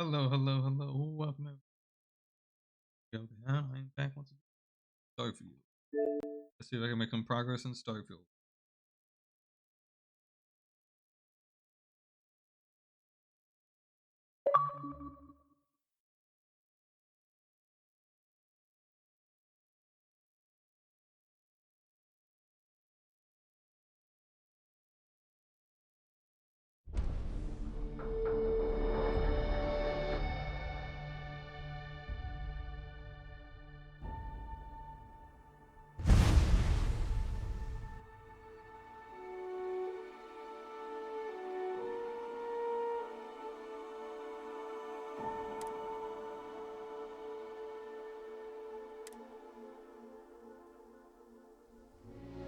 Hello, hello, hello. Welcome everybody. I'm back once again. Starfield. Let's see if I can make some progress in Starfield.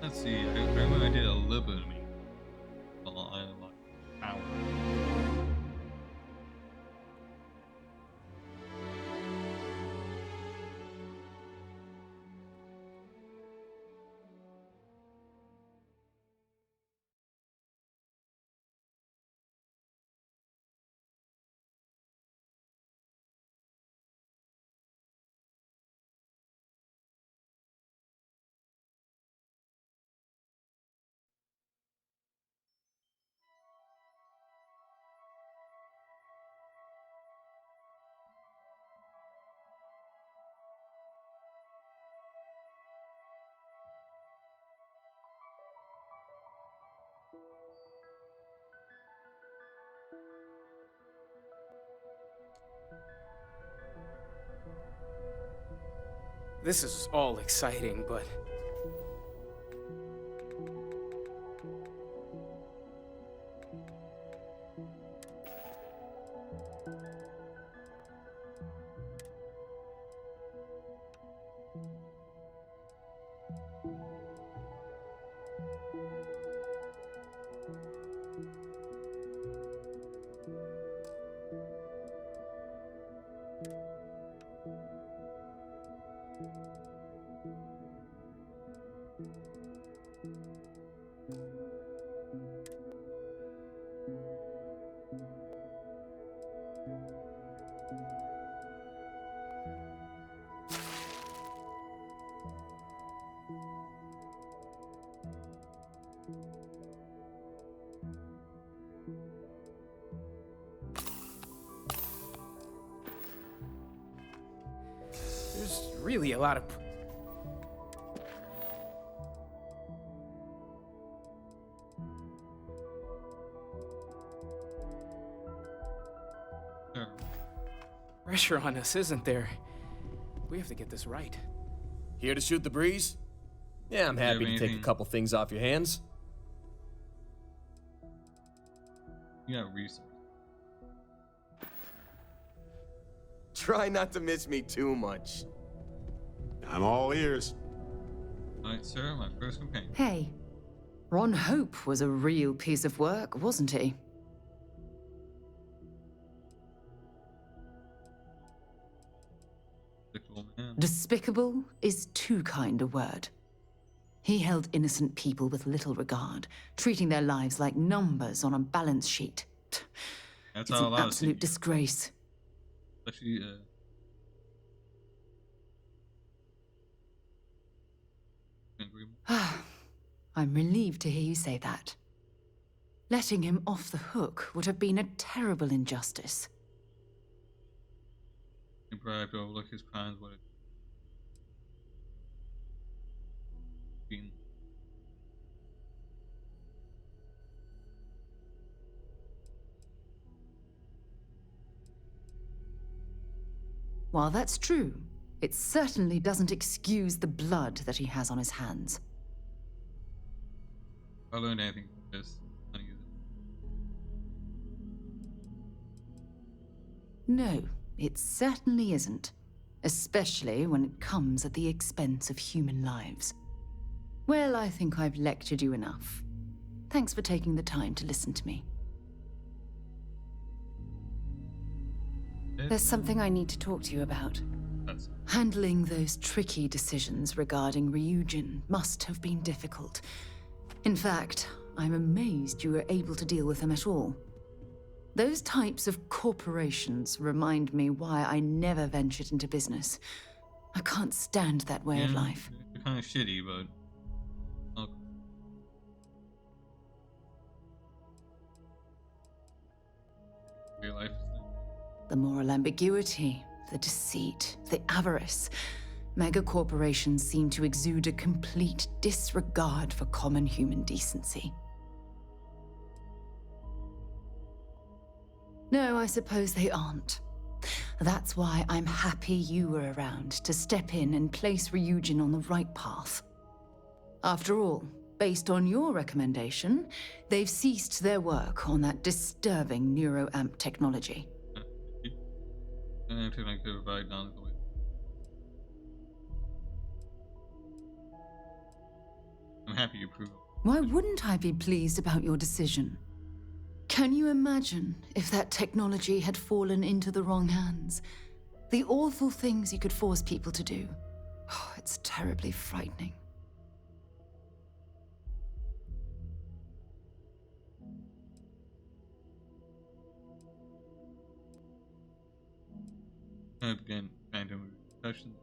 Let's see. I remember I did a little bit of me. I like power. This is all exciting, but... There's really a lot of... Sure. pressure on us, isn't there? We have to get this right. Here to shoot the breeze? Yeah, I'm happy to take a anything- couple things off your hands. You got research. Try not to miss me too much. I'm all ears. Alright, sir, my first companion. Hey, Ron Hope was a real piece of work, wasn't he? Despicable man. Despicable is too kind a word. He held innocent people with little regard, treating their lives like numbers on a balance sheet. That's It's how a an lot of absolute seniors- disgrace. Especially, can't agree more. I'm relieved to hear you say that. Letting him off the hook would have been a terrible injustice. You probably have to overlook his crimes, what it been. While that's true, it certainly doesn't excuse the blood that he has on his hands. If I learned anything from this, I use it. No, it certainly isn't. Especially when it comes at the expense of human lives. Well, I think I've lectured you enough. Thanks for taking the time to listen to me. There's something I need to talk to you about. That's Handling those tricky decisions regarding Ryujin must have been difficult. In fact, I'm amazed you were able to deal with them at all. Those types of corporations remind me why I never ventured into business. I can't stand that way of life. They're kind of shitty, but okay. Real life is The moral ambiguity, the deceit, the avarice. Mega corporations seem to exude a complete disregard for common human decency. No, I suppose they aren't. That's why I'm happy you were around to step in and place Ryujin on the right path. After all, based on your recommendation, they've ceased their work on that disturbing neuroamp technology. I'm happy you approve. Why wouldn't I be pleased about your decision? Can you imagine if that technology had fallen into the wrong hands? The awful things you could force people to do. Oh, it's terribly frightening. Again, random discussion.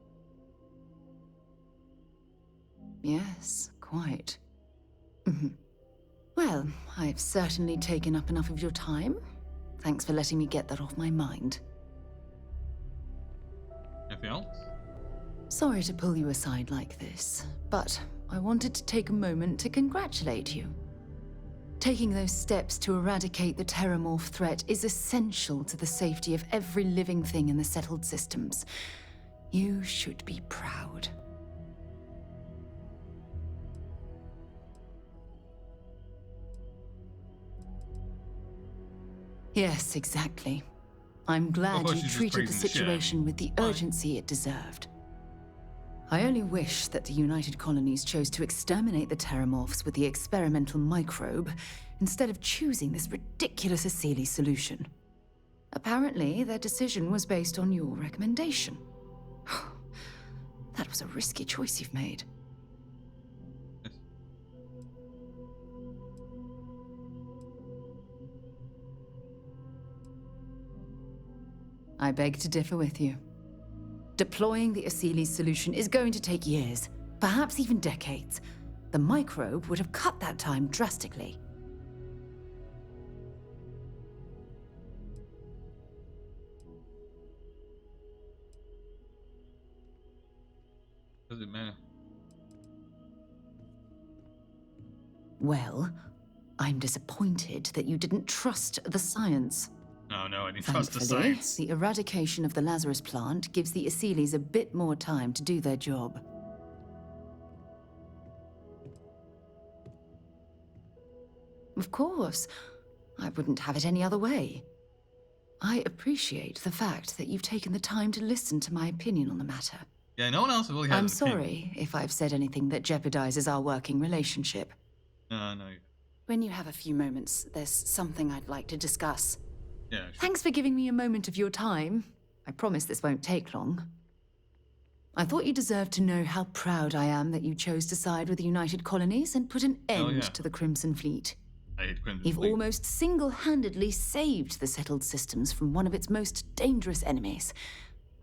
Yes, quite. Well, I've certainly taken up enough of your time. Thanks for letting me get that off my mind. Anything else? Sorry to pull you aside like this, but I wanted to take a moment to congratulate you. Taking those steps to eradicate the terramorph threat is essential to the safety of every living thing in the settled systems. You should be proud. Yes, exactly. I'm glad course you she's just treated the praising the shit out of me. situation with the urgency it deserved. I only wish that the United Colonies chose to exterminate the terramorphs with the experimental microbe instead of choosing this ridiculous Asili solution. Apparently, their decision was based on your recommendation. That was a risky choice you've made. Yes. I beg to differ with you. Deploying the Asili solution is going to take years, perhaps even decades. The microbe would have cut that time drastically. Does it matter? Well, I'm disappointed that you didn't trust the science. No, I didn't trust the Thankfully, science. the eradication of the Lazarus plant gives the Asilis a bit more time to do their job. Of course. I wouldn't have it any other way. I appreciate the fact that you've taken the time to listen to my opinion on the matter. Yeah, no one else really has I'm an opinion. sorry if I've said anything that jeopardizes our working relationship. No. When you have a few moments, there's something I'd like to discuss. Yeah, sure. Thanks for giving me a moment of your time. I promise this won't take long. I thought you deserved to know how proud I am that you chose to side with the United Colonies and put an end to the Crimson Fleet. I hate Crimson You've Fleet. almost single-handedly saved the settled systems from one of its most dangerous enemies.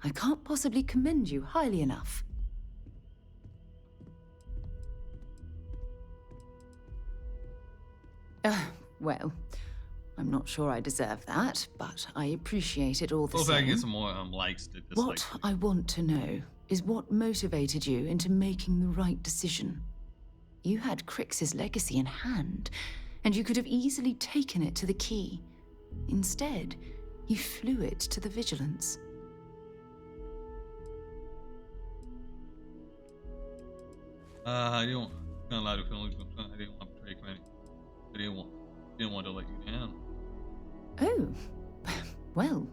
I can't possibly commend you highly enough. Well, I'm not sure I deserve that, but I appreciate it all the Hopefully I same. can get some more likes to dislikes. What I want to know is what motivated you into making the right decision. You had Crix's legacy in hand, and you could have easily taken it to the key. Instead, you flew it to the Vigilance. I didn't want to betray Commander. I didn't want to let you down. Oh, well,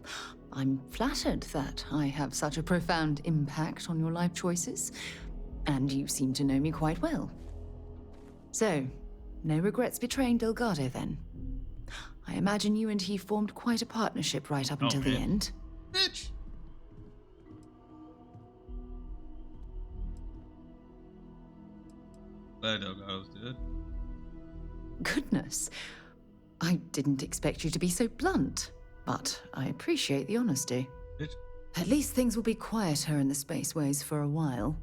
I'm flattered that I have such a profound impact on your life choices, and you seem to know me quite well. So, no regrets betraying Delgado then? I imagine you and he formed quite a partnership right up until the man. end. Bitch! Glad Delgado's dead. Goodness. I didn't expect you to be so blunt, but I appreciate the honesty. Bitch. At least things will be quieter in the spaceways for a while.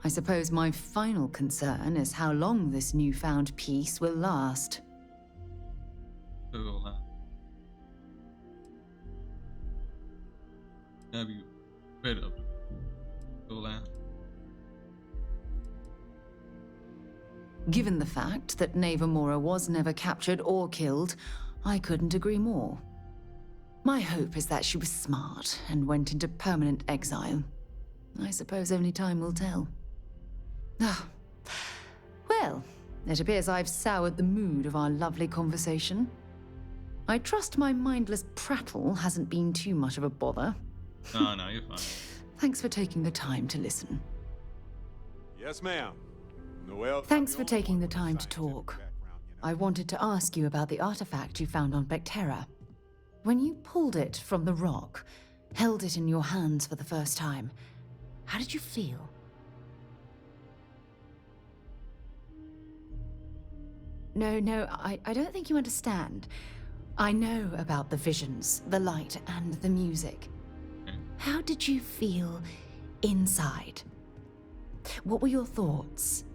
I suppose my final concern is how long this newfound peace will last. Do all that. Have you read up? Do all that. Given the fact that Navamora was never captured or killed, I couldn't agree more. My hope is that she was smart and went into permanent exile. I suppose only time will tell. Ah, well, it appears I've soured the mood of our lovely conversation. I trust my mindless prattle hasn't been too much of a bother. No, no, you're fine. Thanks for taking the time to listen. Yes, ma'am. Noelle. Thanks for taking the time to talk. I wanted to ask you about the artifact you found on Bethesda. When you pulled it from the rock, held it in your hands for the first time, how did you feel? No, I don't think you understand. I know about the visions, the light, and the music. How did you feel inside? What were your thoughts?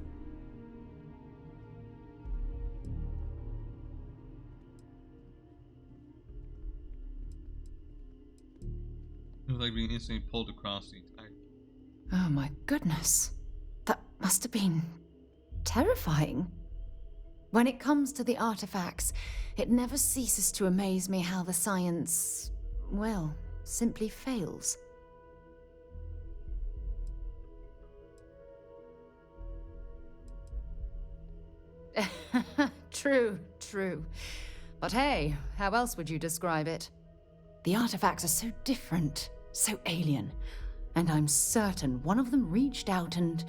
It was like being instantly pulled across the entire. Oh my goodness. That must have been terrifying. When it comes to the artifacts, it never ceases to amaze me how the science, well, simply fails. True. But hey, how else would you describe it? The artifacts are so different, so alien, and I'm certain one of them reached out and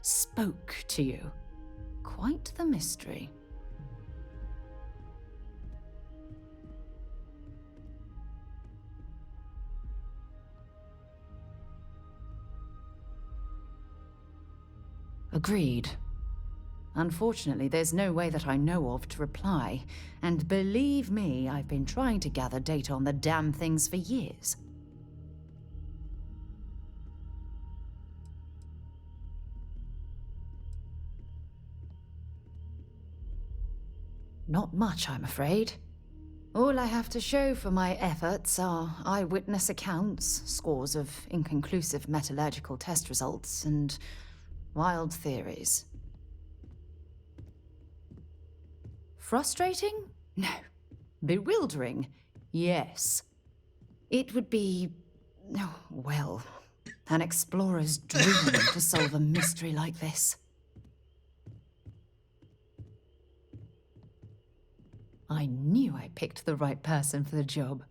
spoke to you. Quite the mystery. Agreed. Unfortunately, there's no way that I know of to reply, and believe me, I've been trying to gather data on the damn things for years. Not much, I'm afraid. All I have to show for my efforts are eyewitness accounts, scores of inconclusive metallurgical test results, and wild theories. Frustrating? No. Bewildering? Yes. It would be, oh, well, an explorer's dream to solve a mystery like this. I knew I picked the right person for the job.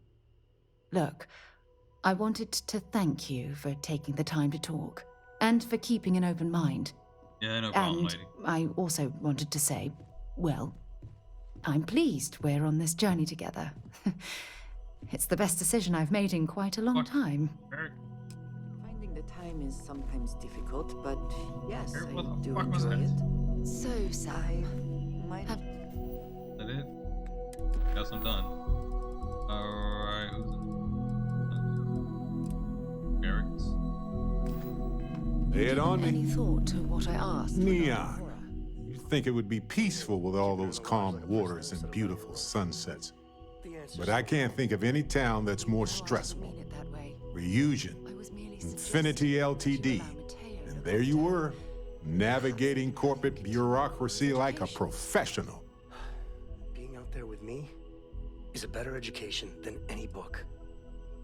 Look, I wanted to thank you for taking the time to talk, and for keeping an open mind. Yeah, no problem, And lady. I also wanted to say, well, I'm pleased we're on this journey together. It's the best decision I've made in quite a long Fuck. time. Eric, Finding the time is sometimes difficult, but yes, Eric, I what the do fuck was enjoy that? it. So, Sam, might Have- Is that it? Guess I'm done. Alright, who's it? Eric's. Lay it on Any me. thought to what I asked? Neon. You'd think it would be peaceful with all those calm waters and beautiful sunsets. But I can't think of any town that's more No, I didn't stressful. mean it that way. Reunion, I was merely Infinity suggesting that you LTD. allow Mateo And the there you better. were, navigating corporate bureaucracy like a professional. Being out there with me is a better education than any book.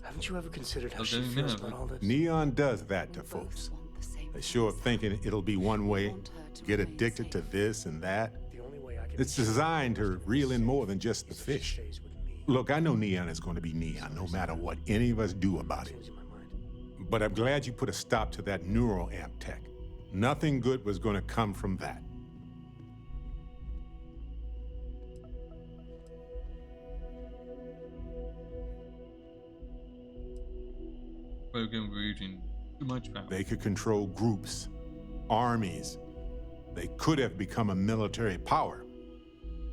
Haven't you ever considered how she Okay, feels yeah, about but- all this? Neon does that to We both folks. want the same They sure things. thinking it'll be one way, Want her to get remain addicted to safe. this and that. The only way I can It's be sure designed to that she's reel in safe more than just the is if she fish. stays with me. Look, I know Neon is going to be Neon, no matter what any of us do about it. Changing my mind. But I'm glad you put a stop to that neural amp tech. Nothing good was going to come from that. We're giving Region too much power. They could control groups, armies. They could have become a military power.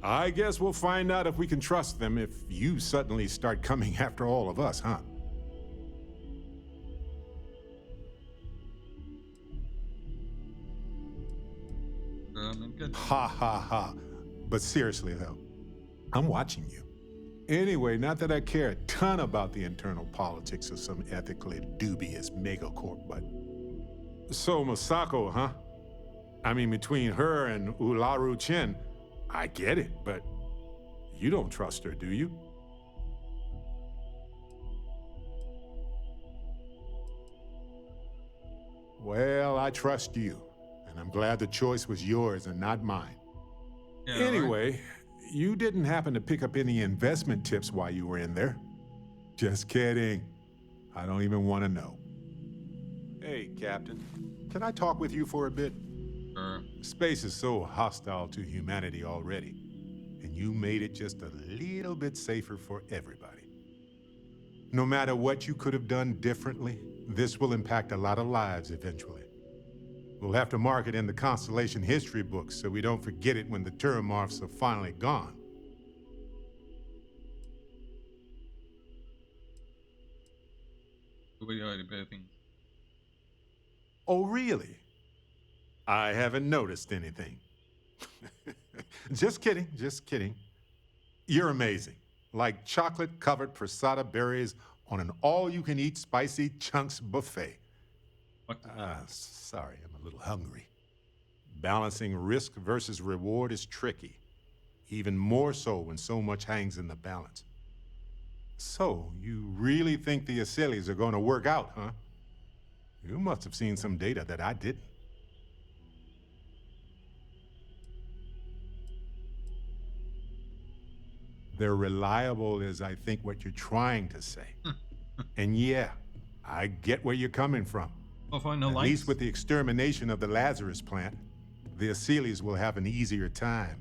I guess we'll find out if we can trust them if you suddenly start coming after all of us, huh? Good. Ha ha ha. But seriously though, I'm watching you. Anyway, not that I care a ton about the internal politics of some ethically dubious megacorp, but... So Masako, huh? I mean, between her and Ularu Chen, I get it, but you don't trust her, do you? Well, I trust you, and I'm glad the choice was yours and not mine. Yeah, Anyway, right. you didn't happen to pick up any investment tips while you were in there? Just kidding. I don't even want to know. Hey, Captain, can I talk with you for a bit? Sure. Space is so hostile to humanity already, and you made it just a little bit safer for everybody. No matter what you could have done differently, this will impact a lot of lives eventually. We'll have to mark it in the Constellation history books so we don't forget it when the Terramorphs are finally gone. Oh, really? I haven't noticed anything. Just kidding, just kidding. You're amazing. Like chocolate-covered prasada berries on an all-you-can-eat spicy chunks buffet. Sorry, I'm a little hungry. Balancing risk versus reward is tricky. Even more so when so much hangs in the balance. So, you really think the Asylees are going to work out, huh? You must have seen some data that I didn't. They're reliable is, I think, what you're trying to say. And yeah, I get where you're coming from. At least with the extermination of the Lazarus plant, the Asylees will have an easier time.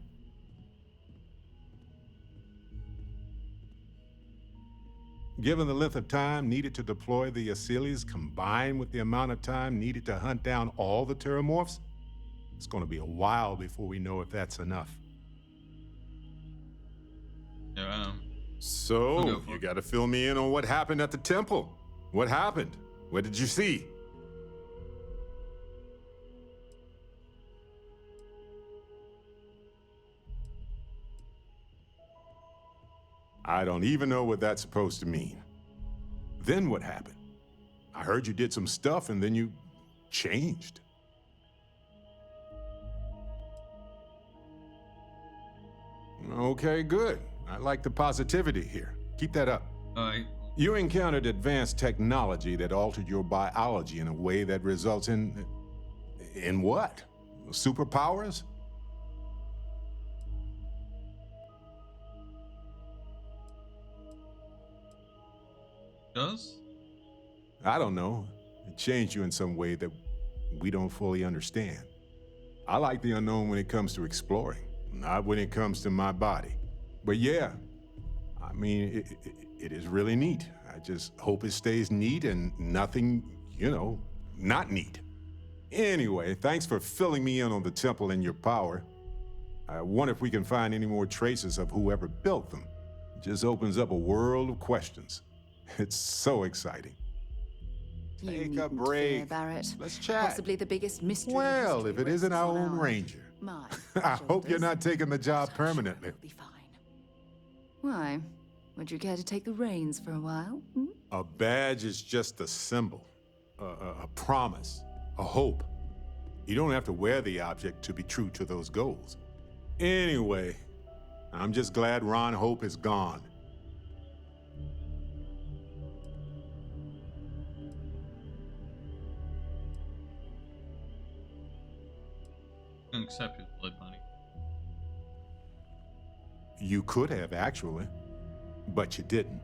Given the length of time needed to deploy the Asylees combined with the amount of time needed to hunt down all the Terramorphs, it's going to be a while before we know if that's enough. Yeah, So, you gotta fill me in on what happened at the temple. What happened? What did you see? I don't even know what that's supposed to mean. Then what happened? I heard you did some stuff and then you changed. Okay, good. I like the positivity here. Keep that up. You encountered advanced technology that altered your biology in a way that results in... In what? Superpowers? Does? I don't know. It changed you in some way that we don't fully understand. I like the unknown when it comes to exploring, not when it comes to my body. But yeah, I mean, it is really neat. I just hope it stays neat and nothing, you know, not neat. Anyway, thanks for filling me in on the temple and your power. I wonder if we can find any more traces of whoever built them. It just opens up a world of questions. It's so exciting. Take a break. Barrett. Let's chat. Possibly the biggest mystery. Well, if it isn't our own ranger. I hope you're not taking the job permanently. Sure, be fine. Why? Would you care to take the reins for a while? Hmm? A badge is just a symbol, a promise, a hope. You don't have to wear the object to be true to those goals. Anyway, I'm just glad Ron Hope is gone. Accept his blood money. You could have, actually, but you didn't.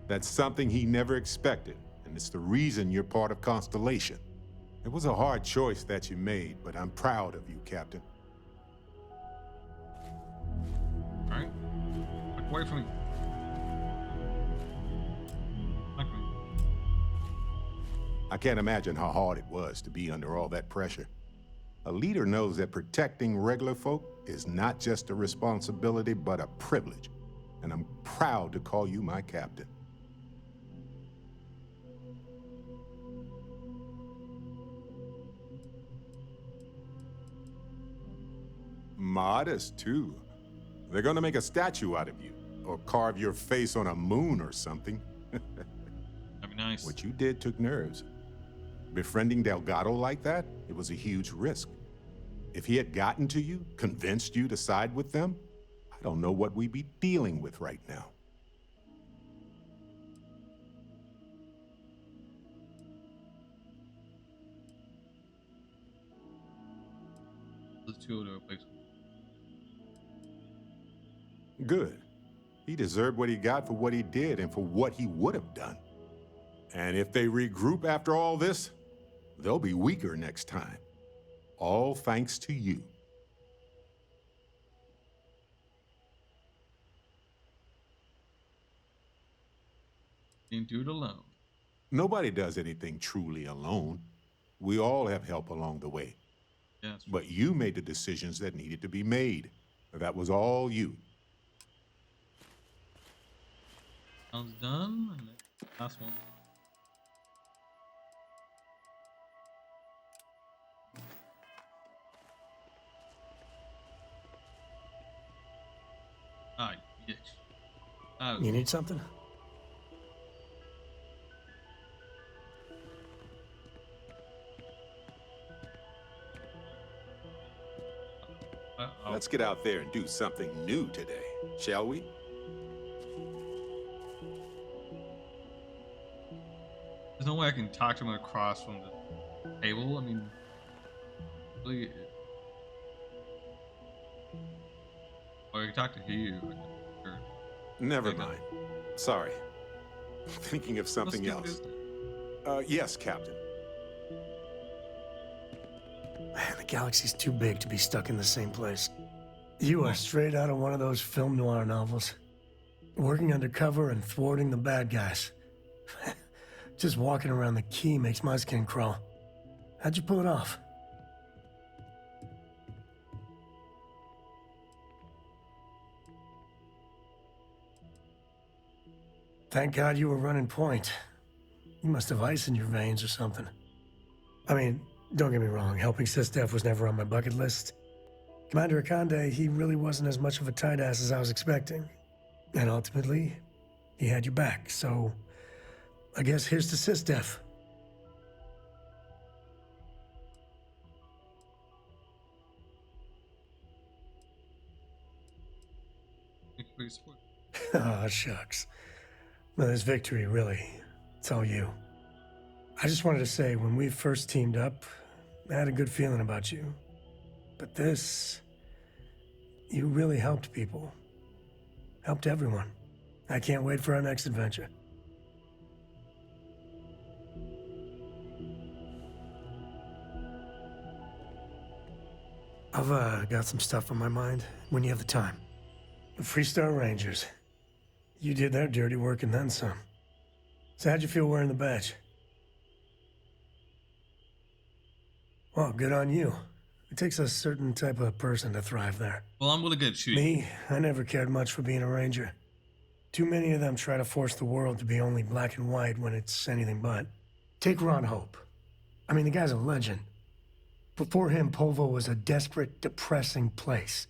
That's something he never expected, and it's the reason you're part of Constellation. It was a hard choice that you made, but I'm proud of you, Captain. Alright. Back away from me. Back from me. I can't imagine how hard it was to be under all that pressure. A leader knows that protecting regular folk is not just a responsibility, but a privilege. And I'm proud to call you my captain. Modest, too. They're gonna make a statue out of you, or carve your face on a moon or something. That'd be nice. What you did took nerves. Befriending Delgado like that, it was a huge risk. If he had gotten to you, convinced you to side with them, I don't know what we'd be dealing with right now. The two to replace. Good. He deserved what he got for what he did and for what he would have done. And if they regroup after all this, they'll be weaker next time. All thanks to you. Didn't do it alone. Nobody does anything truly alone. We all have help along the way. Yeah, that's But you made the decisions that needed to be made. That was all you. sounds done. And then last one. Ah, bitch. Ah, You need something? Let's get out there and do something new today, shall we? There's no way I can talk to him across from the table. I mean, really, or I can talk to you. Sure. Never Okay. mind. Sorry. Thinking of something Let's do else. this. Yes, Captain. Man, the galaxy's too big to be stuck in the same place. You are straight out of one of those film noir novels. Working undercover and thwarting the bad guys. Just walking around the key makes my skin crawl. How'd you pull it off? Thank God you were running point. You must have ice in your veins or something. I mean, don't get me wrong, helping SysDef was never on my bucket list. Commander Akande, he really wasn't as much of a tight ass as I was expecting. And ultimately, he had you back, so I guess here's to SysDef. Thank you for your support. Oh, shucks. Well, this victory, really, it's all you. I just wanted to say, when we first teamed up, I had a good feeling about you. But this, you really helped people. Helped everyone. I can't wait for our next adventure. I've got some stuff on my mind when you have the time. The Freestar Rangers. You did their dirty work and then some. So how'd you feel wearing the badge? Well, good on you. It takes a certain type of person to thrive there. Well, I'm really good at shooting. Me, I never cared much for being a ranger. Too many of them try to force the world to be only black and white when it's anything but. Take Ron Hope. I mean, the guy's a legend. Before him, Polvo was a desperate, depressing place.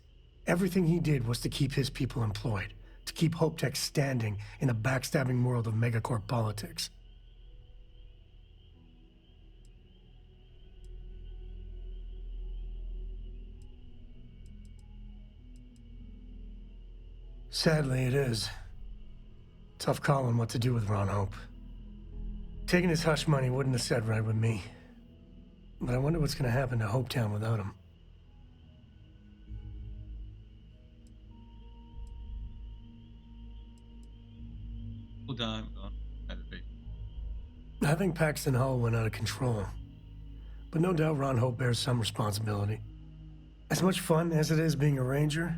Everything he did was to keep his people employed, to keep Hope Tech standing in the backstabbing world of megacorp politics. Sadly, it is. Tough calling what to do with Ron Hope. Taking his hush money wouldn't have sat right with me. But I wonder what's gonna happen to Hopetown without him. Full time on editing. I think Paxton Hall went out of control. But no doubt Ron Hope bears some responsibility. As much fun as it is being a ranger,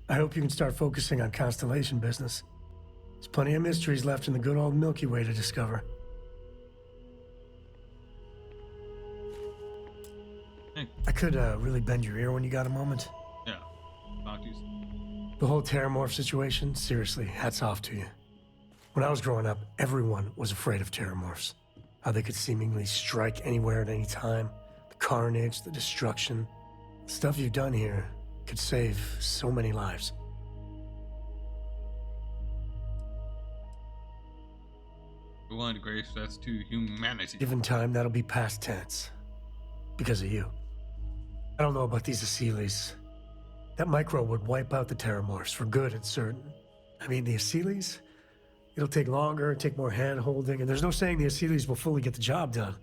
I hope you can start focusing on Constellation business. There's plenty of mysteries left in the good old Milky Way to discover. Hey. I could really bend your ear when you got a moment. Yeah. talk to you soon. The whole Terramorph situation, seriously, hats off to you. When I was growing up, everyone was afraid of Terramorphs. How they could seemingly strike anywhere at any time. The carnage, the destruction. The stuff you've done here could save so many lives. Rewind grace, that's to humanity. Given time, that'll be past tense. Because of you. I don't know about these Asylees. That micro would wipe out the Terramorphs for good and certain. I mean, the Asylees? It'll take longer, take more hand-holding, and there's no saying the Asylees will fully get the job done.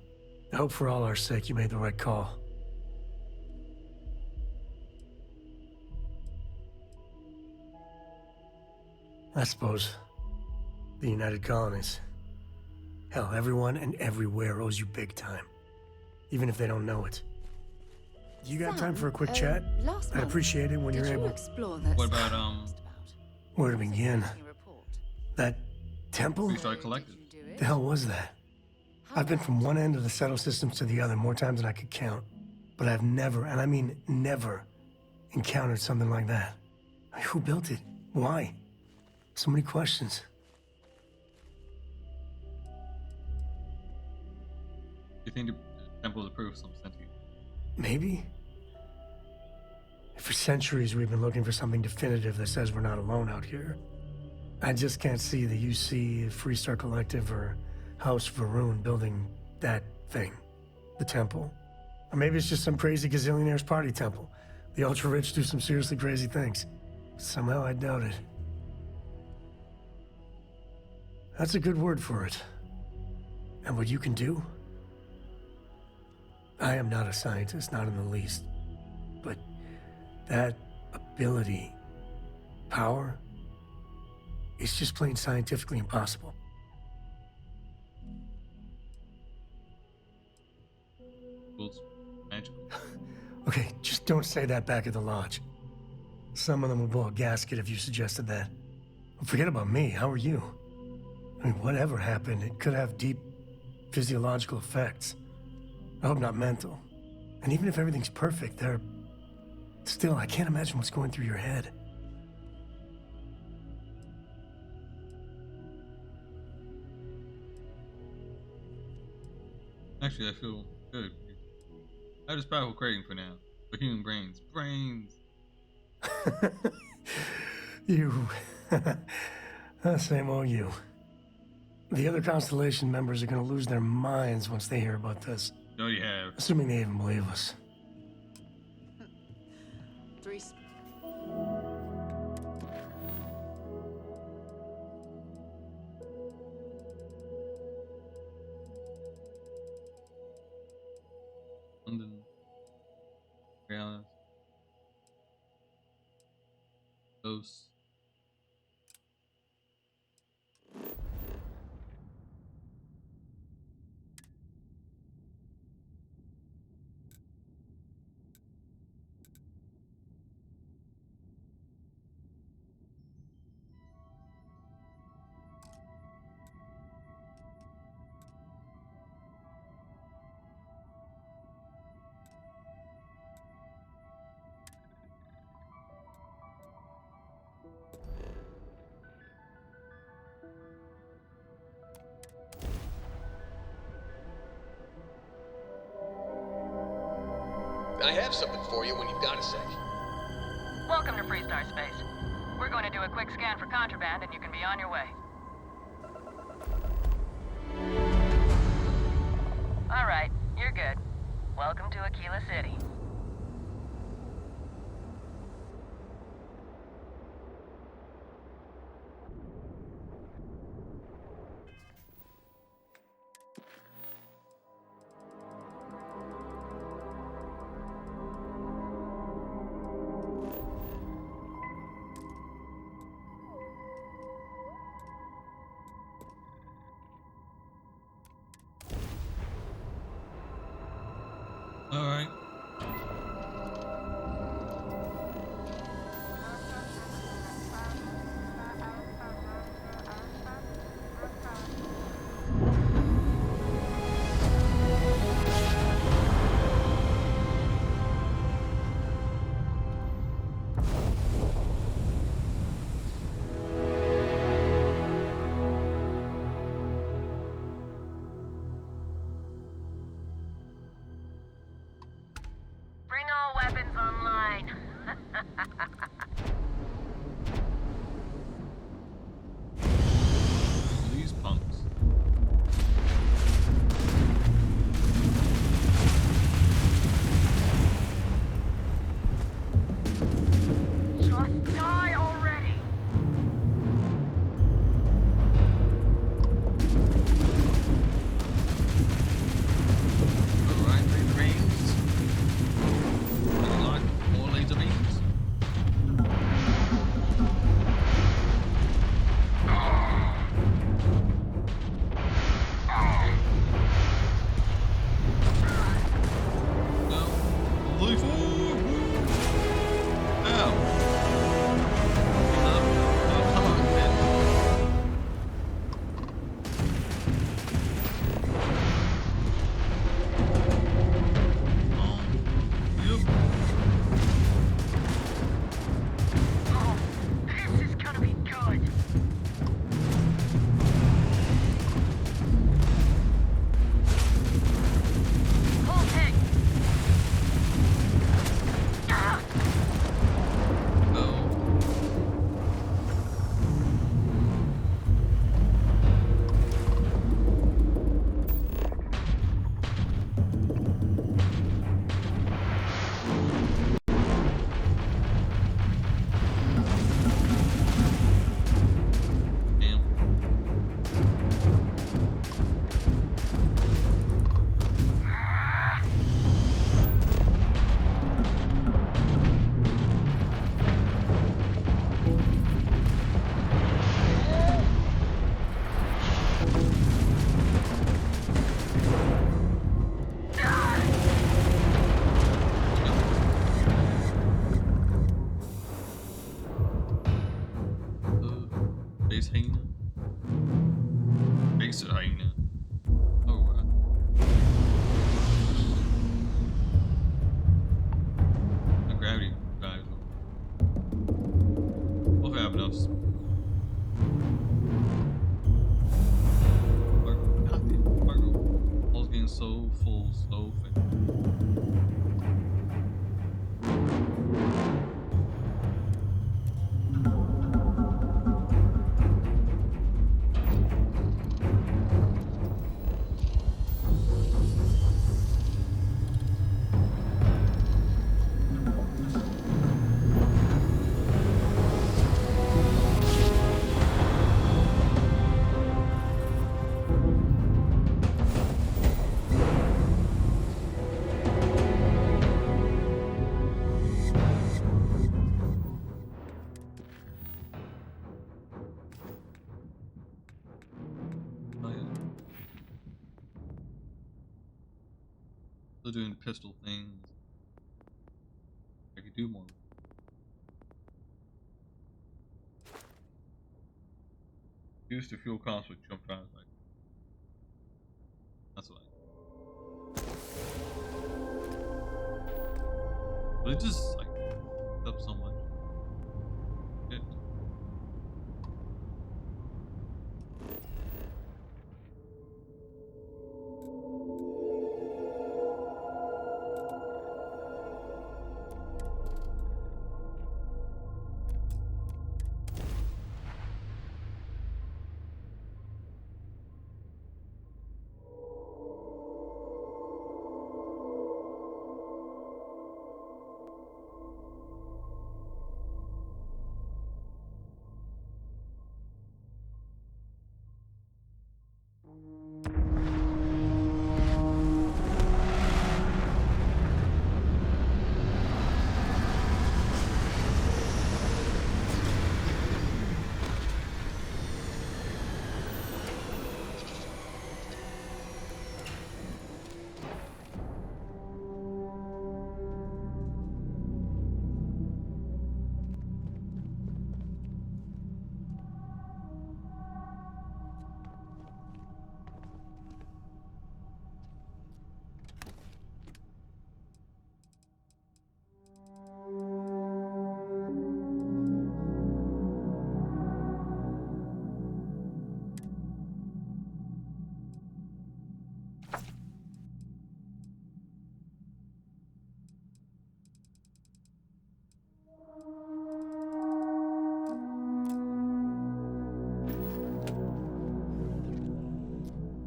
I hope for all our sake you made the right call. I suppose the United Colonies. Hell, everyone and everywhere owes you big time. Even if they don't know it. You got time for a quick chat? I'd appreciate it when you're able. Explore that What about Where to begin? That temple? Restart Collective? The hell was that? I've been from one end of the settle systems to the other more times than I could count. But I've never, and I mean never, encountered something like that. Who built it? Why? So many questions. Do you think the temple is a proof of some sentient? Maybe? For centuries, we've been looking for something definitive that says we're not alone out here. I just can't see the UC, Freestar Collective, or House Varun building that thing. The temple. Or maybe it's just some crazy gazillionaire's party temple. The ultra-rich do some seriously crazy things. Somehow I doubt it. That's a good word for it. And what you can do? I am not a scientist, not in the least. But that ability, power, it's just plain scientifically impossible. It's magical. Okay, just don't say that back at the lodge. Some of them would blow a gasket if you suggested that. Forget about me, how are you? I mean, whatever happened, it could have deep physiological effects. I hope not mental. And even if everything's perfect, still, I can't imagine what's going through your head. Actually, I feel good. I have this powerful craving for now. For human brains. Brains! You. Same old you. The other Constellation members are gonna lose their minds once they hear about this. You already have. Assuming they even believe us. London. Reality. Those. I have something for you when you've got a sec. Welcome to Freestar Space. We're going to do a quick scan for contraband and you can be on your way. Alright, you're good. Welcome to Aquila City. Alright. Space hyena. Space hyena. Oh, the gravity guys. We'll have enough. Cargo. All's getting so full, so fast. Still doing pistol things. I could do more. Used to fuel costs with jump drives like that's what but it just like up so much. It,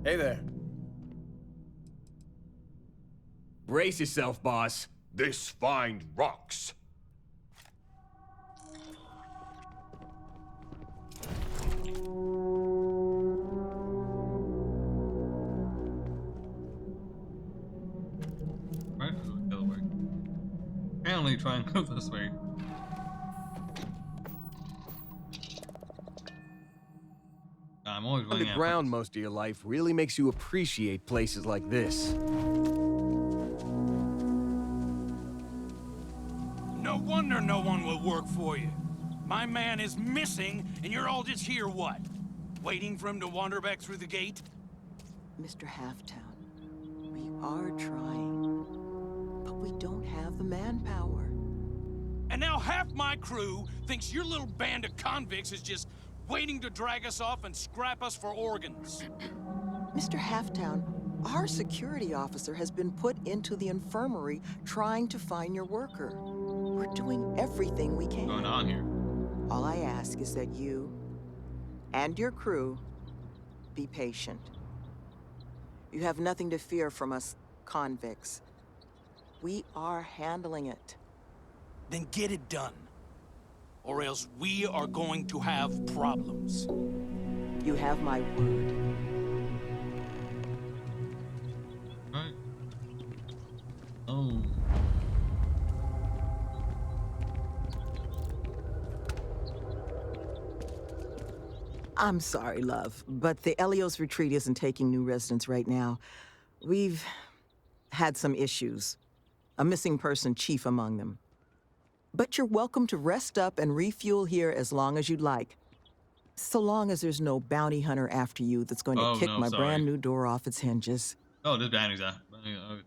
Hey there. Brace yourself, boss. This find rocks. right? The other way. Apparently try and go this way. I'm always running out. Underground most of your life really makes you appreciate places like this. No wonder no one will work for you. My man is missing, and you're all just here, what? Waiting for him to wander back through the gate? Mr. Halftown, we are trying, but we don't have the manpower. And now half my crew thinks your little band of convicts is just waiting to drag us off and scrap us for organs. Mr. Halftown, our security officer has been put into the infirmary trying to find your worker. We're doing everything we can. What's going on here? All I ask is that you and your crew be patient. You have nothing to fear from us convicts. We are handling it. Then get it done. Or else we are going to have problems. You have my word. Right. Oh. I'm sorry, love, but the Elios retreat isn't taking new residents right now. We've had some issues. A missing person chief among them. But you're welcome to rest up and refuel here as long as you'd like. So long as there's no bounty hunter after you that's going to Oh, kick no, my sorry. brand new door off its hinges. Oh, there's bounties there. Okay.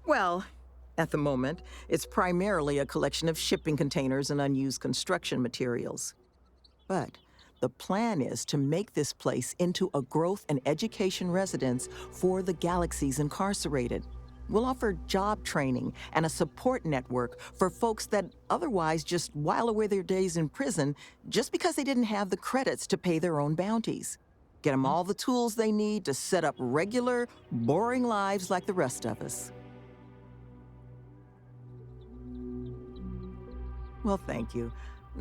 Well, at the moment, it's primarily a collection of shipping containers and unused construction materials. But the plan is to make this place into a growth and education residence for the galaxy's incarcerated. We'll offer job training and a support network for folks that otherwise just while away their days in prison just because they didn't have the credits to pay their own bounties. Get them all the tools they need to set up regular, boring lives like the rest of us. Well, thank you.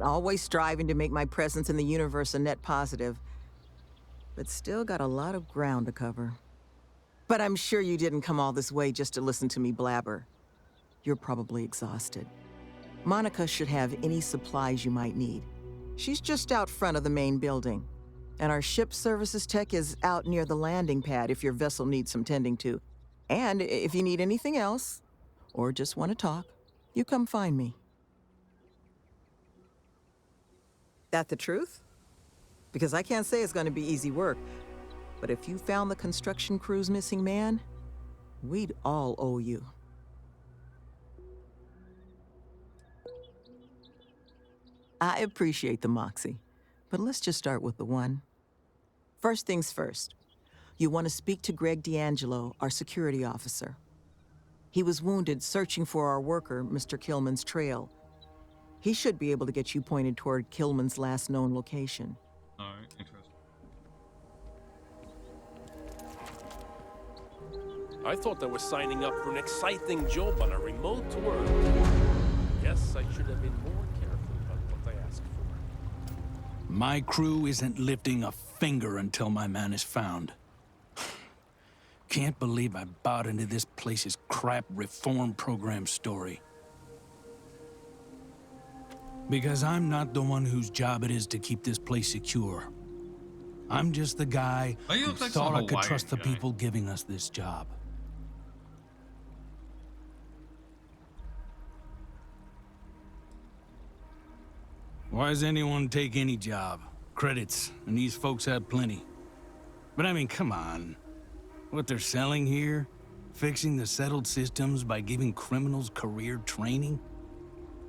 Always striving to make my presence in the universe a net positive, but still got a lot of ground to cover. But I'm sure you didn't come all this way just to listen to me blabber. You're probably exhausted. Monica should have any supplies you might need. She's just out front of the main building. And our ship services tech is out near the landing pad if your vessel needs some tending to. And if you need anything else, or just want to talk, you come find me. That the truth? Because I can't say it's going to be easy work, but if you found the construction crew's missing man, we'd all owe you. I appreciate the moxie, but let's just start with the one. First things first, you want to speak to Greg D'Angelo, our security officer. He was wounded searching for our worker, Mr. Killman's trail. He should be able to get you pointed toward Killman's last known location. All right, interesting. I thought I was signing up for an exciting job on a remote world. Guess I should have been more careful about what I asked for. My crew isn't lifting a finger until my man is found. Can't believe I bought into this place's crap reform program story. Because I'm not the one whose job it is to keep this place secure. I'm just the guy who thought I could trust the people giving us this job. Why does anyone take any job? Credits, and these folks have plenty. But I mean, come on. What they're selling here? Fixing the settled systems by giving criminals career training?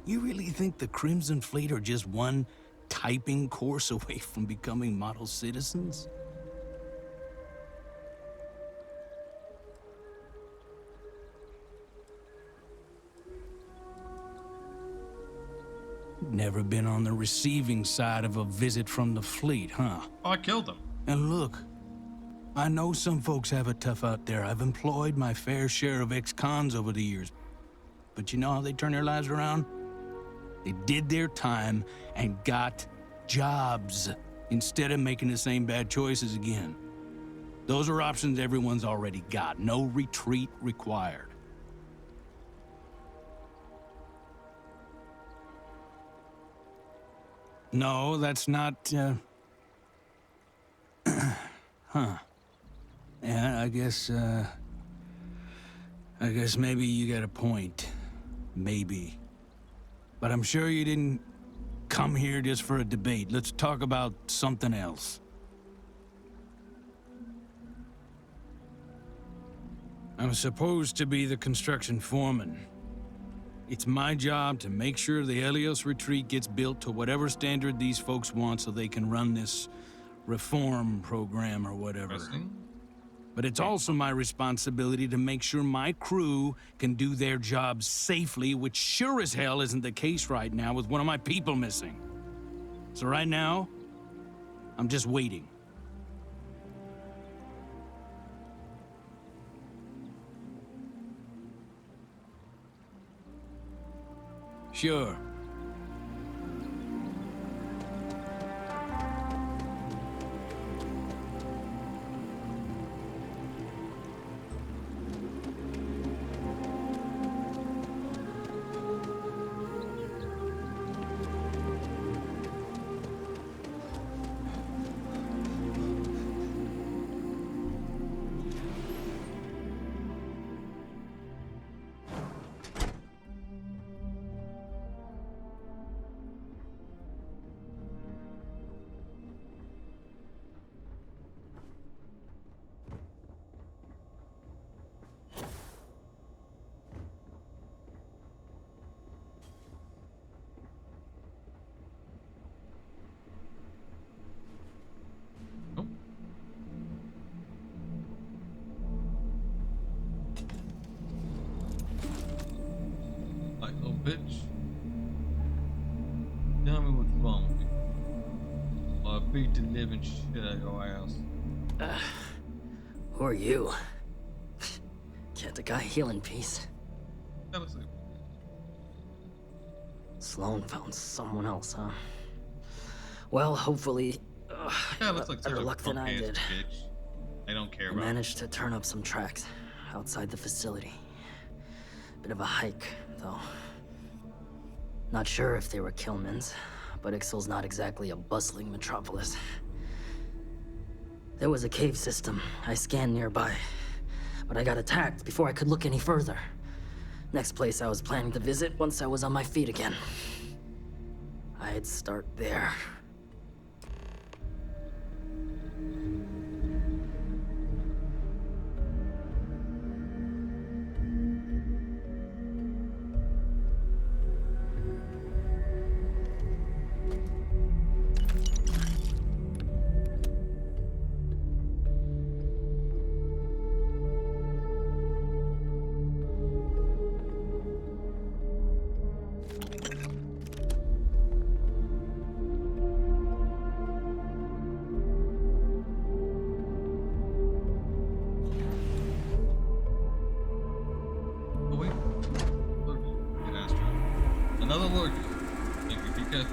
You really think the Crimson Fleet are just one typing course away from becoming model citizens? Never been on the receiving side of a visit from the fleet, huh? Oh, I killed them. And look, I know some folks have it tough out there. I've employed my fair share of ex-cons over the years. But you know how they turn their lives around? They did their time and got jobs instead of making the same bad choices again. Those are options everyone's already got. No retreat required. No, that's not, huh. Yeah, I guess maybe you got a point. Maybe. But I'm sure you didn't come here just for a debate. Let's talk about something else. I'm supposed to be the construction foreman. It's my job to make sure the Helios retreat gets built to whatever standard these folks want so they can run this reform program or whatever. But it's also my responsibility to make sure my crew can do their jobs safely, which sure as hell isn't the case right now with one of my people missing. So right now, I'm just waiting. Sure. bitch. Tell me what's wrong with you. Or I'll beat the living shit out of your ass. Who are you? Can't a guy heal in peace? That looks like Sloan found someone else, huh? Well, hopefully, that looks like such better a luck than I punk-ass did. bitch. I don't care I about managed to turn up some tracks outside the facility. Bit of a hike, though. Not sure if they were Killman's, but Ixal's not exactly a bustling metropolis. There was a cave system I scanned nearby, but I got attacked before I could look any further. Next place I was planning to visit once I was on my feet again. I'd start there. Oh wait. Lurker. Get Astra. Another lurker. Thank you, Pika.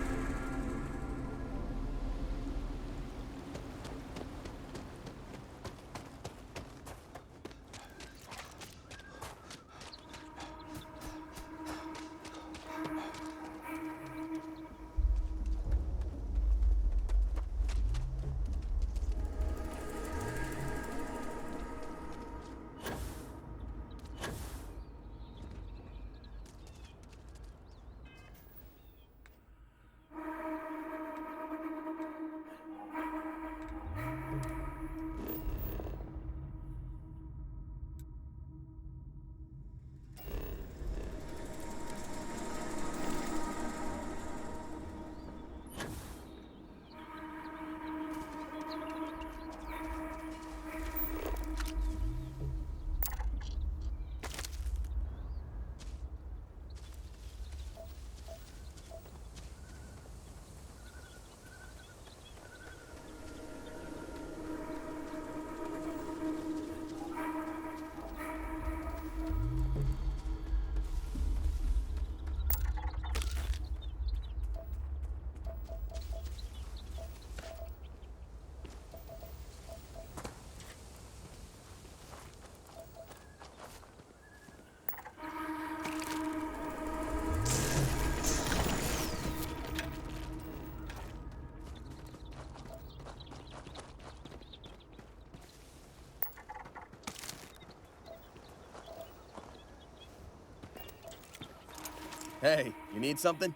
Hey, you need something?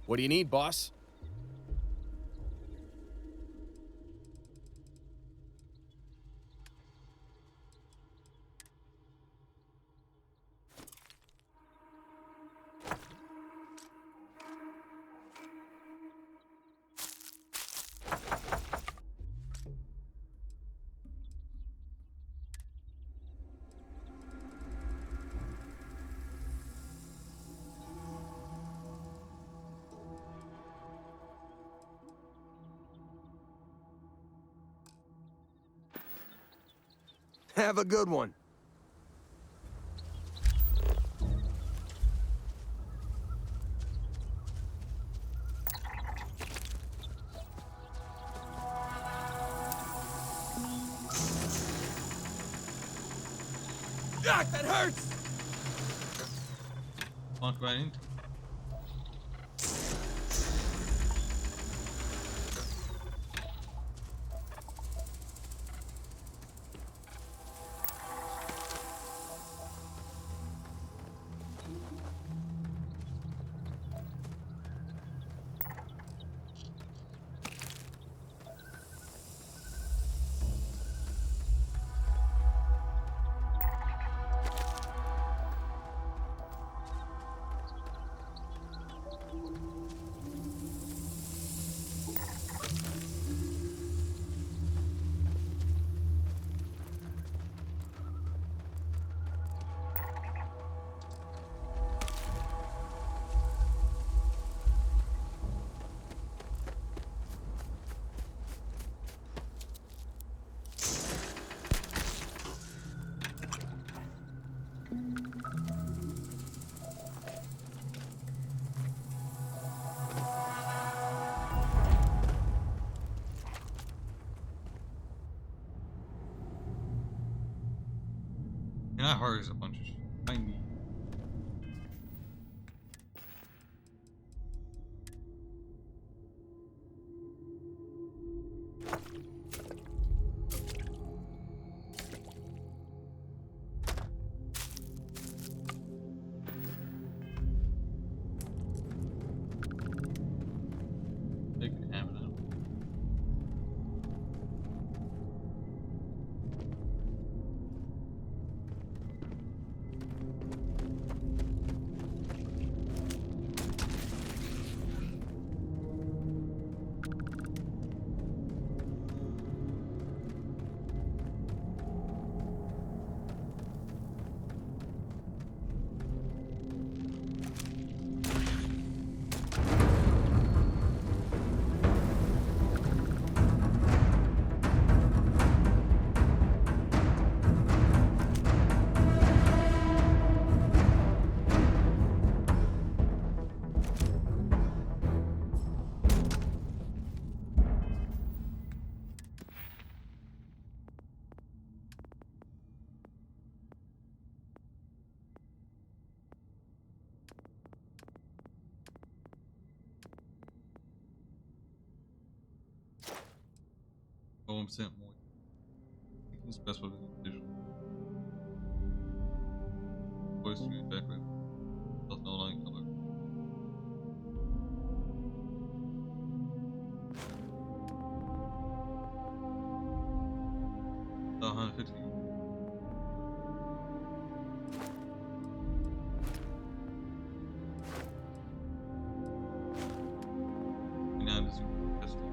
What do you need, boss? Have a good one. Ah, that hurts! Walk right into. And I heard a bunch of shit. I need. They can have it out. Oh, 1% more. It's best with visual. Voice to back with. Does no line color. Oh, 150. And now this is testing.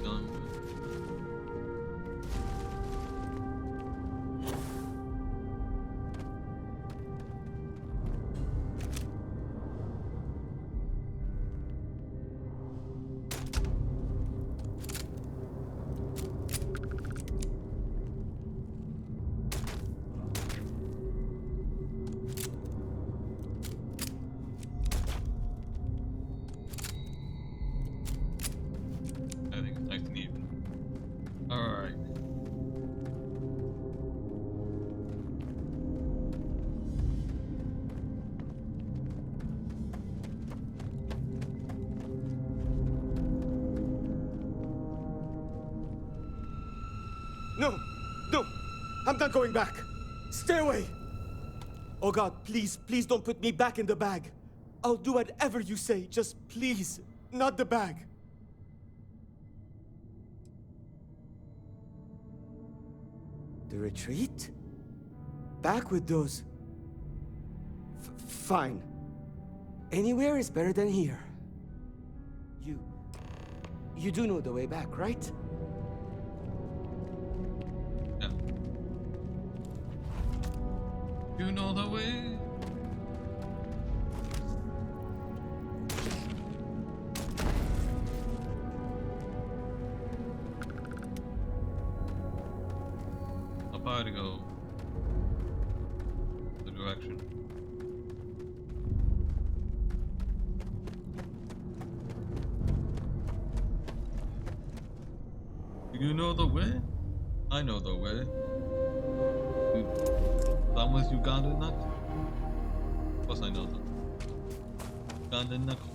Done. I think it's nice and even. Alright. No! No! I'm not going back! Stay away! Oh God, please, please don't put me back in the bag. I'll do whatever you say, just please, not the bag. The retreat? Back with those... Fine. Anywhere is better than here. You do know the way back, right? Yeah. You know the way. I'll probably go the direction. You know the way? I know the way. That was Ugandan knuckle. Of course I know them. Ugandan knuckle.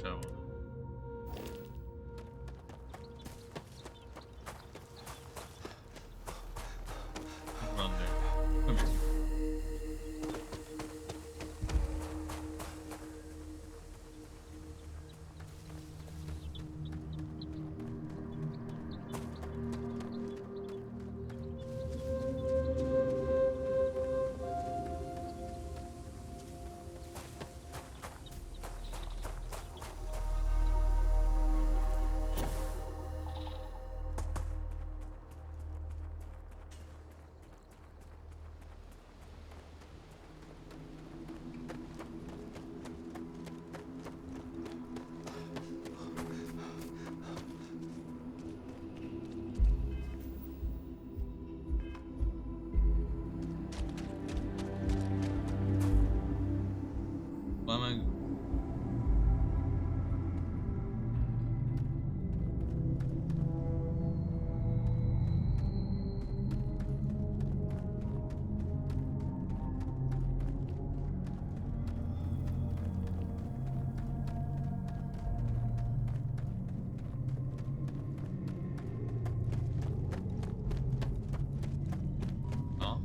job on it. Run there. Come here. Why am I? Oh.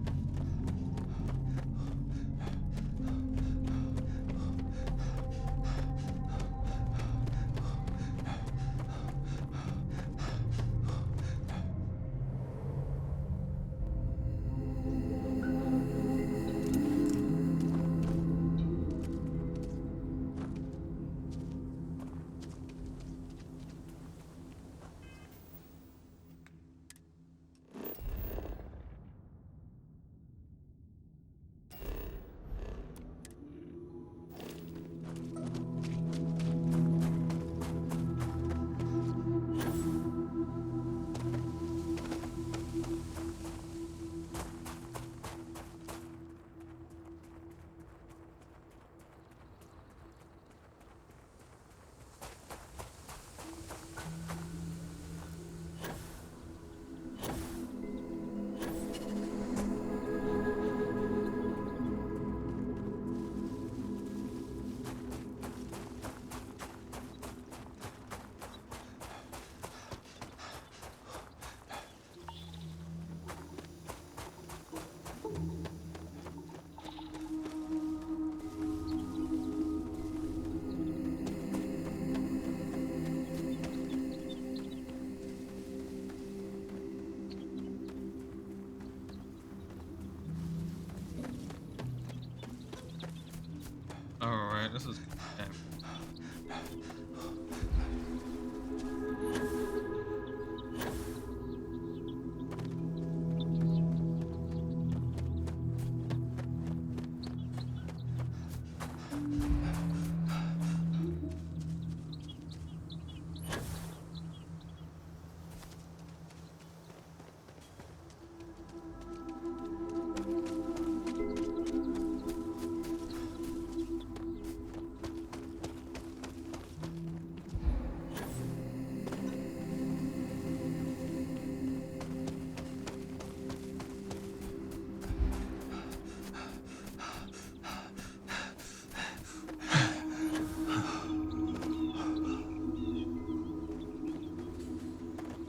Alright, this is okay.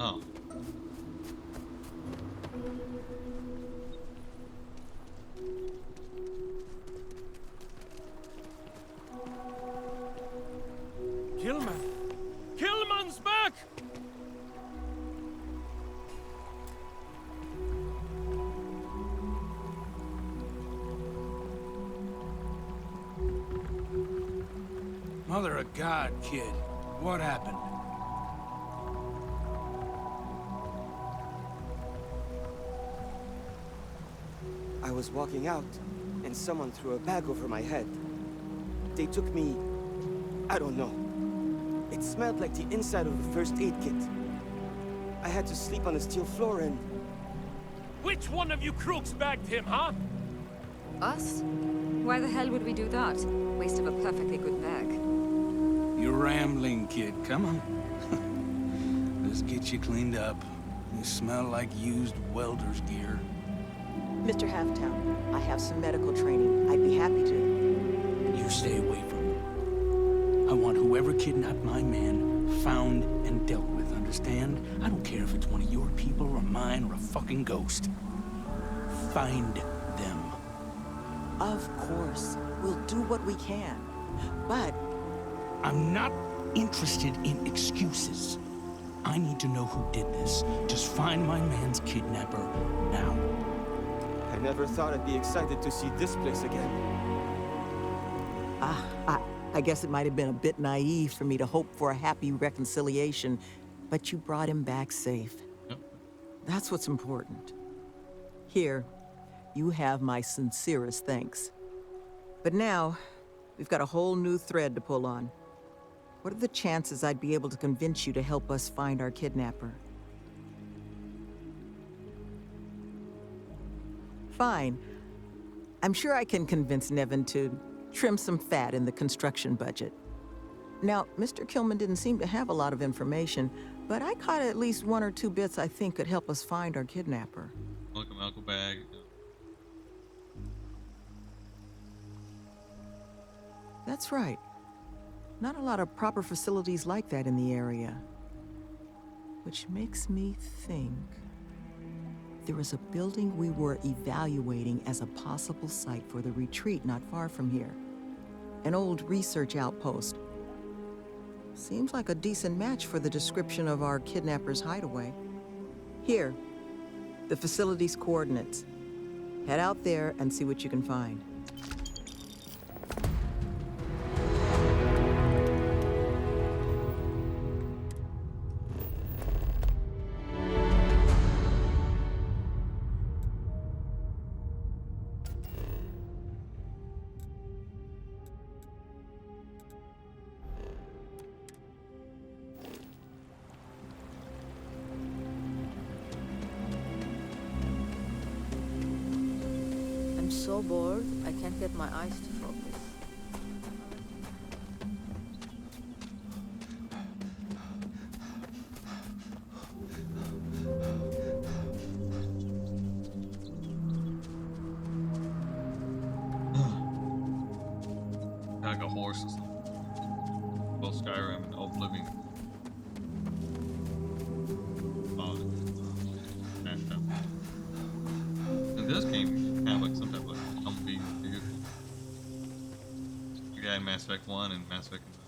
Oh. Killman! Killman's back! Mother of God, kid. What happened? I was walking out, and someone threw a bag over my head. They took me... I don't know. It smelled like the inside of the first aid kit. I had to sleep on the steel floor and... Which one of you crooks bagged him, huh? Us? Why the hell would we do that? Waste of a perfectly good bag. You're rambling, kid. Come on. Let's get you cleaned up. You smell like used welder's gear. Mr. Halftown, I have some medical training. I'd be happy to. You stay away from him. I want whoever whoever kidnapped my man found and dealt with, understand? I don't care if it's one of your people or mine or a fucking ghost. Find them. Of course. We'll do what we can. But I'm not interested in excuses. I need to know who did this. Just find my man's kidnapper now. I never thought I'd be excited to see this place again. I guess it might have been a bit naive for me to hope for a happy reconciliation, but you brought him back safe. Yep. That's what's important. Here, you have my sincerest thanks. But now, we've got a whole new thread to pull on. What are the chances I'd be able to convince you to help us find our kidnapper? Fine. I'm sure I can convince Nevin to trim some fat in the construction budget. Now, Mr. Kilman didn't seem to have a lot of information, but I caught at least 1 or 2 bits I think could help us find our kidnapper. Look a medical bag. That's right. Not a lot of proper facilities like that in the area. Which makes me think there was a building we were evaluating as a possible site for the retreat not far from here. An old research outpost. Seems like a decent match for the description of our kidnapper's hideaway. Here, the facility's coordinates. Head out there and see what you can find. I'm so bored, I can't get my eyes to focus. Like a horse or something. Both Skyrim and Oblivion. In this game, you have like some type of Humvee vehicle. You got in Mass Effect 1 and Mass Effect 2.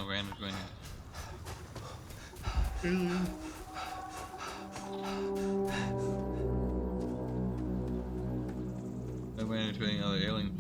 Ran into any I ran into any other aliens.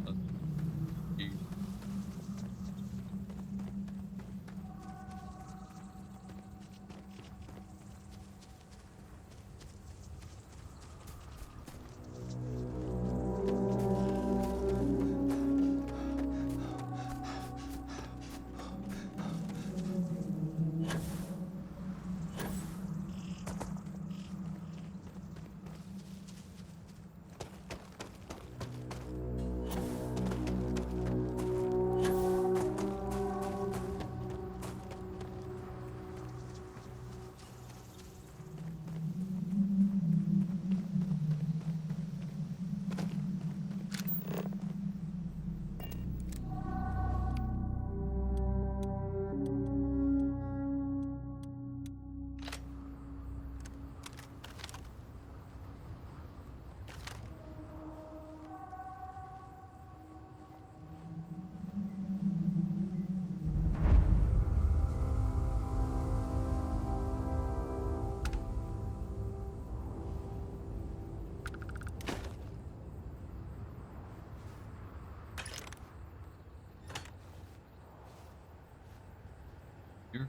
Here.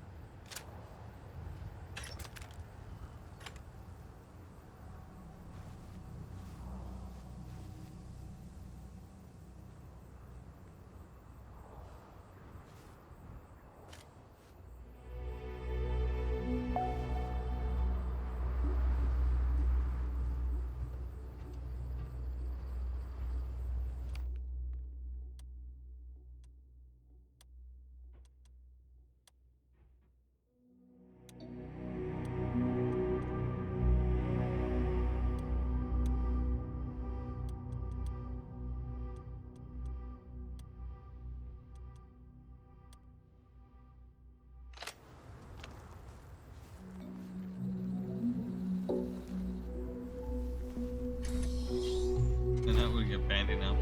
And now we get Bandy now.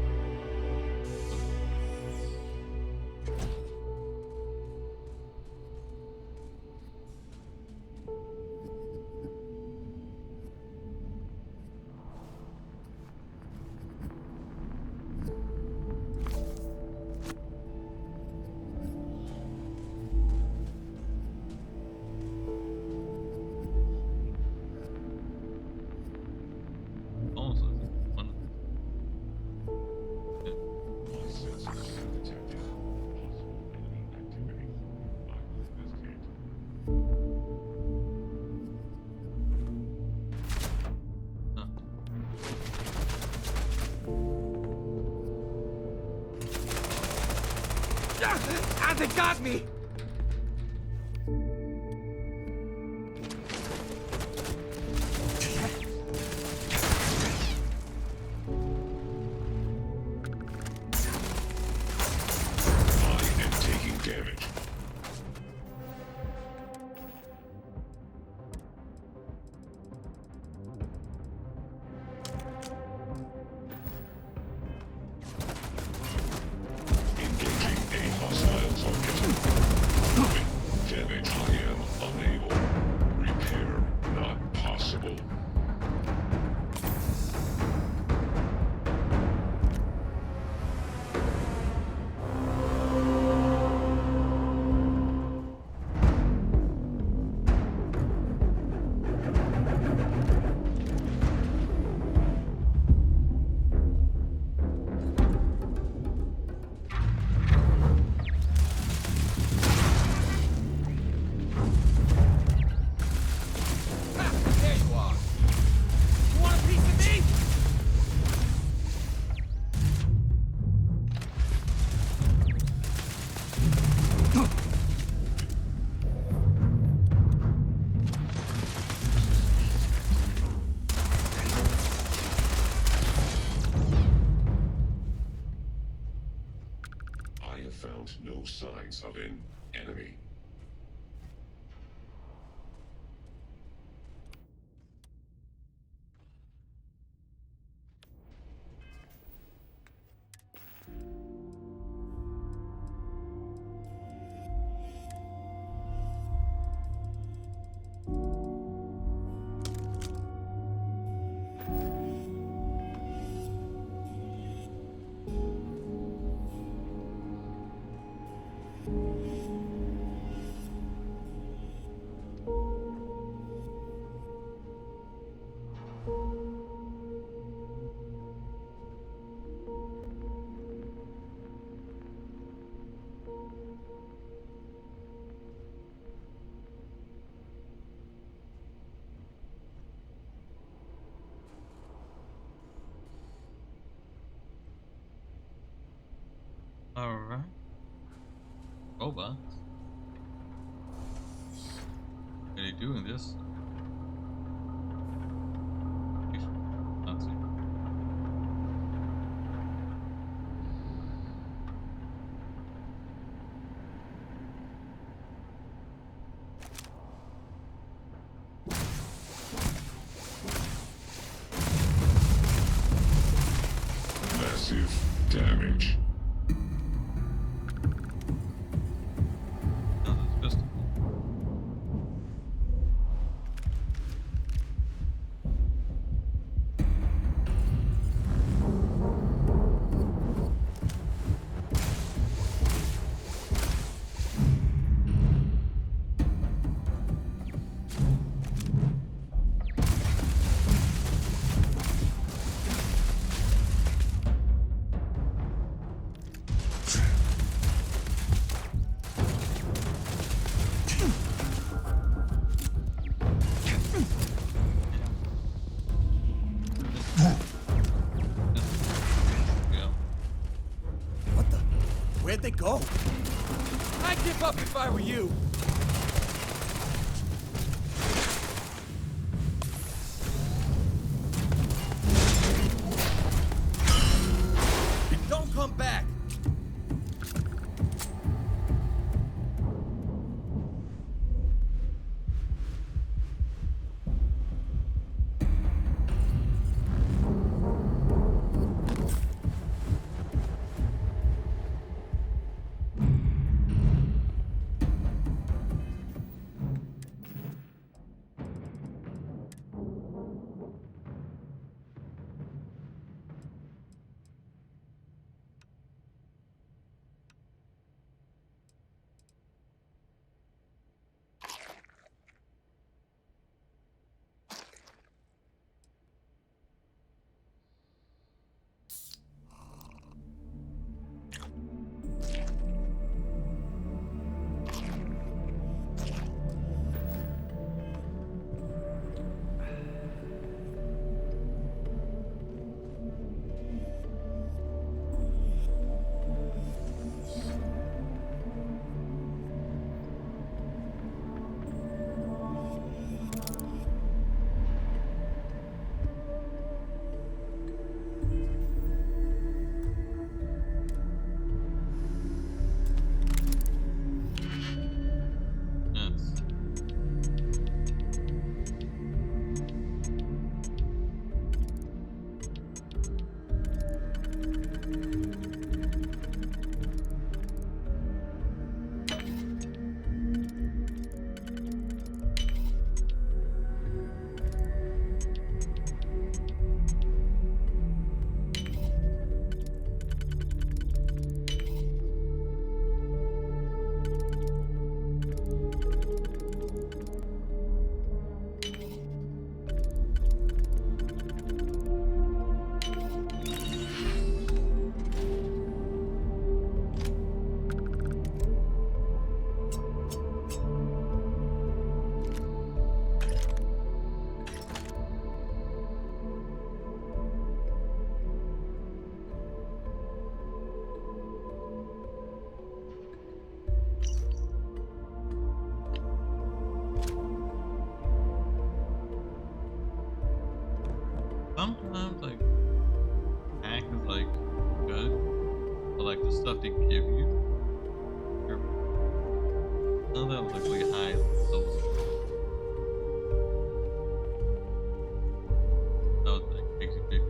Almost like one. Ah, they got me! Found no signs of an enemy. Alright. Robots. Are they doing this? Let's see. Massive damage. up if I were you. Don't come back. Sometimes like hack is like good, but like the stuff they give you, none of that was like really high levels. That was like makes you fix.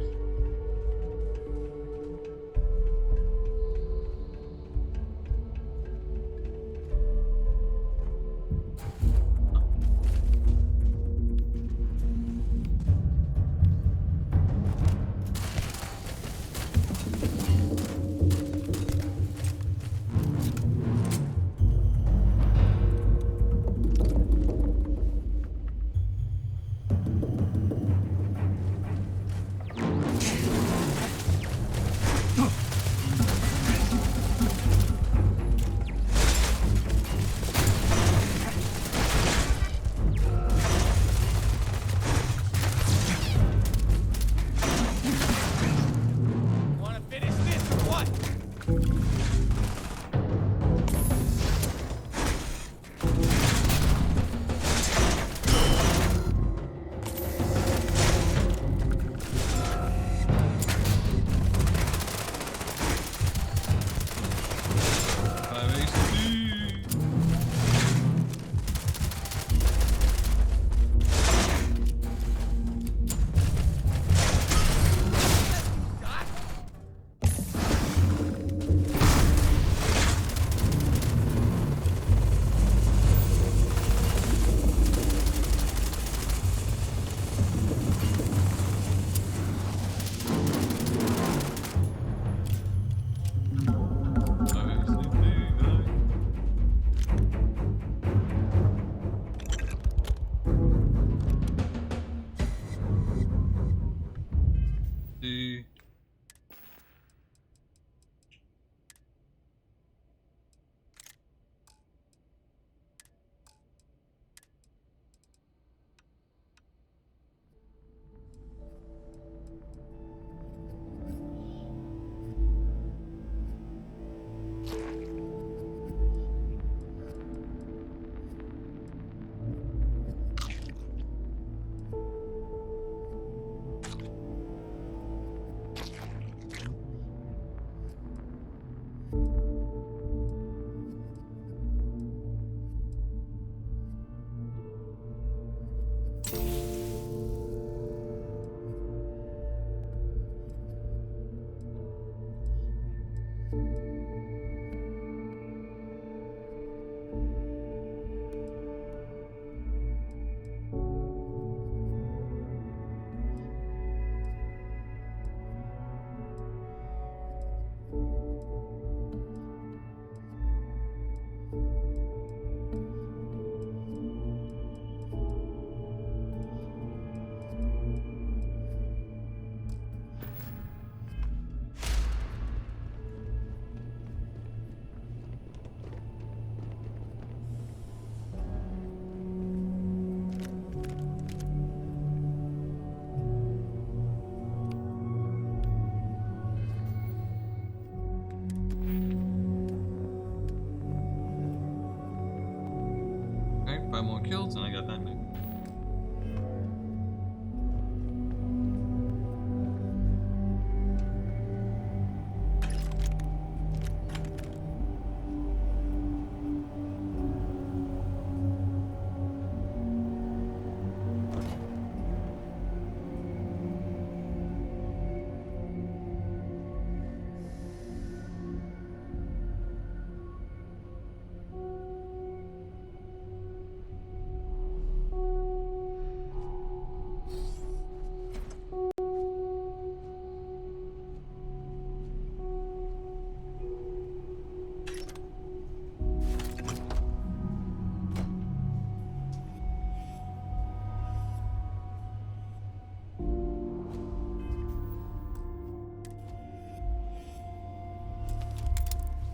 Alright, 5 more kills and I got that mech.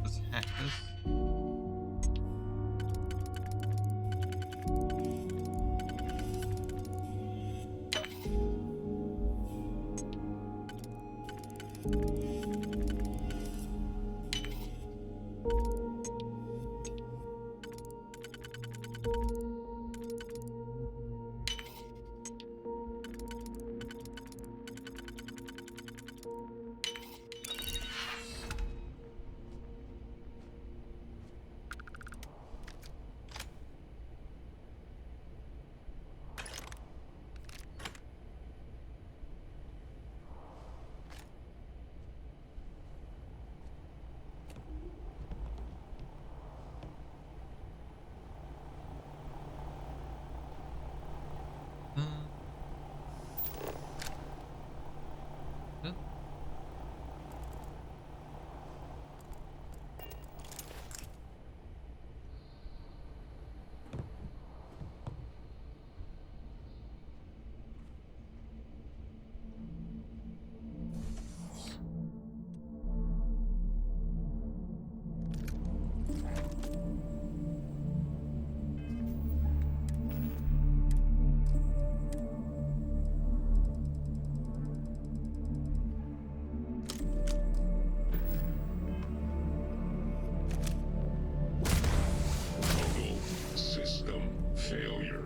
Let's hack this. Yep. Total system failure.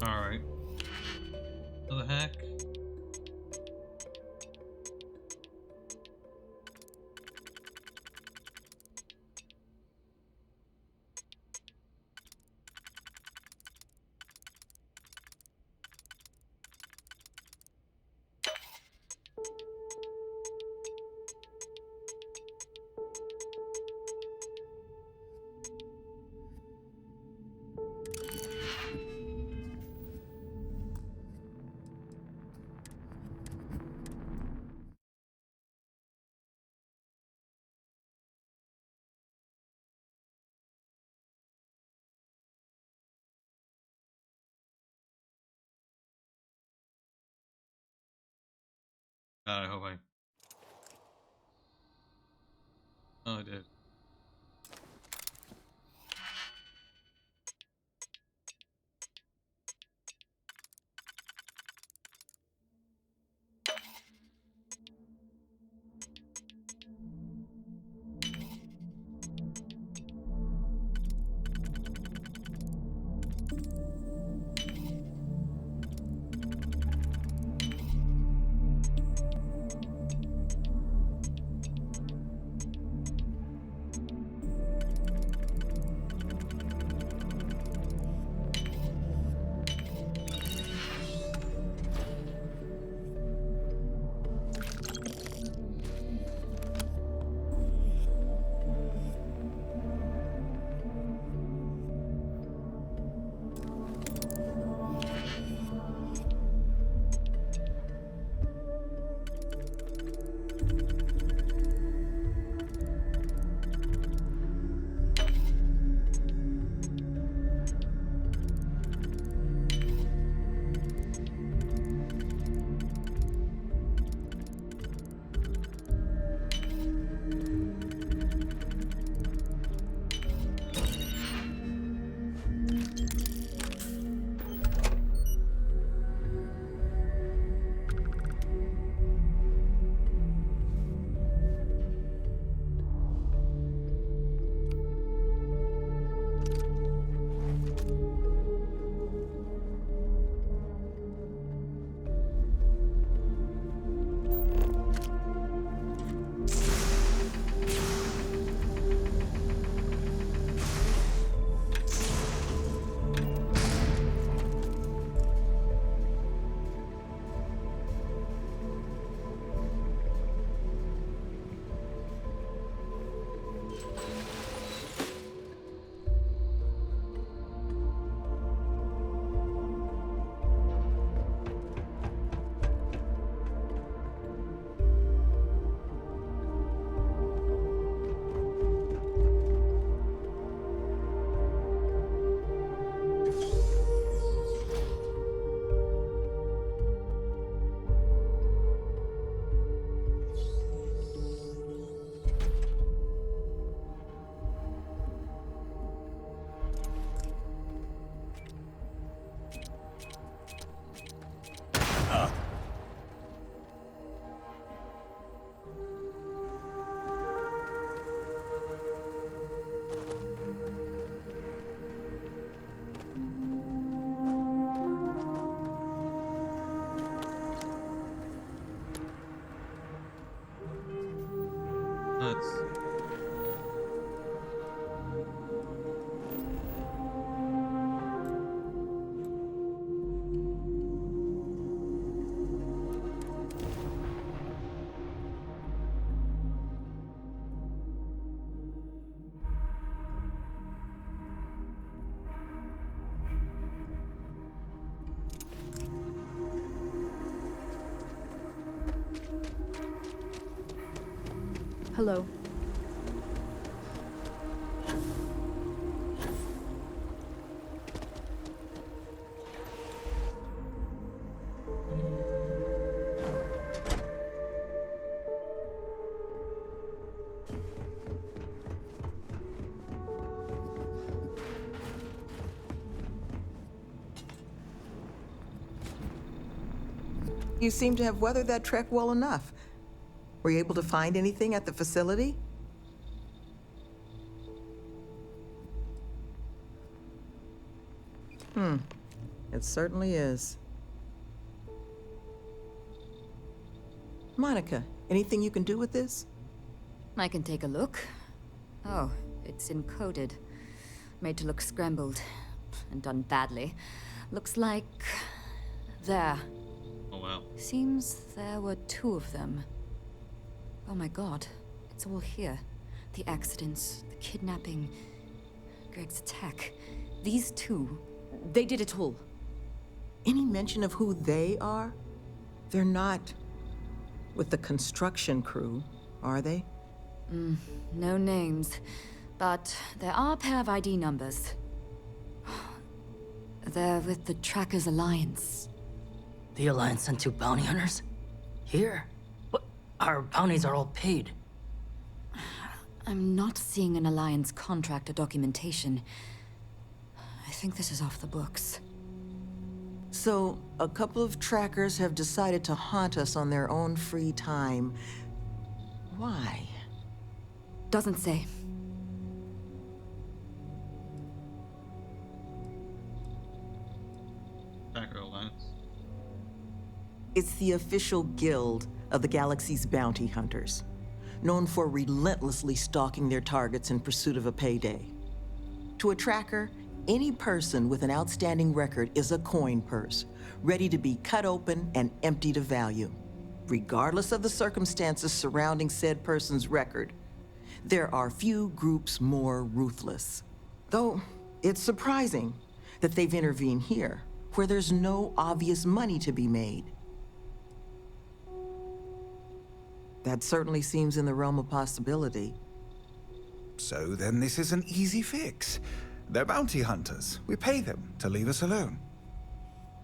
Alright. Another hack. God, I hope I. Oh, I did. Nuts. Hello. You seem to have weathered that trek well enough. Were you able to find anything at the facility? It certainly is. Monica, anything you can do with this? I can take a look. Oh, it's encoded. Made to look scrambled. And done badly. Looks like... there. Oh, wow. Seems there were 2 of them. Oh my god. It's all here. The accidents, the kidnapping, Greg's attack. These 2, they did it all. Any mention of who they are? They're not with the construction crew, are they? No names. But there are a pair of ID numbers. They're with the Trackers Alliance. The Alliance sent 2 bounty hunters? Here? Our bounties are all paid. I'm not seeing an Alliance contract or documentation. I think this is off the books. So, a couple of trackers have decided to haunt us on their own free time. Why? Doesn't say. Tracker Alliance. It's the official guild of the galaxy's bounty hunters, known for relentlessly stalking their targets in pursuit of a payday. To a tracker, any person with an outstanding record is a coin purse, ready to be cut open and emptied of value. Regardless of the circumstances surrounding said person's record, there are few groups more ruthless. Though, it's surprising that they've intervened here, where there's no obvious money to be made. That certainly seems in the realm of possibility. So then this is an easy fix. They're bounty hunters. We pay them to leave us alone.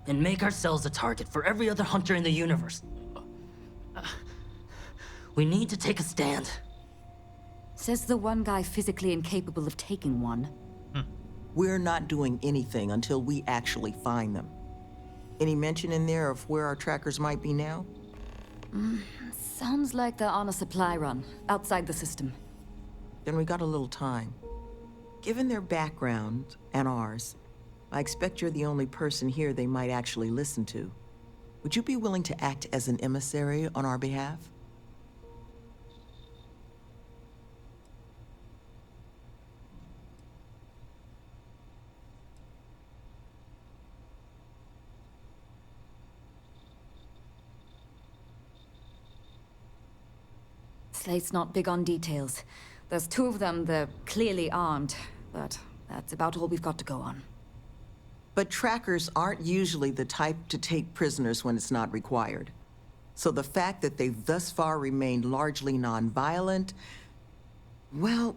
And make ourselves a target for every other hunter in the universe. We need to take a stand. Says the one guy physically incapable of taking one. We're not doing anything until we actually find them. Any mention in there of where our trackers might be now? Sounds like they're on a supply run, outside the system. Then we got a little time. Given their background, and ours, I expect you're the only person here they might actually listen to. Would you be willing to act as an emissary on our behalf? Slate's not big on details. There's two of them, they're clearly armed, but that's about all we've got to go on. But trackers aren't usually the type to take prisoners when it's not required. So the fact that they've thus far remained largely non-violent, well,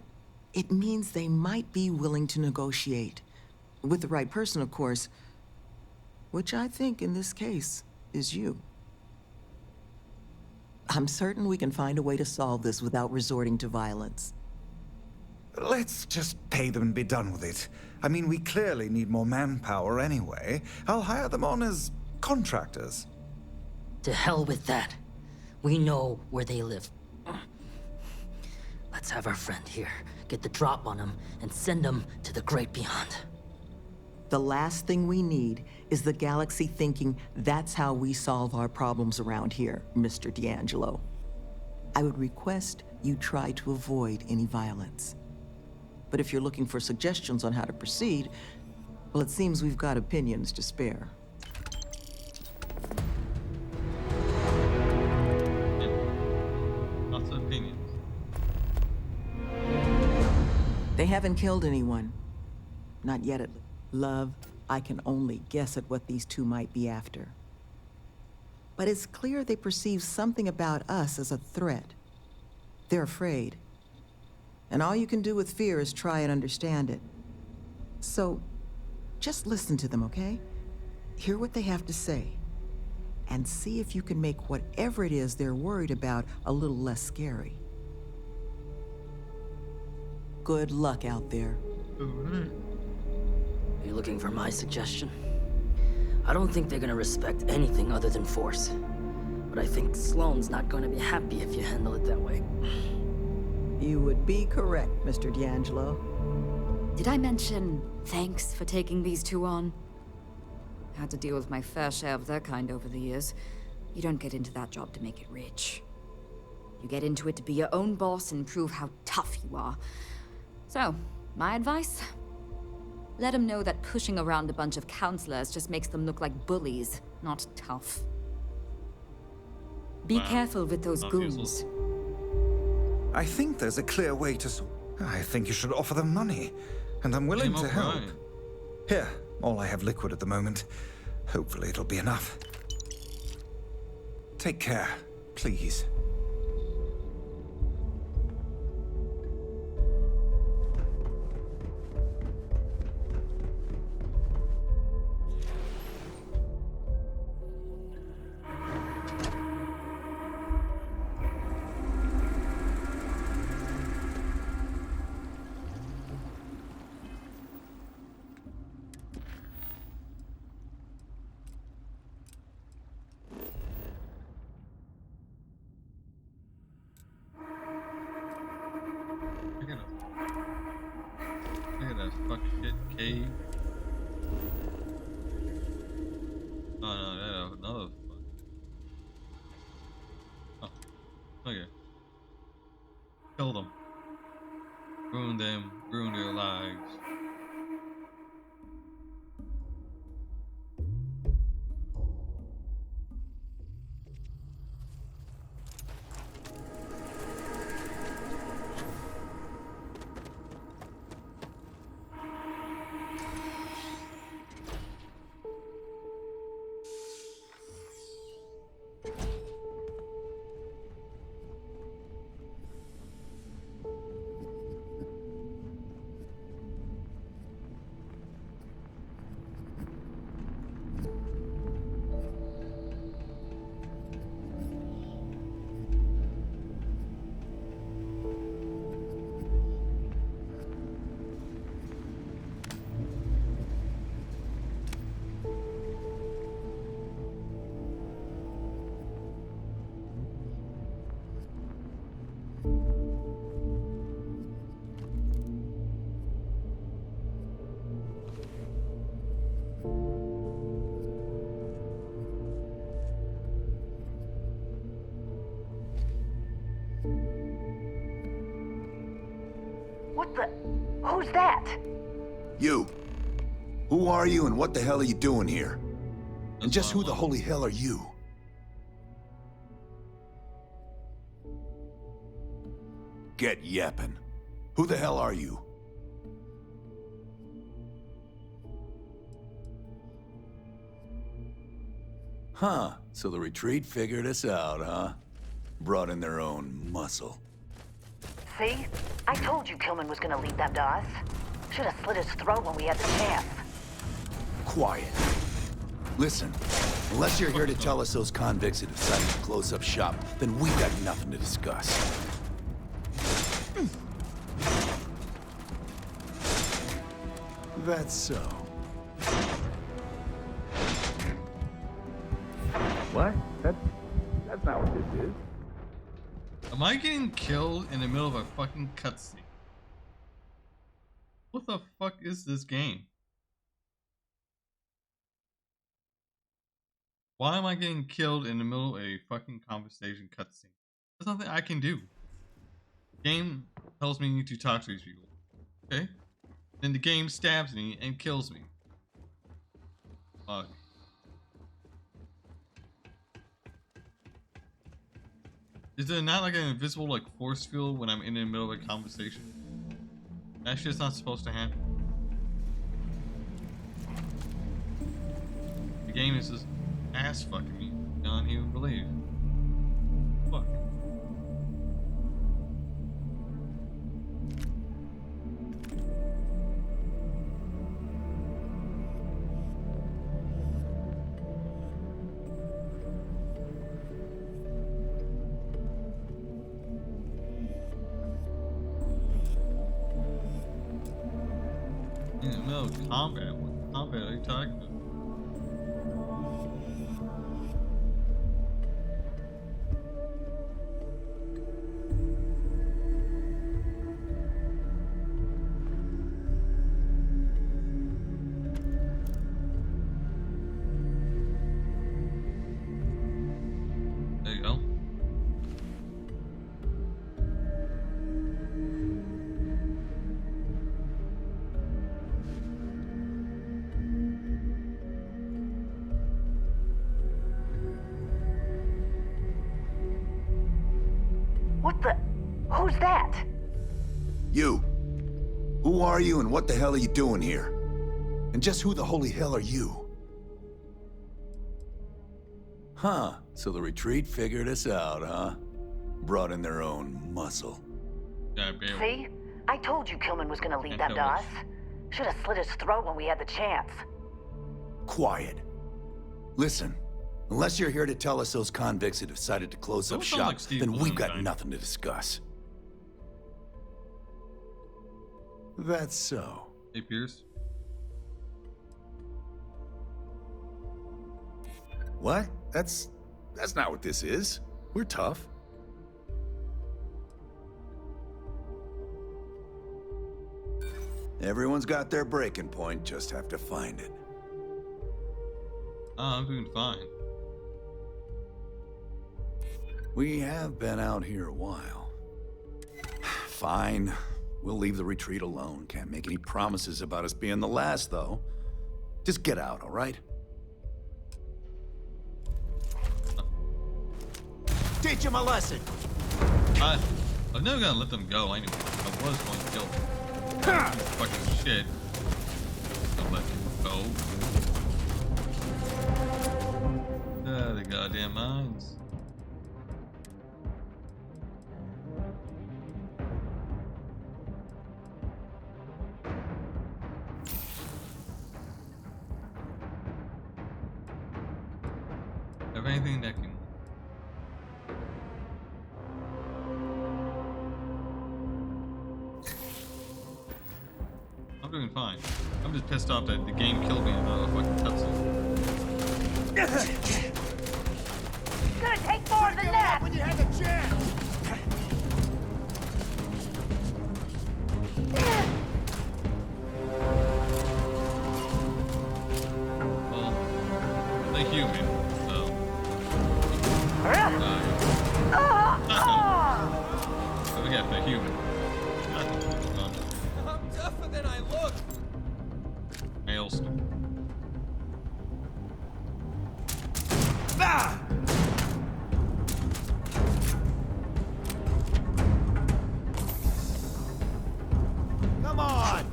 it means they might be willing to negotiate. With the right person, of course, which I think in this case is you. I'm certain we can find a way to solve this without resorting to violence. Let's just pay them and be done with it. I mean, we clearly need more manpower anyway. I'll hire them on as contractors. To hell with that. We know where they live. Let's have our friend here get the drop on them and send them to the great beyond. The last thing we need is the galaxy thinking that's how we solve our problems around here, Mr. D'Angelo. I would request you try to avoid any violence. But if you're looking for suggestions on how to proceed, well, it seems we've got opinions to spare. Lots of opinions. They haven't killed anyone. Not yet, at least. Love, I can only guess at what these two might be after. But it's clear they perceive something about us as a threat. They're afraid. And all you can do with fear is try and understand it. So, just listen to them, okay? Hear what they have to say. And see if you can make whatever it is they're worried about a little less scary. Good luck out there. Are you looking for my suggestion? I don't think they're gonna respect anything other than force. But I think Sloane's not gonna be happy if you handle it that way. You would be correct, Mr. D'Angelo. Did I mention thanks for taking these two on? Had to deal with my fair share of their kind over the years. You don't get into that job to make it rich. You get into it to be your own boss and prove how tough you are. So, my advice? Let them know that pushing around a bunch of counselors just makes them look like bullies, not tough. Be careful with those goons. I think there's a clear way to... I think you should offer them money, and I'm willing to help. Here, all I have liquid at the moment. Hopefully it'll be enough. Take care, please. this fucking shit cave. Oh no, that another fuck. Oh, okay. Kill them. Ruin them. Ruin their lives. What the? Who's that? You. Who are you and what the hell are you doing here? And just who the holy hell are you? Get yapping. Who the hell are you? Huh, so the retreat figured us out, huh? Brought in their own muscle. See? I told you Kilman was gonna lead them to us. Should have slit his throat when we had the chance. Quiet. Listen, unless you're here to tell us those convicts have decided to close up shop, then we got nothing to discuss. That's so. What? That's not what this is. Am I getting killed in the middle of a fucking cutscene? What the fuck is this game? Why am I getting killed in the middle of a fucking conversation cutscene? There's nothing I can do. The game tells me to talk to these people. Okay? Then the game stabs me and kills me. Fuck. Is there not like an invisible like force field when I'm in the middle of a conversation? That shit's not supposed to happen. The game is just ass fucking me. I don't even believe. Fuck. In the middle of combat? What combat are you talking about? There you go. What the? Who's that? You. Who are you and what the hell are you doing here? And just who the holy hell are you? Huh, so the retreat figured us out, huh? Brought in their own muscle. See? I told you Kilman was gonna lead them to us. Should have slit his throat when we had the chance. Quiet. Listen, unless you're here to tell us those convicts have decided to close up shop, then we've got nothing to discuss. That's so. Hey, Pierce. What? That's not what this is. We're tough. Everyone's got their breaking point, just have to find it. Oh, I'm doing fine. We have been out here a while. Fine. We'll leave the retreat alone. Can't make any promises about us being the last, though. Just get out, all right? Teach him a lesson. I'm never gonna let them go anyway. I was going to kill them. Fucking shit. Don't let them go. Ah, the goddamn mines. Have anything that can. I'm doing fine. I'm just pissed off that the game killed me in a fucking cutscene. It's gonna take more than that! When you had the chance! Well, they're human, so. But yeah, they're human. I'm tougher than I look! Maelstrom. Ah! Come on!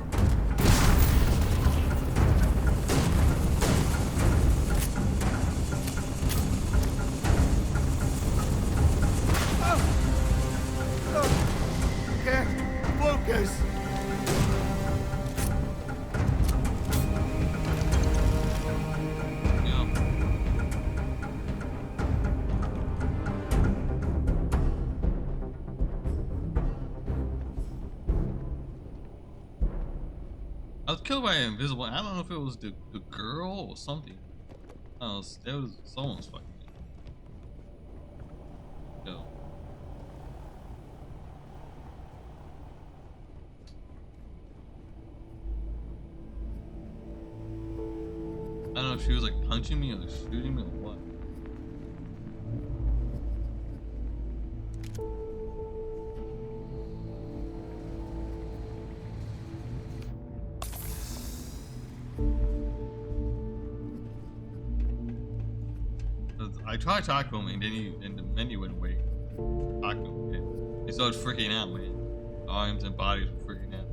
Can't focus! I was killed by an invisible. I don't know if it was the girl or something. I don't know. It was someone's fucking. Yo. I don't know if she was like punching me or shooting me or what. I tried to talk to him and then the menu went away. Talk to him and he started freaking out, man. Arms and bodies were freaking out.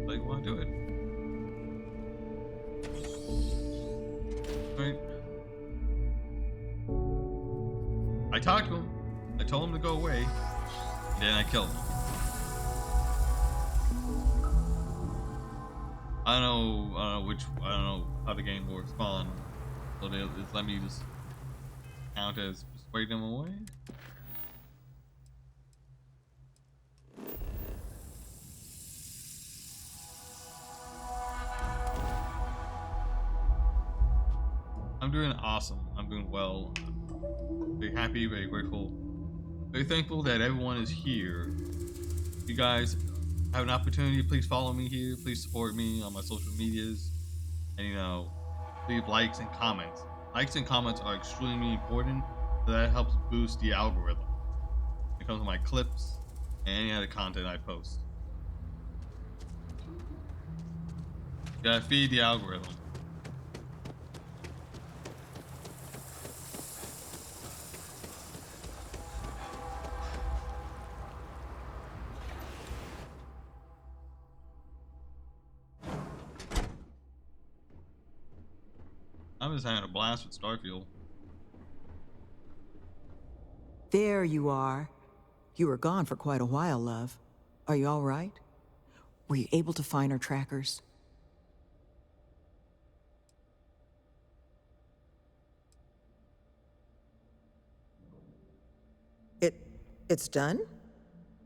Like, why do it? Right. I talked to him. I told him to go away. Then I killed him. I don't know how the game will respond. So they'll just let me just count as persuade them away. I'm doing awesome. I'm doing well. I'm very happy, very grateful, very thankful that everyone is here. If you guys have an opportunity, please follow me here. Please support me on my social medias. And, you know, leave likes and comments. Likes and comments are extremely important. So that helps boost the algorithm. It comes to my clips and any other content I post. You gotta feed the algorithm. I'm just having a blast with Starfield. There you are. You were gone for quite a while, love. Are you all right? Were you able to find our trackers? It's done?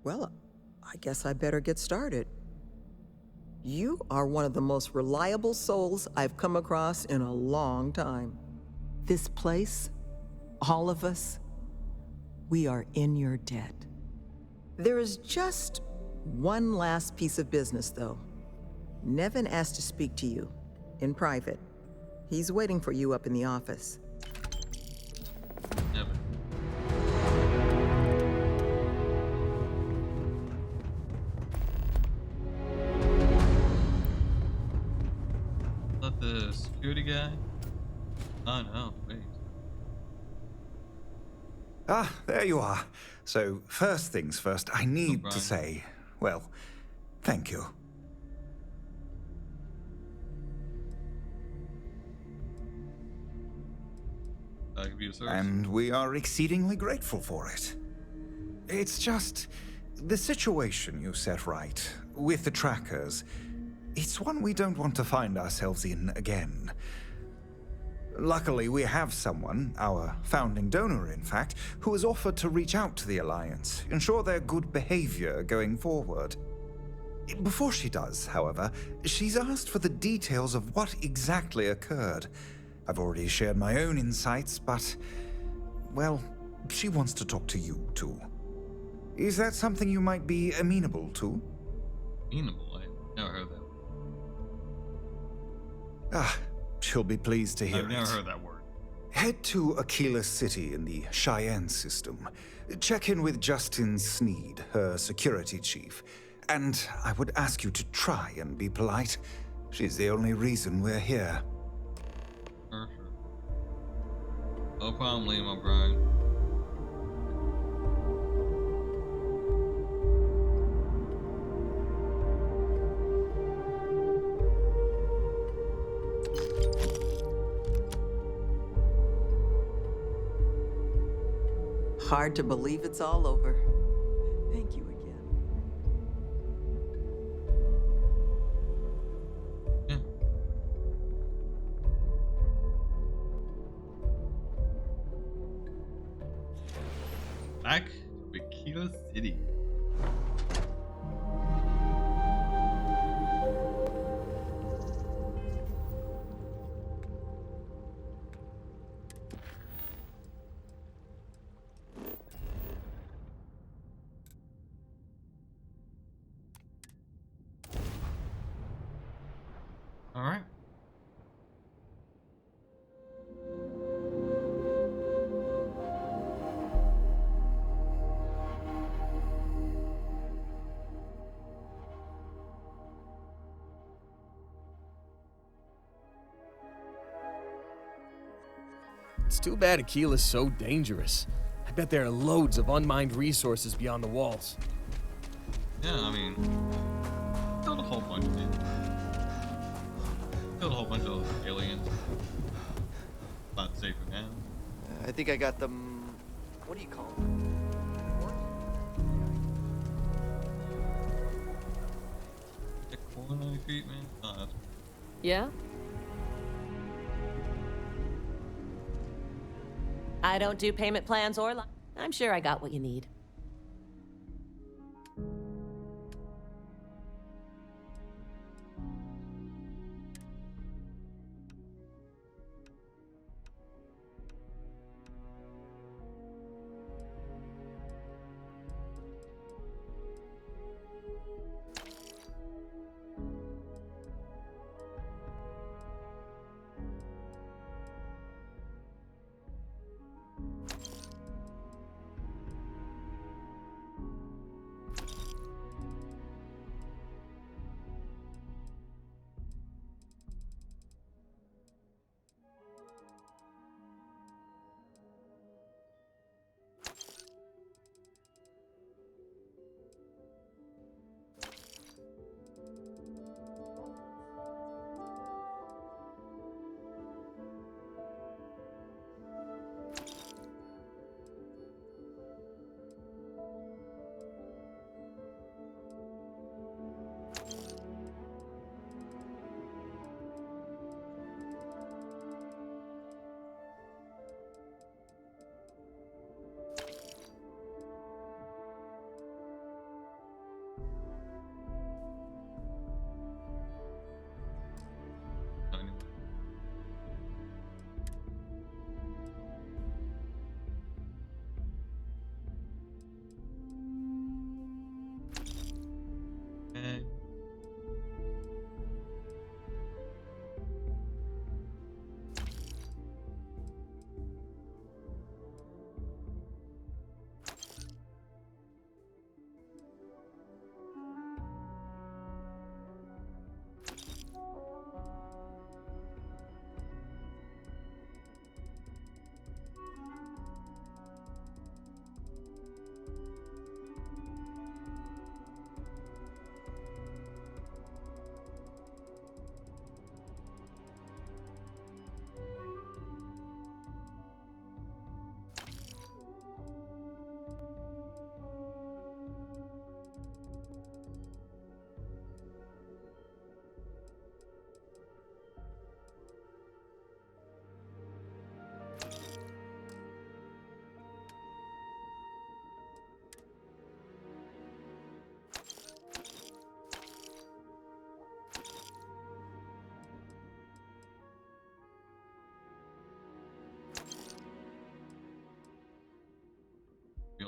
Well, I guess I better get started. You are one of the most reliable souls I've come across in a long time. This place, all of us, we are in your debt. There is just One last piece of business, though. Nevin asked to speak to you, in private. He's waiting for you up in the office. Nevin. Is that the security guy? Oh no, wait. Ah, there you are. So, first things first, I need to Brian. say, well, thank you. I could be of service. And we are exceedingly grateful for it. It's just the situation you set right with the trackers. It's one we don't want to find ourselves in again. Luckily, we have someone, our founding donor in fact, who has offered to reach out to the Alliance, ensure their good behavior going forward. Before she does, however, she's asked for the details of what exactly occurred. I've already shared my own insights, but, well, she wants to talk to you too. Is that something you might be amenable to? Amenable? I never heard that. Ah, she'll be pleased to hear it. I've never heard that word. Head to Aquila City in the Cheyenne system. Check in with Justin Sneed, her security chief. And I would ask you to try and be polite. She's the only reason we're here. Sure. No problem, Liam O'Brien. Hard to believe it's all over. Thank you again. Yeah. Back to Aquila City. All right. It's too bad Aquila's so dangerous. I bet there are loads of unmined resources beyond the walls. Yeah, I mean, killed a whole bunch of it. Killed a whole bunch of aliens. Not safe now. I think I got them. What do you call them? Like 490 feet, man. Oh, that's Yeah? I don't do payment plans or I'm sure I got what you need.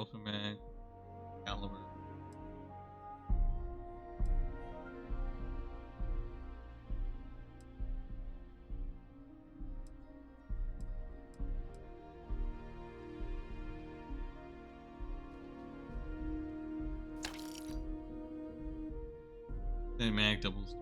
Delta mag, caliber. And mag doubles.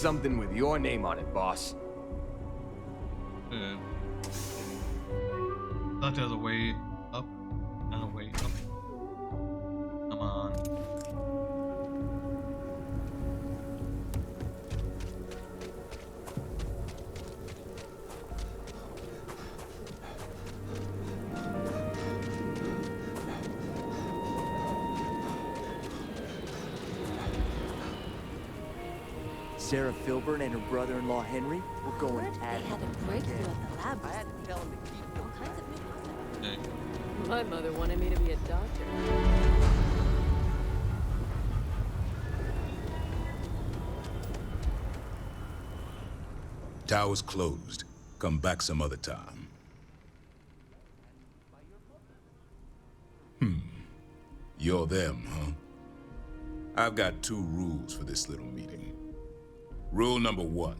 something with your name on it, boss. Thought there was a way up. Not a way up. Come on. Sarah Filburn and her brother-in-law Henry were going at They it. had a breakthrough at the lab. I had to tell him to keep all kinds of new concepts. My mother wanted me to be a doctor. Tower's closed. Come back some other time. You're them, huh? I've got 2 rules for this little meeting. Rule number 1,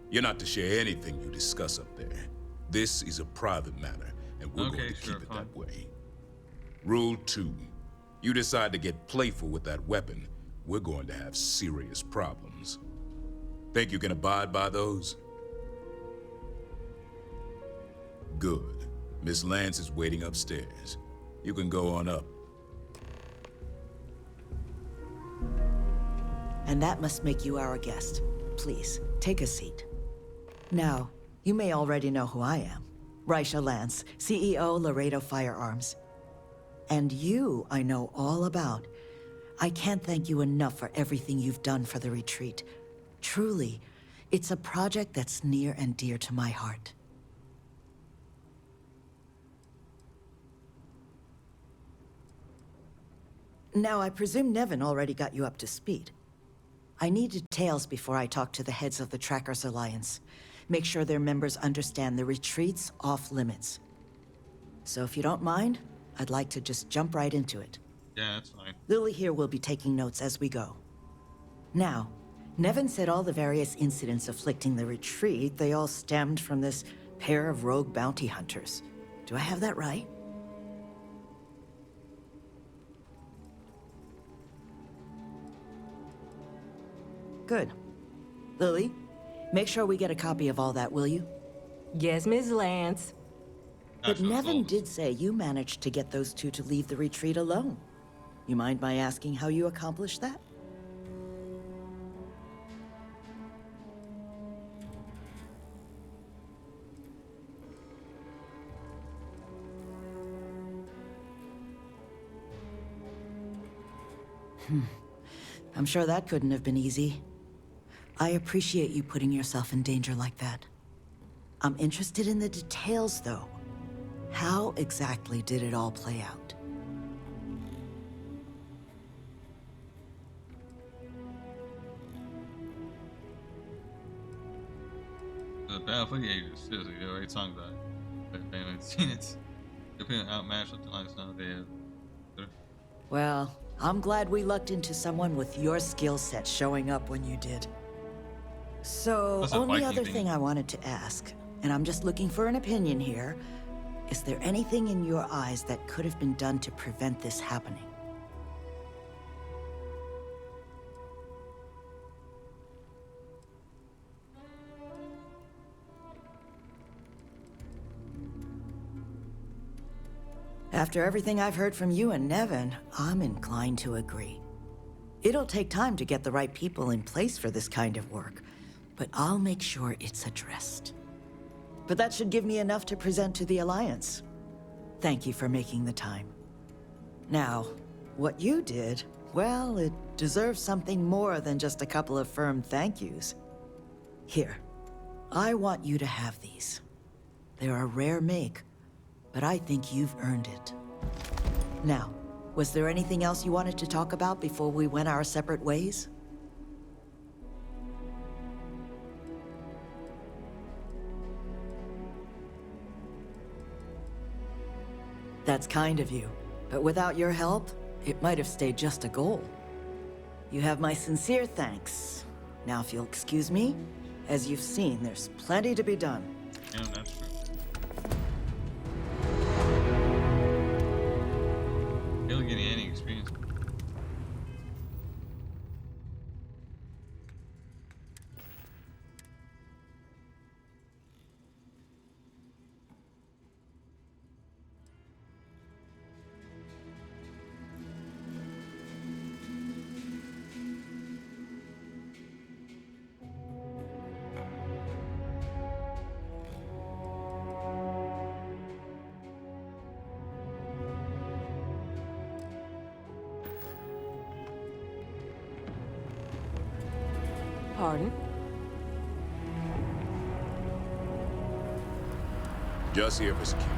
you're not to share anything you discuss up there. This is a private matter, and we're going to keep it that way. Rule 2, you decide to get playful with that weapon, we're going to have serious problems. Think you can abide by those? Good. Miss Lance is waiting upstairs. You can go on up. And that must make you our guest. Please, take a seat. Now, you may already know who I am. Raisha Lance, CEO, Laredo Firearms. And you, I know all about. I can't thank you enough for everything you've done for the retreat. Truly, it's a project that's near and dear to my heart. Now, I presume Nevin already got you up to speed. I need details before I talk to the heads of the Trackers Alliance. Make sure their members understand the retreat's off limits. So if you don't mind, I'd like to just jump right into it. Yeah, that's fine. Lily here will be taking notes as we go. Now, Nevin said all the various incidents afflicting the retreat, they all stemmed from this pair of rogue bounty hunters. Do I have that right? Good. Lily, make sure we get a copy of all that, will you? Yes, Miss Lance. But Nevin did say you managed to get those 2 to leave the retreat alone. You mind my asking how you accomplished that? I'm sure that couldn't have been easy. I appreciate you putting yourself in danger like that. I'm interested in the details, though. How exactly did it all play out? The Battlefield Ages, seriously, there are 8 songs about it. If anyone's seen it, they're putting outmatched something like this now. They have. Well, I'm glad we lucked into someone with your skill set showing up when you did. So, That's a only Viking other thing. thing I wanted to ask, and I'm just looking for an opinion here, is there anything in your eyes that could have been done to prevent this happening? After everything I've heard from you and Nevin, I'm inclined to agree. It'll take time to get the right people in place for this kind of work, but I'll make sure it's addressed. But that should give me enough to present to the Alliance. Thank you for making the time. Now, what you did, well, it deserves something more than just a couple of firm thank yous. Here, I want you to have these. They're a rare make, but I think you've earned it. Now, was there anything else you wanted to talk about before we went our separate ways? That's kind of you, but without your help, it might have stayed just a goal. You have my sincere thanks. Now, if you'll excuse me, as you've seen, there's plenty to be done. Yeah, that's true. Barely getting any experience. Pardon? Just here for security.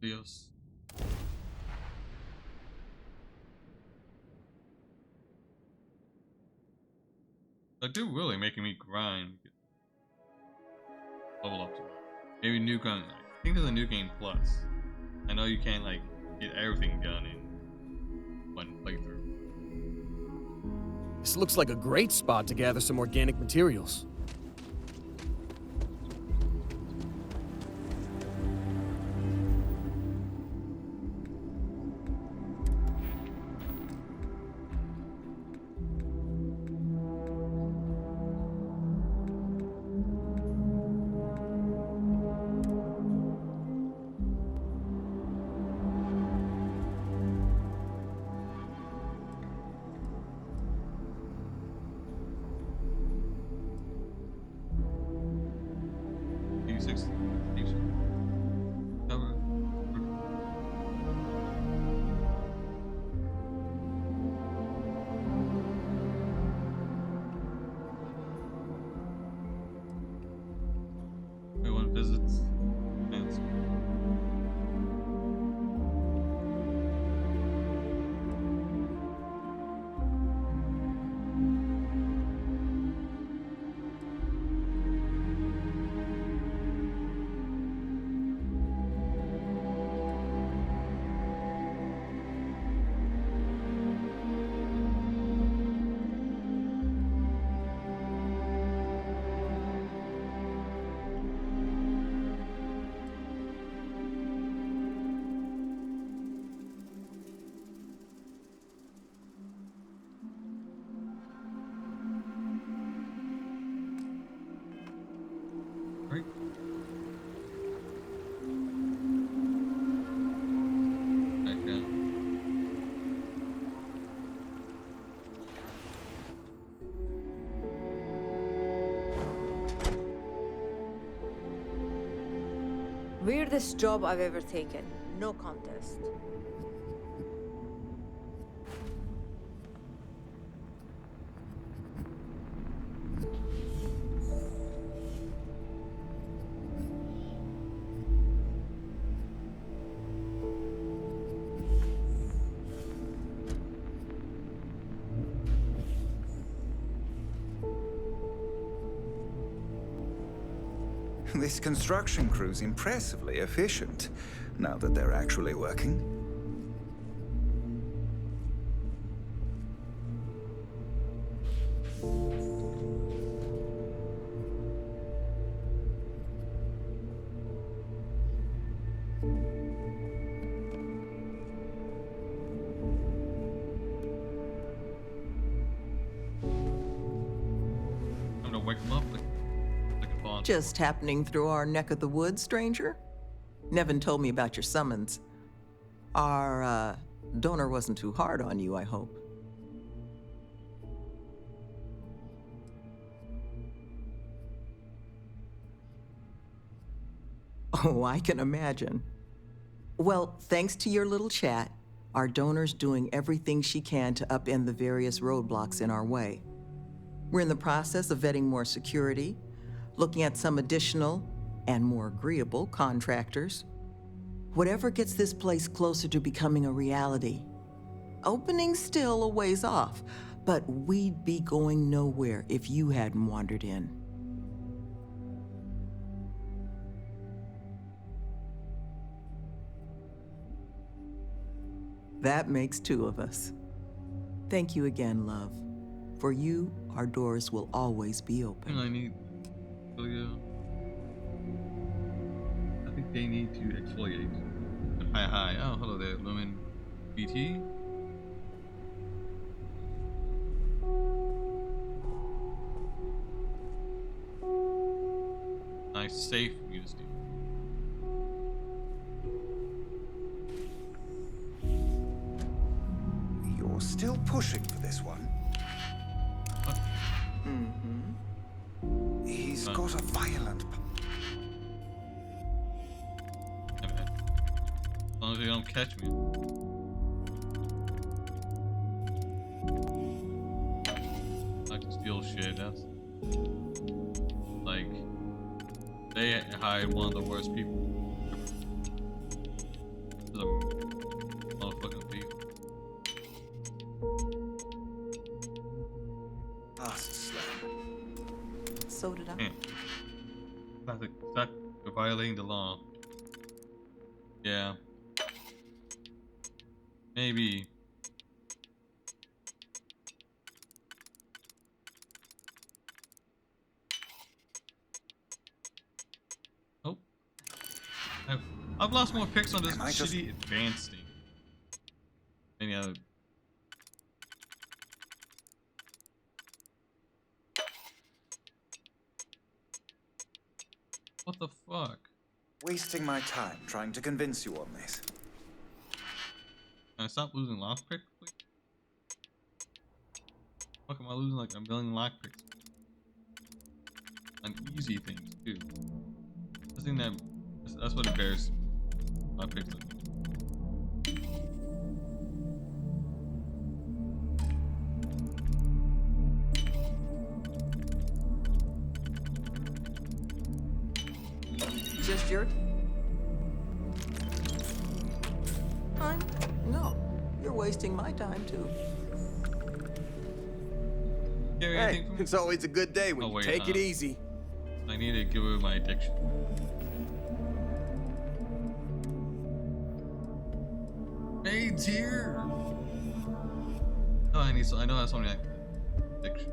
Dios. Like, they're really making me grind. Level up to maybe new gun. I think there's a new game plus. I know you can't like get everything done in one playthrough. This looks like a great spot to gather some organic materials. Everyone visits. Right. Back down. Weirdest job I've ever taken. No contest. This construction crew's impressively efficient, now that they're actually working. I'm gonna wake them up like a bond. Just happening through our neck of the woods, stranger? Nevin told me about your summons. Our, donor wasn't too hard on you, I hope. Oh, I can imagine. Well, thanks to your little chat, our donor's doing everything she can to upend the various roadblocks in our way. We're in the process of vetting more security, looking at some additional and more agreeable contractors. Whatever gets this place closer to becoming a reality. Opening's still a ways off, but we'd be going nowhere if you hadn't wandered in. That makes two of us. Thank you again, love. For you, our doors will always be open. I need. Oh yeah. I think they need to exfoliate. Hi. Oh, hello there, Lumen BT. Nice, safe music. You're still pushing for this one? He's got a violent... As long as they don't catch me. I can steal shit. That's like they hide one of the worst people. The motherfucking thief. So did I. Stop violating the law. Yeah. Maybe. Oh. I've lost more picks on this shitty advanced thing. Any other. What the fuck? Wasting my time trying to convince you on this. Can I stop losing lockpicks, please? Fuck, am I losing like a million lockpicks? On easy things, too. I think that's what embarrassed me. Lockpicks. Just your... Time? No. You're wasting my time, too. Hey, it's always a good day when you take it easy. I need to get rid of my addiction. Maid's here! Oh, I know that's something like addiction.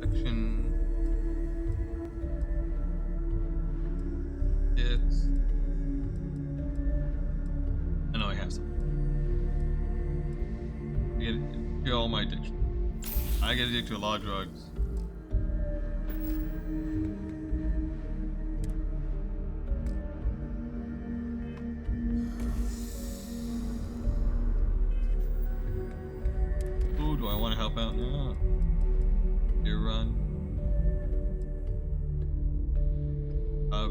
Addiction. It's... I know I have some. Get all my addiction. I get addicted to a lot of drugs. Ooh, do I want to help out now? Deer run.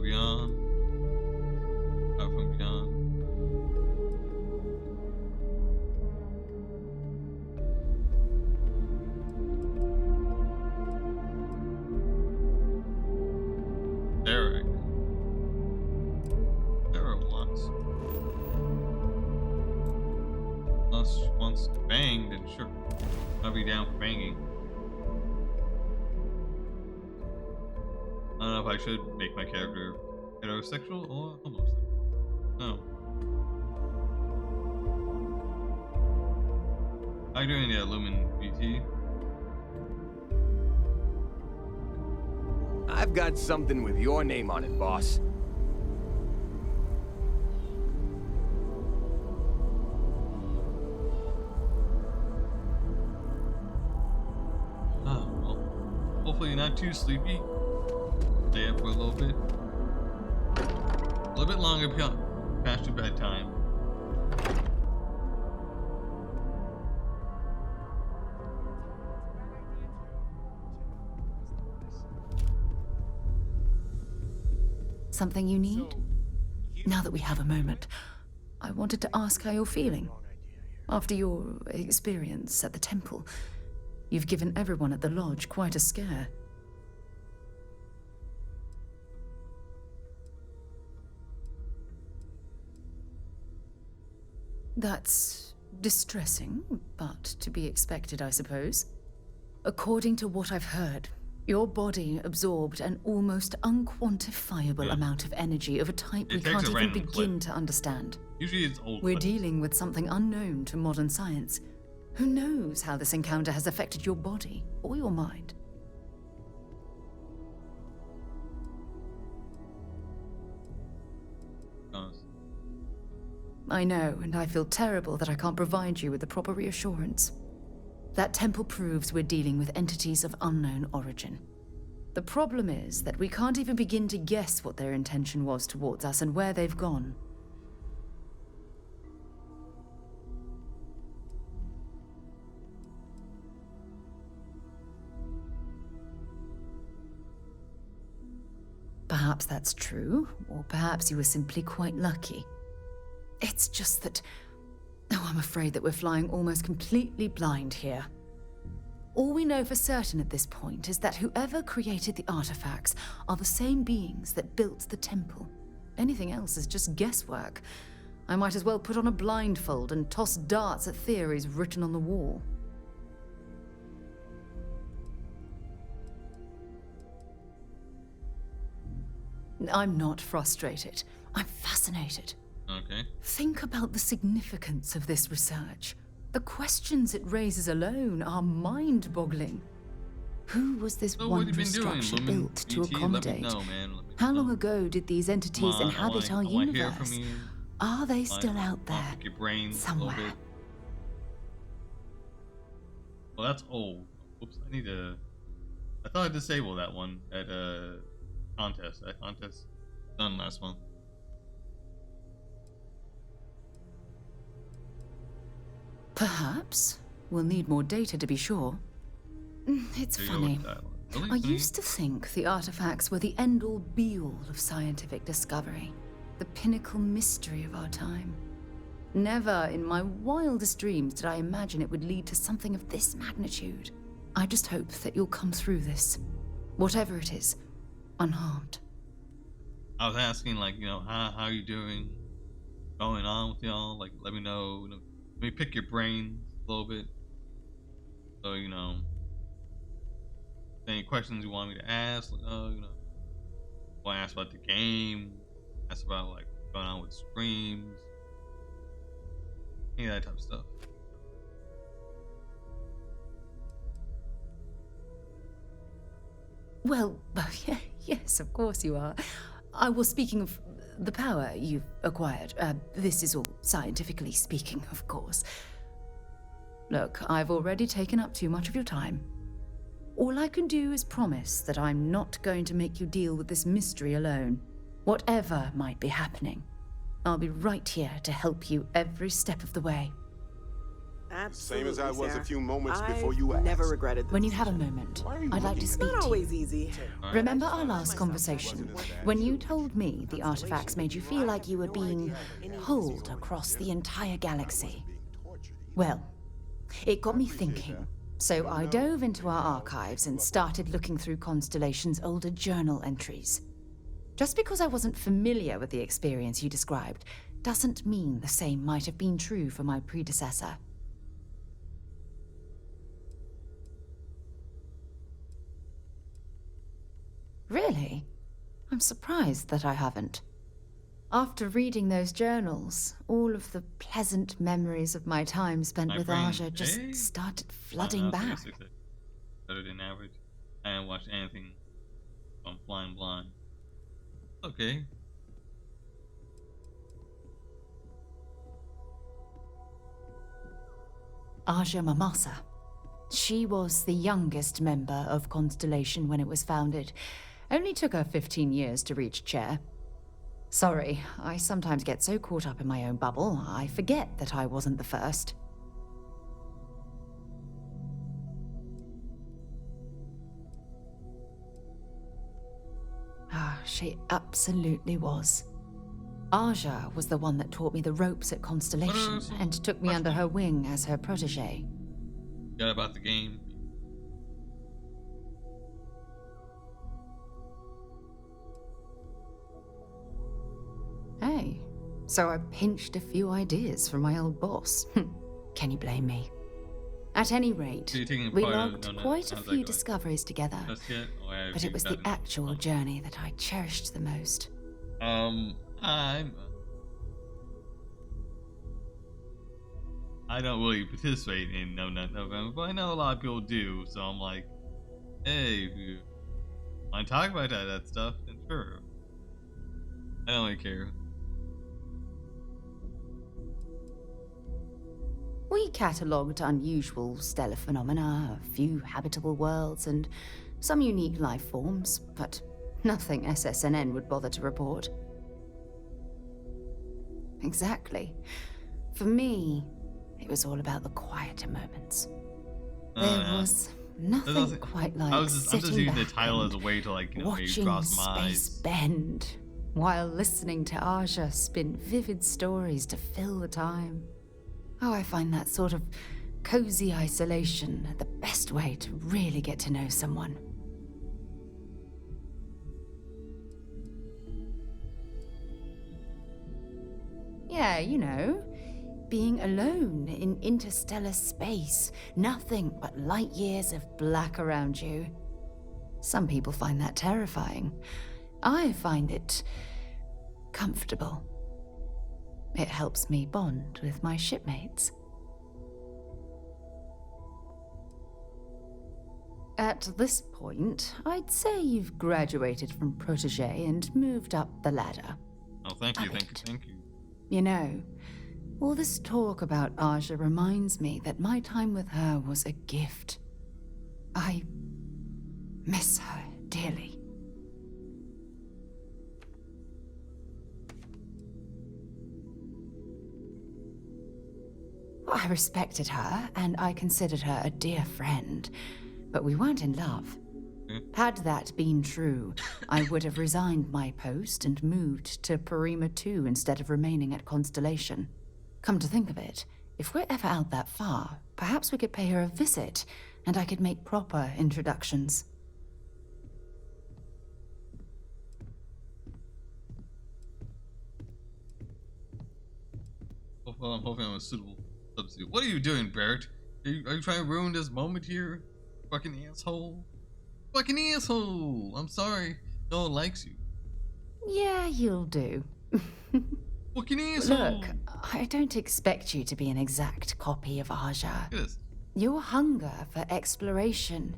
Beyond. Out from beyond. Derek wants to bang, then sure. I'll be down for banging. I don't know if I should make my character heterosexual or homosexual. No. I'm doing the Lumen BT. I've got something with your name on it, boss. Oh, well. Hopefully you're not too sleepy. Stay up for a little bit. A little bit longer past your bedtime. Something you need? Now that we have a moment, I wanted to ask how you're feeling. After your experience at the temple, you've given everyone at the lodge quite a scare. That's distressing, but to be expected, I suppose. According to what I've heard, your body absorbed an almost unquantifiable amount of energy of a type we can't even begin to understand. Usually it's old. We're dealing with something unknown to modern science. Who knows how this encounter has affected your body or your mind? I know, and I feel terrible that I can't provide you with the proper reassurance. That temple proves we're dealing with entities of unknown origin. The problem is that we can't even begin to guess what their intention was towards us and where they've gone. Perhaps that's true, or perhaps you were simply quite lucky. It's just that... Oh, I'm afraid that we're flying almost completely blind here. All we know for certain at this point is that whoever created the artifacts are the same beings that built the temple. Anything else is just guesswork. I might as well put on a blindfold and toss darts at theories written on the wall. I'm not frustrated. I'm fascinated. Okay. Think about the significance of this research. The questions it raises alone are mind-boggling. Who was this wondrous structure built to accommodate? How long ago did these entities inhabit our universe? Are they still out there somewhere? Well, that's old. Oops, I need to... I thought I disabled that one at contest. That contest done last month. Perhaps. We'll need more data to be sure. It's funny. I used to think the artifacts were the end-all be-all of scientific discovery, the pinnacle mystery of our time. Never in my wildest dreams did I imagine it would lead to something of this magnitude. I just hope that you'll come through this, whatever it is, unharmed. I was asking, like, you know, how are you doing? Going on with y'all? Like, let me know. Let me pick your brain a little bit. So, you know, any questions you want me to ask? Like, oh, you know, want to ask about the game? Ask about, like, what's going on with streams? Any of that type of stuff. Well, yes, of course you are. I was speaking of the power you've acquired. This is all scientifically speaking, of course. Look, I've already taken up too much of your time. All I can do is promise that I'm not going to make you deal with this mystery alone. Whatever might be happening, I'll be right here to help you every step of the way. Same as I was a few moments before you asked. Never regretted this. When you have a moment, I'd like to speak to you. Not always easy. Remember our last conversation, when you told me the artifacts made you feel like you were being pulled across the entire galaxy? Well, it got me thinking. So I dove into our archives and started looking through Constellation's older journal entries. Just because I wasn't familiar with the experience you described doesn't mean the same might have been true for my predecessor. Really? I'm surprised that I haven't. After reading those journals, all of the pleasant memories of my time spent with Aja just started flooding back. Better than average. I haven't watched anything from Flying Blind. Okay. Aja Mamasa. She was the youngest member of Constellation when it was founded. Only took her 15 years to reach chair. Sorry, I sometimes get so caught up in my own bubble, I forget that I wasn't the first. She absolutely was. Aja was the one that taught me the ropes at Constellation and took me under her wing as her protege. Forgot about the game. Hey, so I pinched a few ideas from my old boss. Can you blame me? At any rate, we logged quite a few discoveries together, but it was the actual journey that I cherished the most. I don't really participate in No Nut November, but I know a lot of people do, so I'm like, hey, if you want to talk about that stuff, then sure. I don't really care. We catalogued unusual stellar phenomena, a few habitable worlds, and some unique life forms, but nothing SSNN would bother to report. Exactly. For me, it was all about the quieter moments. There was Nothing quite like I'm just sitting using the back title and as a way to, like, you know, maybe watching cross my space eyes. bend while listening to Aja spin vivid stories to fill the time. Oh, I find that sort of cozy isolation the best way to really get to know someone. Yeah, you know, being alone in interstellar space, nothing but light years of black around you. Some people find that terrifying. I find it comfortable. It helps me bond with my shipmates. At this point, I'd say you've graduated from protege and moved up the ladder. Oh, thank you, thank you, thank you. You know, all this talk about Aja reminds me that my time with her was a gift. I miss her dearly. I respected her, and I considered her a dear friend, but we weren't in love. Had that been true, I would have resigned my post and moved to Parima 2 instead of remaining at Constellation. Come to think of it, if we're ever out that far, perhaps we could pay her a visit, and I could make proper introductions. Hopefully I'm a suitable substitute. What are you doing, Barrett? Are you trying to ruin this moment here? Fucking asshole. Fucking asshole! I'm sorry. No one likes you. Yeah, you'll do. Fucking asshole! Look, I don't expect you to be an exact copy of Aja. Yes. Your hunger for exploration,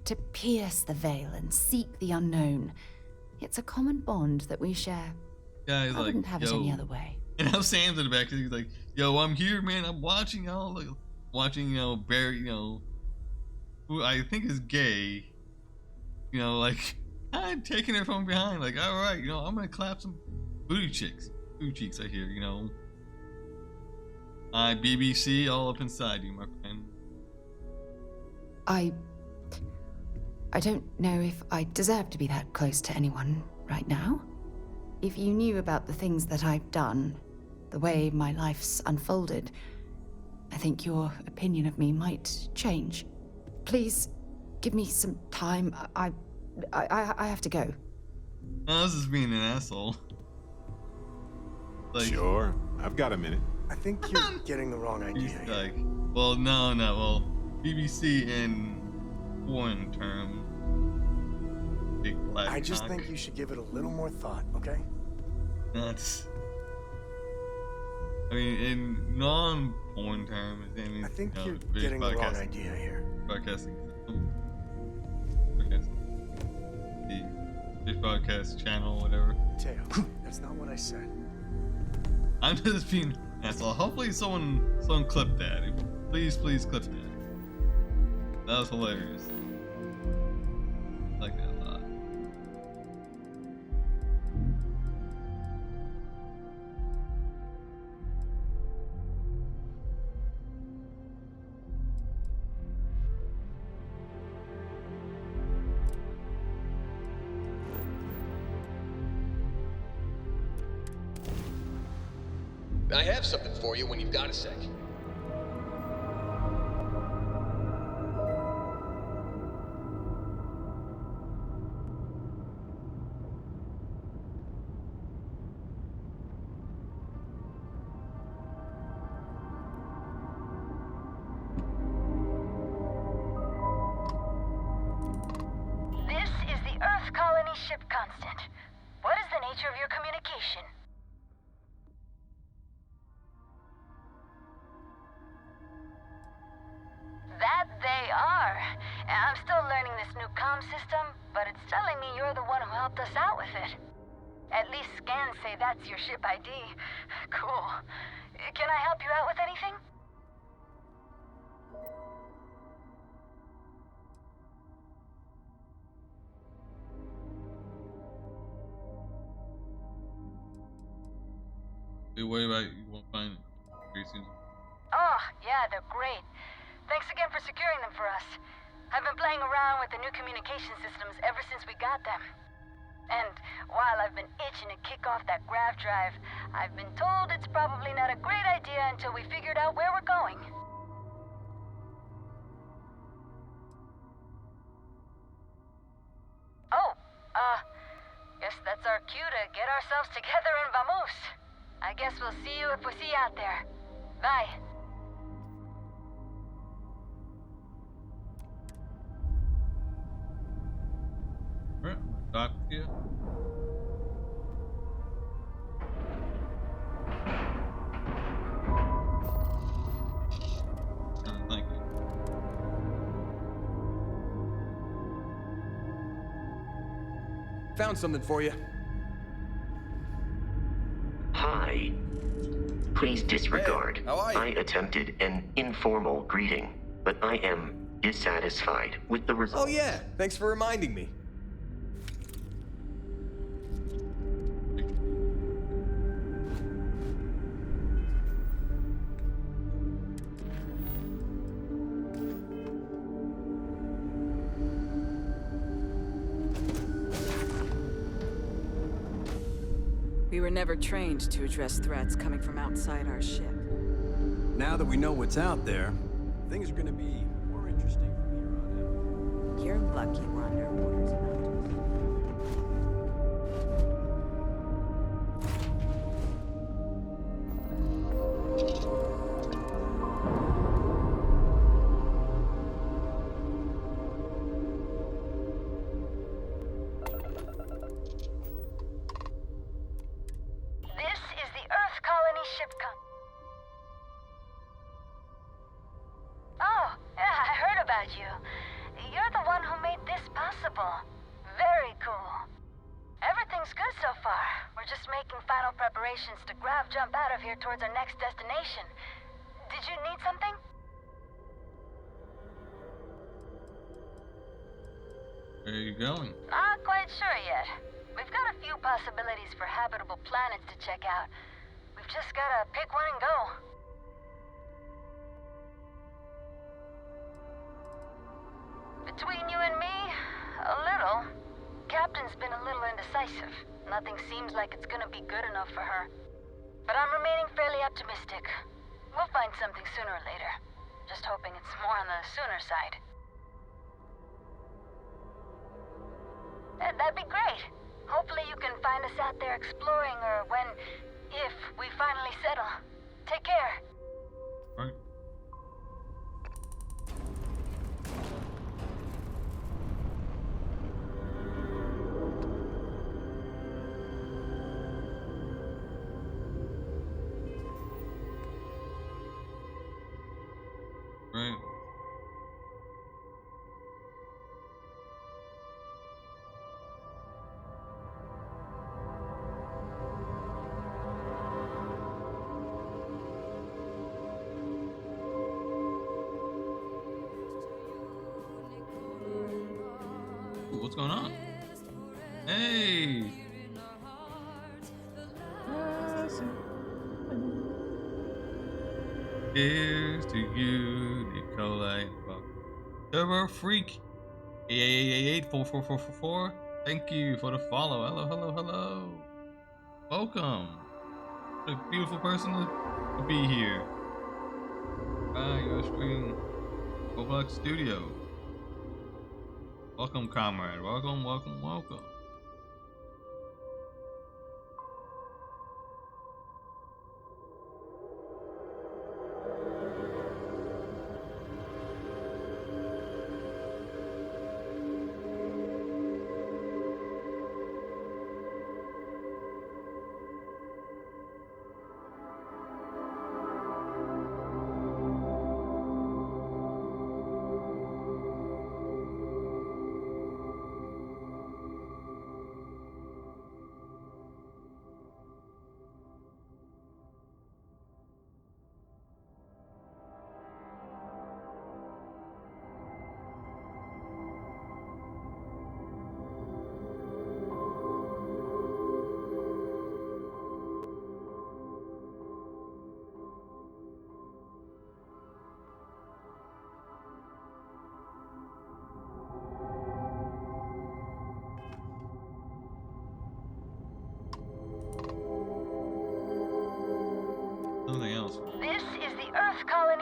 to pierce the veil and seek the unknown, it's a common bond that we share. Yeah, he's I like, wouldn't have it yo. any other way. And now Sam's in the back. He's like, yo, I'm here, man. I'm watching y'all. Like, watching, you know, Barrett, you know, who I think is gay. You know, like, I'm taking it from behind. Like, all right, you know, I'm gonna clap some booty cheeks, I hear, you know. BBC all up inside you, my friend. I don't know if I deserve to be that close to anyone right now. If you knew about the things that I've done, the way my life's unfolded, I think your opinion of me might change. Please, give me some time. I have to go. No, this is being an asshole. Like, sure, I've got a minute. I think you're getting the wrong idea. He's like, well, no, well, BBC in foreign term. Big black I just cock. think you should give it a little more thought, okay? That's. I mean, in non-porn terms, I mean, I think you know, you're British getting the wrong podcasting- idea here. Podcasting. The British podcast channel, whatever. Teo, that's not what I said. I'm just being an asshole. Hopefully, someone clip that. Please clip that. That was hilarious. I like that a lot. I have something for you when you've got a sec. This is the Earth Colony ship Constant. What is the nature of your communication? That they are. I'm still learning this new comm system, but it's telling me you're the one who helped us out with it. At least scans say that's your ship ID. Cool. Can I help you out with anything? Hey, what about you won't find it very soon? Oh, yeah, they're great. Thanks again for securing them for us. I've been playing around with the new communication systems ever since we got them. And while I've been itching to kick off that grav drive, I've been told it's probably not a great idea until we figured out where we're going. Oh, guess that's our cue to get ourselves together and vamoose. I guess we'll see you if we see you out there. Bye. Alright, dock here. Thank you. Found something for you. Hi. Please disregard. Hey, how are you? I attempted an informal greeting, but I am dissatisfied with the result. Oh yeah, thanks for reminding me. We were never trained to address threats coming from outside our ship. Now that we know what's out there, things are gonna be more interesting from here on out. You're lucky we're under orders now. This is the Earth Colony ship Oh, yeah, I heard about you. You're the one who made this possible. Very cool. Everything's good so far. We're just making final preparations to grav jump out of here towards our next destination. Did you need something? Where are you going? Not quite sure yet. We've got a few possibilities for habitable planets to check out. We've just gotta pick one and go. Between you and me, a little. Captain's been a little indecisive. Nothing seems like it's gonna be good enough for her. But I'm remaining fairly optimistic. We'll find something sooner or later. Just hoping it's more on the sooner side. That'd be great. Hopefully you can find us out there exploring, or if we finally settle. Take care. Right. Right. Ooh, what's going on? Hey! Here's to you, Nikolai. Turbo Freak 88884444. Thank you for the follow. Hello, hello, hello. Welcome. What a beautiful person to be here. You're streaming Roblox Studio. Welcome, comrade. Welcome, welcome, welcome.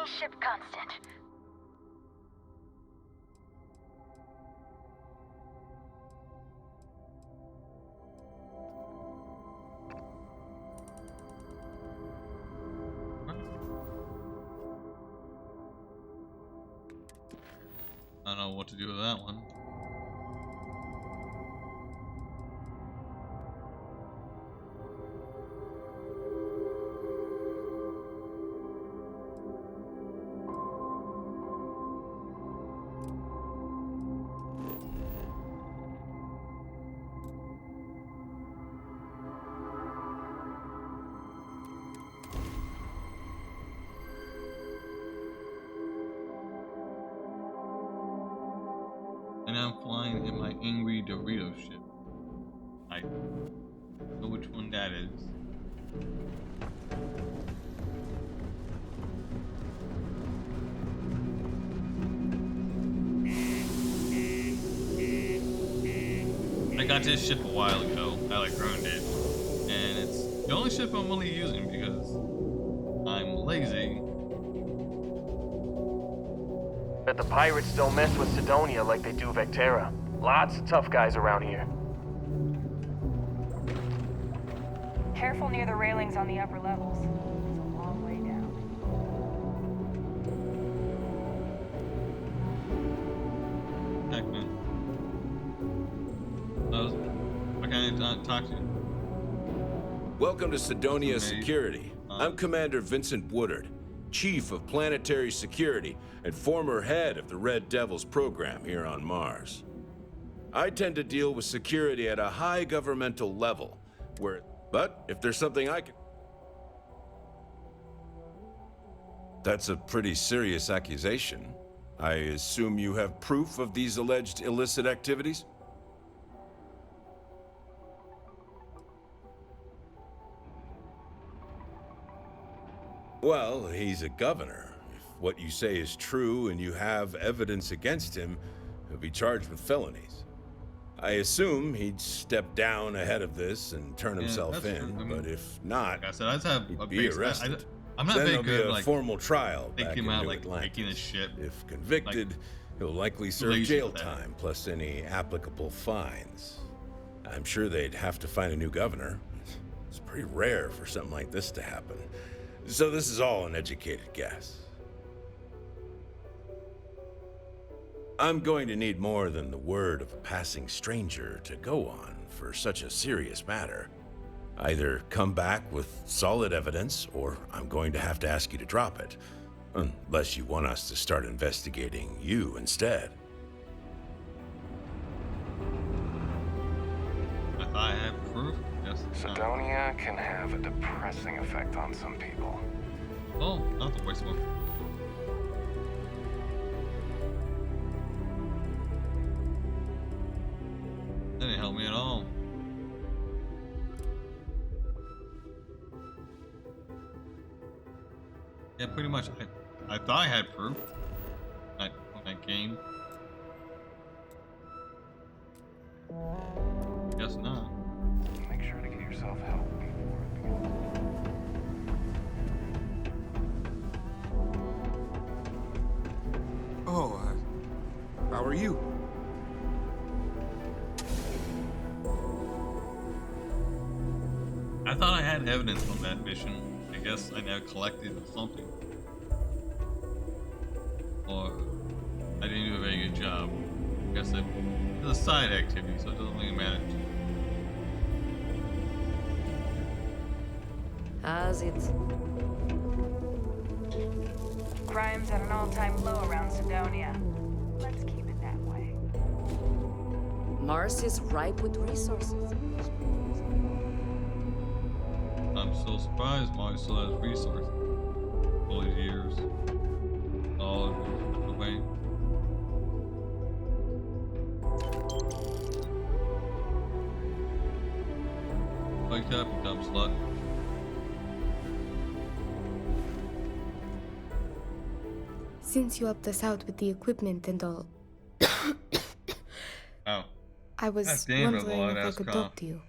any ship constant. I don't know what to do with that one. And I'm flying in my angry Dorito ship. I know which one that is. I got this ship a while ago. I like ruined it. And it's the only ship I'm only using because I'm lazy. Bet the pirates don't mess with Sidonia like they do Vectera. Lots of tough guys around here. Careful near the railings on the upper levels. It's a long way down. Heck, man. What can I talk to you? Welcome to Sidonia Security. I'm Commander Vincent Woodard, Chief of Planetary Security and former head of the Red Devils program here on Mars. I tend to deal with security at a high governmental level, but if there's something I can... That's a pretty serious accusation. I assume you have proof of these alleged illicit activities? Well, he's a governor. If what you say is true and you have evidence against him, he'll be charged with felonies. I assume he'd step down ahead of this and turn himself in, but if not, like I said, I just have he'd be arrested. I'm not then very there'll good be a like formal trial taking back him in out New like Atlantis. making a ship. If convicted, like, he'll likely serve jail time plus any applicable fines. I'm sure they'd have to find a new governor. It's pretty rare for something like this to happen. So this is all an educated guess. I'm going to need more than the word of a passing stranger to go on for such a serious matter. Either come back with solid evidence, or I'm going to have to ask you to drop it. Unless you want us to start investigating you instead. I thought I had proof. Yes. Sidonia can have a depressing effect on some people. Oh, not the worst one. That didn't help me at all. Yeah, pretty much. I thought I had proof on that game. Guess not. Make sure to get yourself help before it begins. Oh, how are you? I thought I had evidence on that mission. I guess I never collected something. Or I didn't do a very good job. I guess it's a side activity, so it doesn't really matter. How's it? Crime's at an all-time low around Sidonia. Let's keep it that way. Mars is ripe with resources. I'm so surprised Mars still has resources. All these years. All the way. Wake up, you dumb slut. Since you helped us out with the equipment and all, Oh. I was wondering if I could talk to you.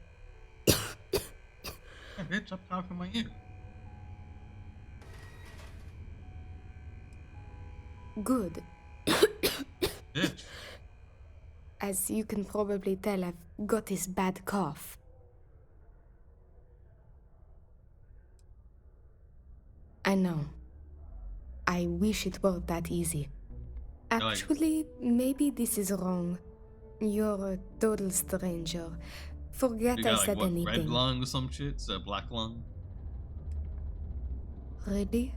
Hey, bitch, I'm talking my ear. good. Bitch. As you can probably tell, I've got this bad cough. I know. I wish it were that easy. Actually, maybe this is wrong. You're a total stranger. Forget You got, I said what, anything. red lung or some shit? It's a black lung. Really?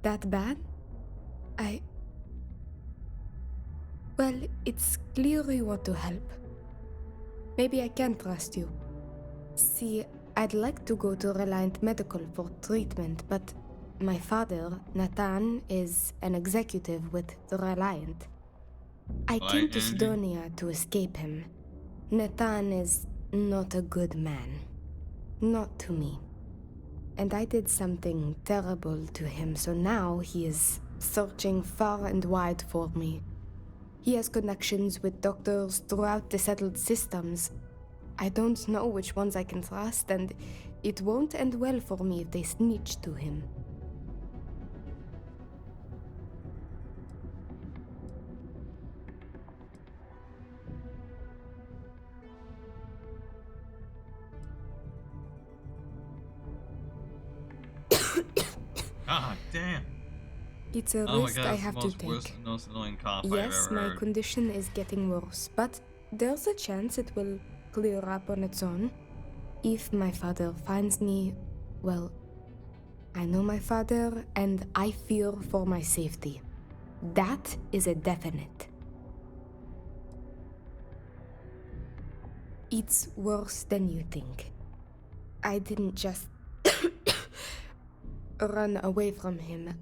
That bad? Well, it's clear you want to help. Maybe I can trust you. See, I'd like to go to Reliant Medical for treatment, but my father, Nathan, is an executive with the Reliant. I came to Sidonia to escape him. Nathan is not a good man. Not to me. And I did something terrible to him, so now he is searching far and wide for me. He has connections with doctors throughout the settled systems. I don't know which ones I can trust, and it won't end well for me if they snitch to him. God damn. It's a risk I have to take. Most annoying cough Yes, I've ever my heard. condition is getting worse, but there's a chance it will clear up on its own. If my father finds me, well, I know my father and I fear for my safety. That is a definite. It's worse than you think. I didn't just run away from him.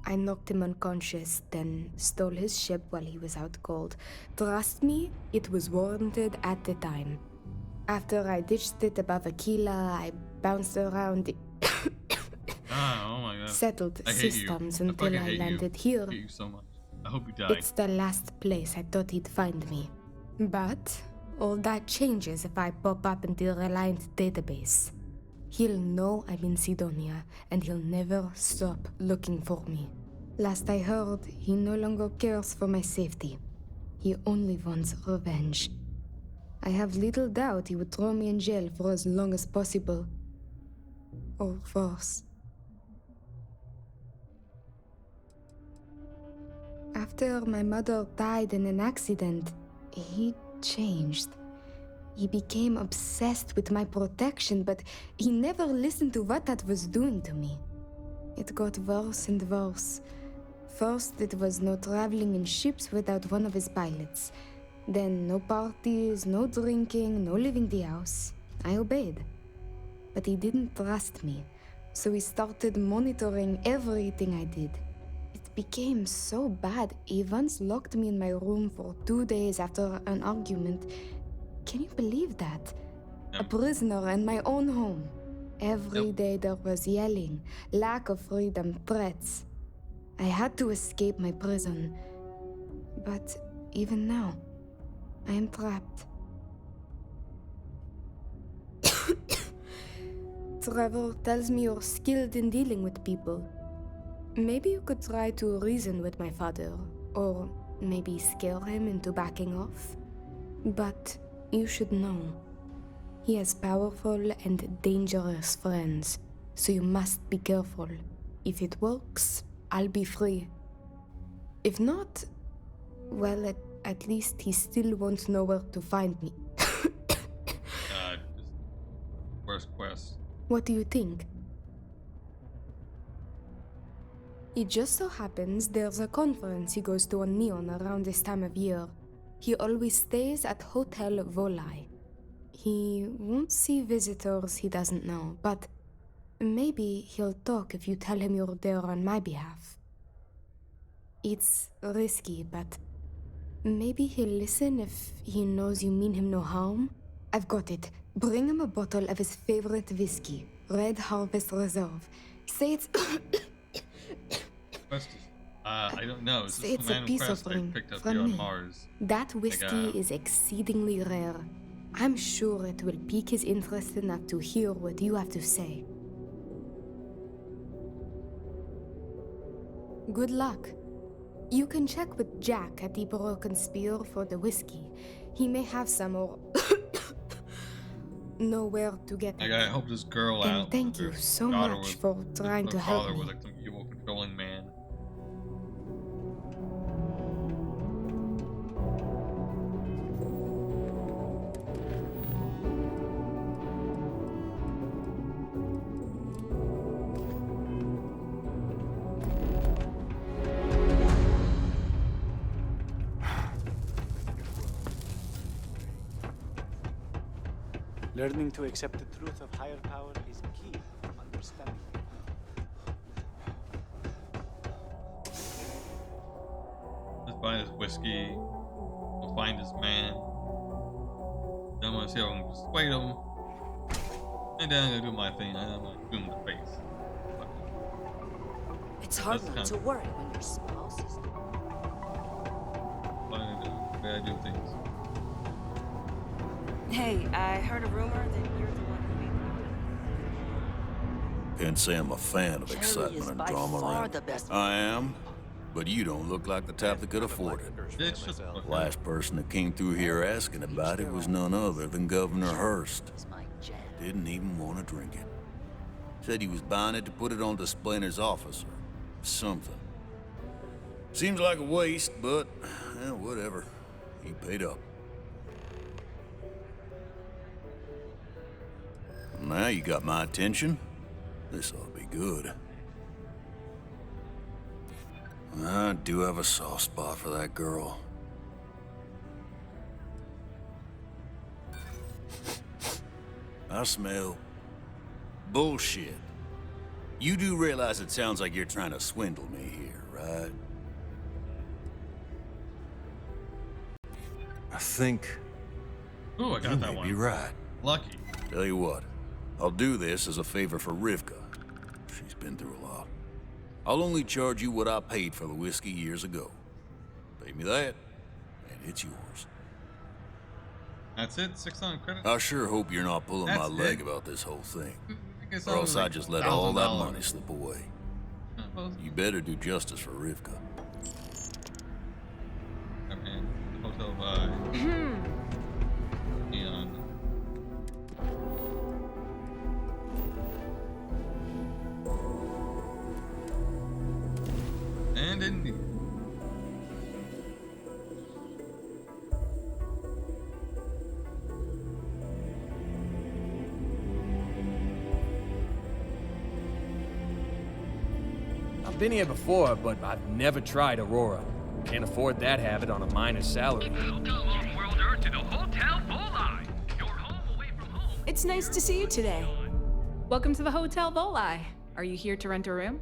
I knocked him unconscious, then stole his ship while he was out cold. Trust me, it was warranted at the time. After I ditched it above Aquila, I bounced around the oh my God. settled I hate systems you. until I landed here. I hate you so much. I hope you die. It's the last place I thought he'd find me. But all that changes if I pop up in the Reliant database. He'll know I'm in Sidonia, and he'll never stop looking for me. Last I heard, he no longer cares for my safety. He only wants revenge. I have little doubt he would throw me in jail for as long as possible. Or worse. After my mother died in an accident, he changed. He became obsessed with my protection, but he never listened to what that was doing to me. It got worse and worse. First, it was no traveling in ships without one of his pilots. Then, no parties, no drinking, no leaving the house. I obeyed. But he didn't trust me, so he started monitoring everything I did. It became so bad, he once locked me in my room for 2 days after an argument. Can you believe that? A prisoner in my own home. Every day there was yelling, lack of freedom, threats. I had to escape my prison. But even now, I am trapped. Trevor tells me you're skilled in dealing with people. Maybe you could try to reason with my father, or maybe scare him into backing off. But you should know, he has powerful and dangerous friends, so you must be careful. If it works, I'll be free. If not, well, at least he still won't know where to find me. Worst quest. What do you think? It just so happens there's a conference he goes to on Neon around this time of year. He always stays at Hotel Volai. He won't see visitors he doesn't know, but maybe he'll talk if you tell him you're there on my behalf. It's risky, but maybe he'll listen if he knows you mean him no harm. I've got it. Bring him a bottle of his favorite whiskey, Red Harvest Reserve. Say it's... I don't know. It's just It's a peace offering picked up from here on me. Mars. That whiskey is exceedingly rare. I'm sure it will pique his interest enough to hear what you have to say. Good luck. You can check with Jack at the Broken Spear for the whiskey. He may have some or nowhere to get I it. gotta help this girl And out. thank Her you so daughter much was- for trying her to help father me. was like some evil controlling man. Learning to accept the truth of higher power is key to understanding. Let's buy this whiskey. We'll find this man. Then I'm gonna see if I can persuade him. And then I'm gonna do my thing. And I'm gonna shoot him in the face. It's hard That's not kind to of- worry when your spouse is... The way I do things. Hey, I heard a rumor that you're the one who made Can't say I'm a fan of Jerry excitement is and by drama far around. the best. I am, but you don't look like the type that could afford it. The last person that came through here asking about it was none other than Governor Hurst. Didn't even want to drink it. Said he was buying it to put it on display in his office or something. Seems like a waste, but whatever. He paid up. Now you got my attention. This ought to be good. I do have a soft spot for that girl. I smell bullshit. You do realize it sounds like you're trying to swindle me here, right? I think... Ooh, I got that You one. may be right. Lucky. Tell you what, I'll do this as a favor for Rivka. She's been through a lot. I'll only charge you what I paid for the whiskey years ago. Pay me that, and it's yours. That's it? 600 credits? I sure hope you're not pulling That's my leg it? about this whole thing. guess Or I else was I like just let all that $1,000. money slip away. Well, You better do justice for Rivka. I'm in the hotel vibe. And indeed. I've been here before, but I've never tried Aurora. Can't afford that habit on a miner's salary. It's nice to see you today. Welcome to the Hotel Volii. Are you here to rent a room?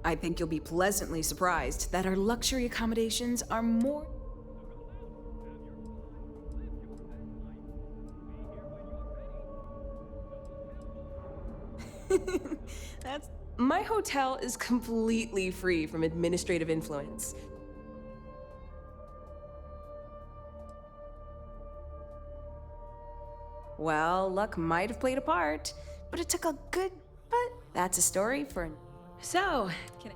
I think you'll be pleasantly surprised that our luxury accommodations are more... My hotel is completely free from administrative influence. Well, luck might have played a part, but it took a good... But that's a story for... So, can I...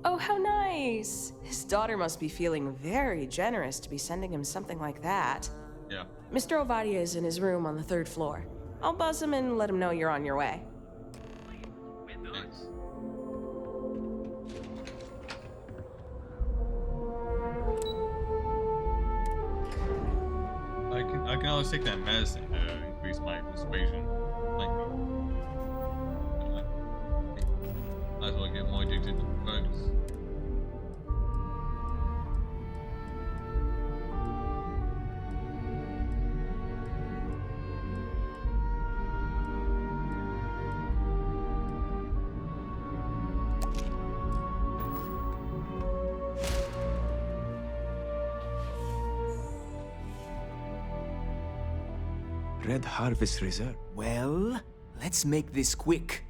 Oh, how nice! His daughter must be feeling very generous to be sending him something like that. Yeah. Mr. Ovadia is in his room on the 3rd floor. I'll buzz him and let him know you're on your way. Thanks. I can always take that medicine to increase my persuasion. Might as well get more addicted to drugs. Red Harvest Reserve. Well, let's make this quick.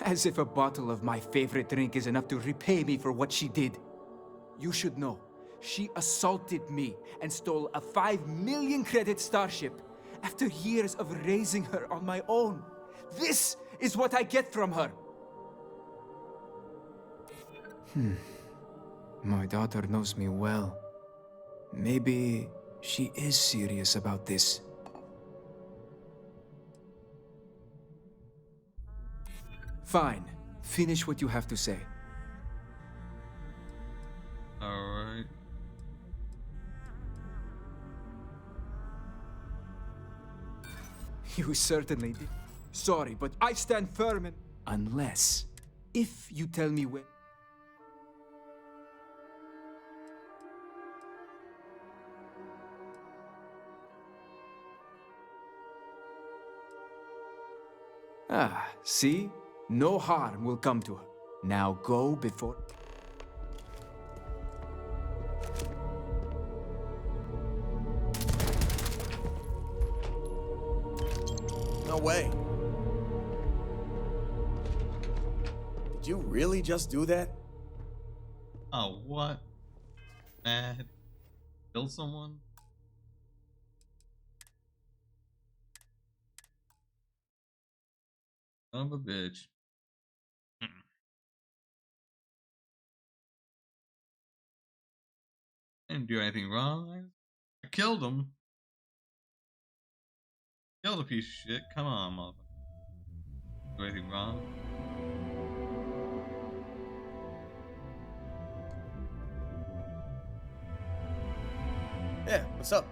As if a bottle of my favorite drink is enough to repay me for what she did. You should know, She assaulted me and stole a 5 million credit starship after years of raising her on my own. This is what I get from her. My daughter knows me well. Maybe she is serious about this. Fine. Finish what you have to say. Alright. You certainly did. Sorry, but I stand firm in... Unless... If you tell me when... Ah, see? No harm will come to her. Now go before... No way. Did you really just do that? Oh, what? Mad? Kill someone? Son of a bitch. I didn't do anything wrong. I killed him. Killed a piece of shit. Come on, motherfucker. Do anything wrong? Yeah, what's up?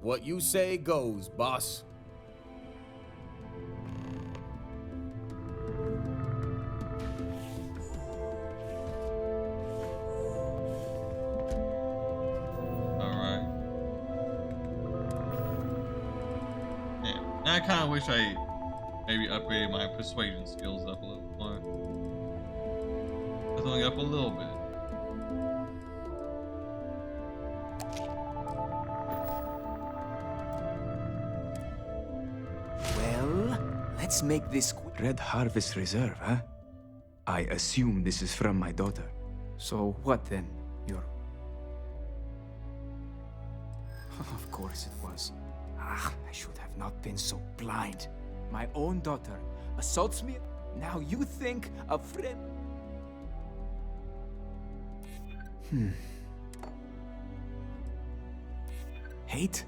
What you say goes, boss. Alright. Yeah. Now I kinda wish I maybe upgraded my persuasion skills up a little more. It's only up a little bit. Let's make this Red Harvest Reserve, huh? I assume this is from my daughter. So what then? You're... Of course it was. Ah, I should have not been so blind. My own daughter assaults me. Now you think a friend... Hate?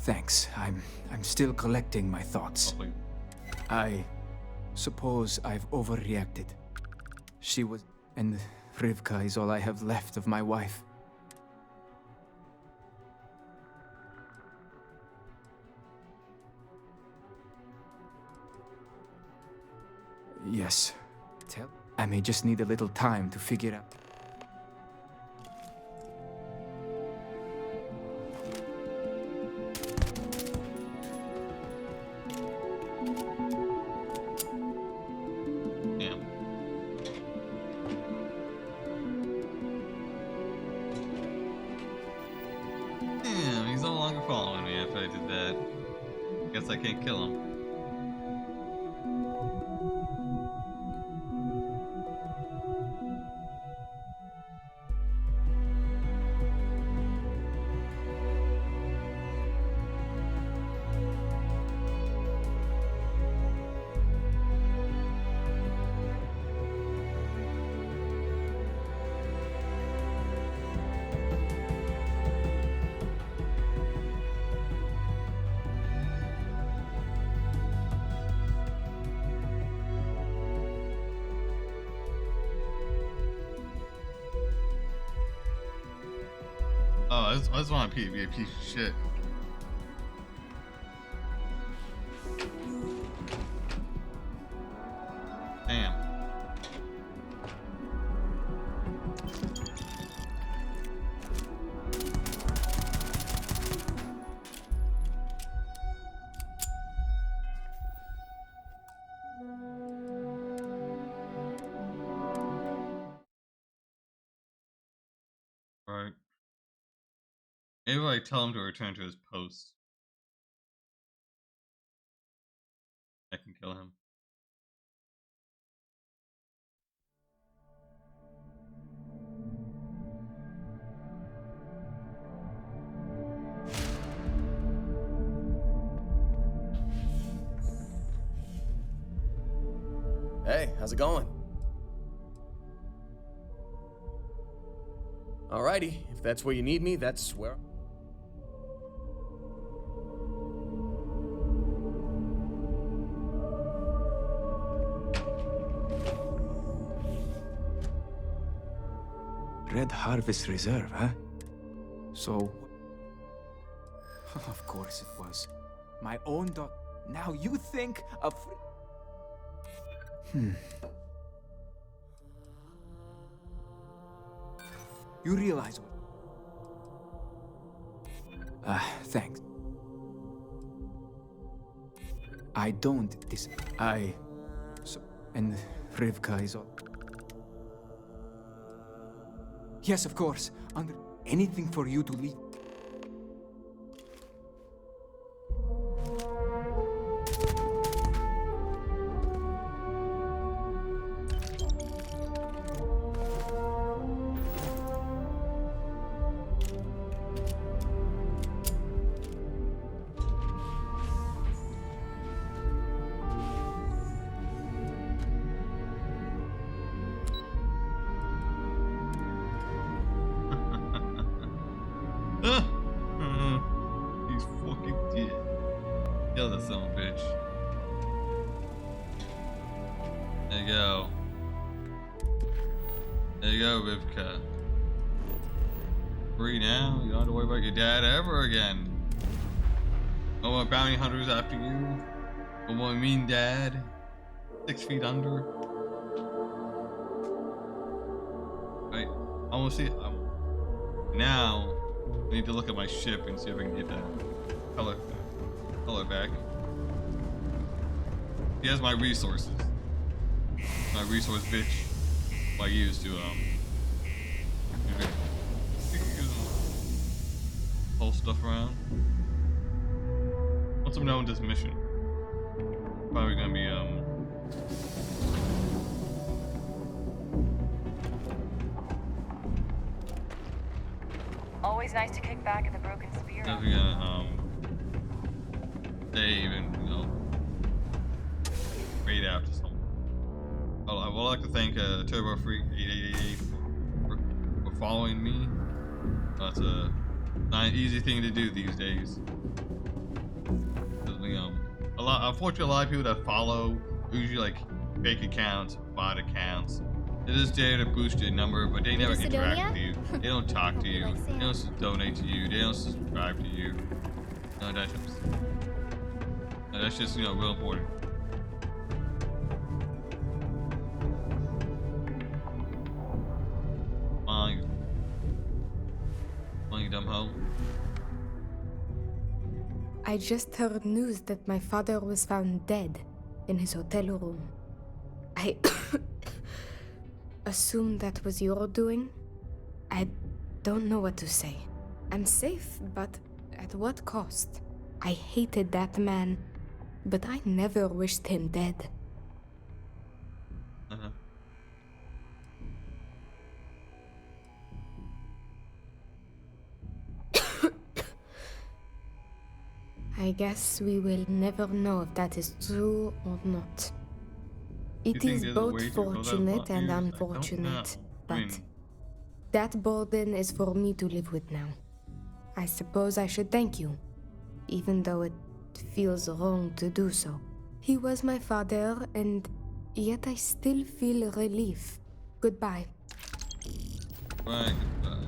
Thanks. I'm still collecting my thoughts. I suppose I've overreacted. She was... and Rivka is all I have left of my wife. Yes. I may just need a little time to figure out... I can't kill him. Oh, I just want to be a piece of shit. Damn. Right. Maybe I tell him to return to his post. I can kill him. Hey, how's it going? Alrighty, if that's where you need me, that's where... Red Harvest Reserve, huh? So... Of course it was. My own daughter. Now you think of... You realize what... Thanks. I don't and Rivka is all... Yes, of course. Anything for you to leave. He's fucking dead. Kill that son of a bitch. There you go. There you go, Rivka. Free now. You don't have to worry about your dad ever again. No more bounty hunters after you. No more mean dad. 6 feet under. Right. I want to see. Now, I need to look at my ship and see if I can get that color back. He has my resources. My resource bitch. I used to pull stuff around. Once I'm done with this mission, probably gonna be Always nice to kick back at the Broken Spear. definitely gonna save and raid after something. I would like to thank Turbo Freak 8888 for following me. That's not an easy thing to do these days. Unfortunately, a lot of people that follow usually like fake accounts, bot accounts. They're just there to boost your number, but they never interact with you. They don't talk to you. They don't donate to you. They don't subscribe to you. No, that's just real important. Come on, you dumb hoe. I just heard news that my father was found dead in his hotel room. I assume that was your doing? I don't know what to say. I'm safe, but at what cost? I hated that man, but I never wished him dead. I guess we will never know if that is true or not. It is both fortunate and unfortunate, but that burden is for me to live with now. I suppose I should thank you, even though it feels wrong to do so. He was my father, and yet I still feel relief. Goodbye. Right, goodbye.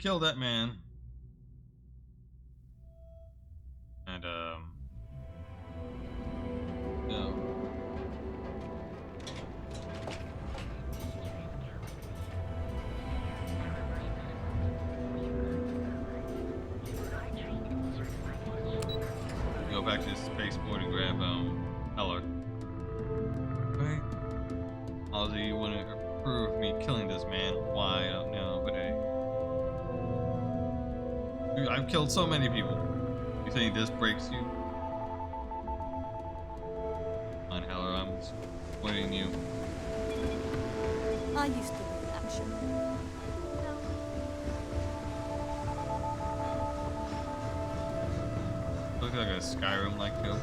killed that man. And no. Go back to the spaceport and grab Heller. Right? Ozzy, you want to approve me killing this man? Why? I don't know, but hey. I've killed so many people. You think this breaks you? Come on, Heller, I'm supporting you. I used to be in action. Looks like a Skyrim-like kill.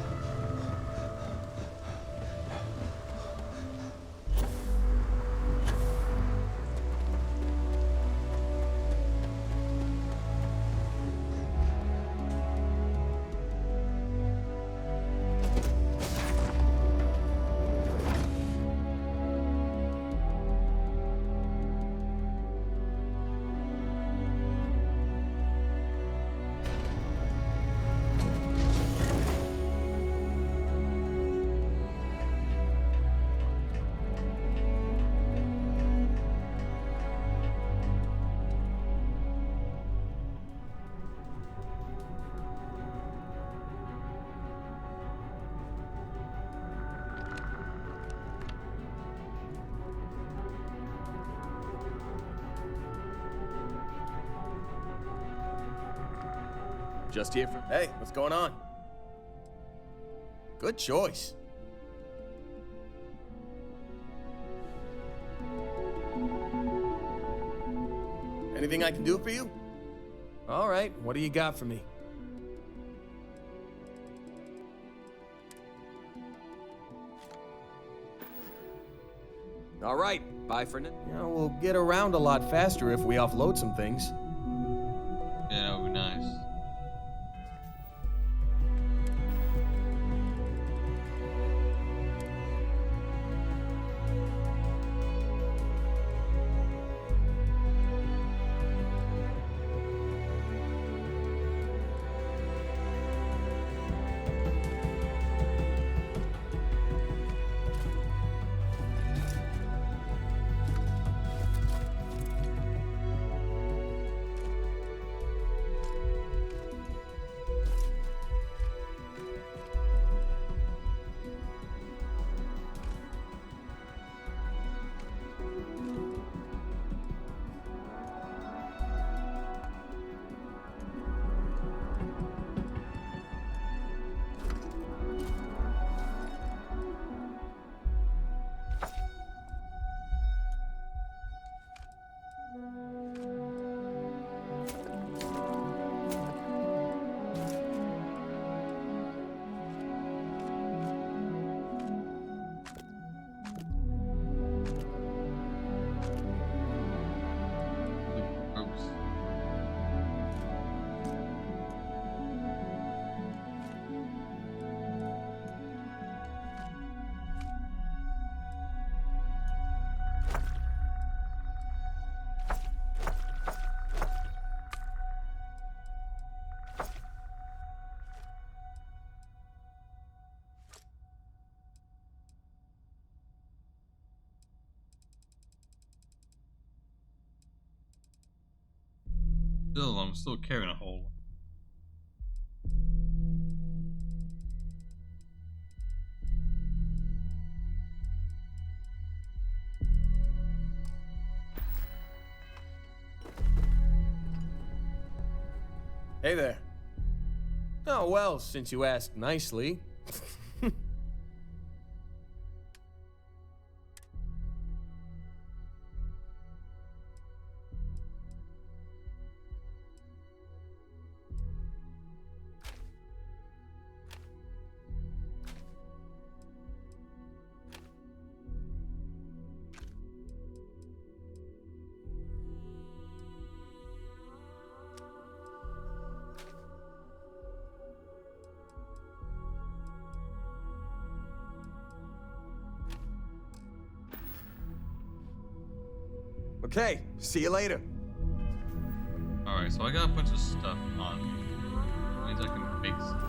Just here for... Hey, what's going on? Good choice. Anything I can do for you? All right, what do you got for me? All right, bye for now. You know, we'll get around a lot faster if we offload some things. Yeah, that would be nice. Still, I'm still carrying a whole. Hey there. Oh, well, since you asked nicely. Okay, see you later. All right. so I got a bunch of stuff on me. That means I can make stuff.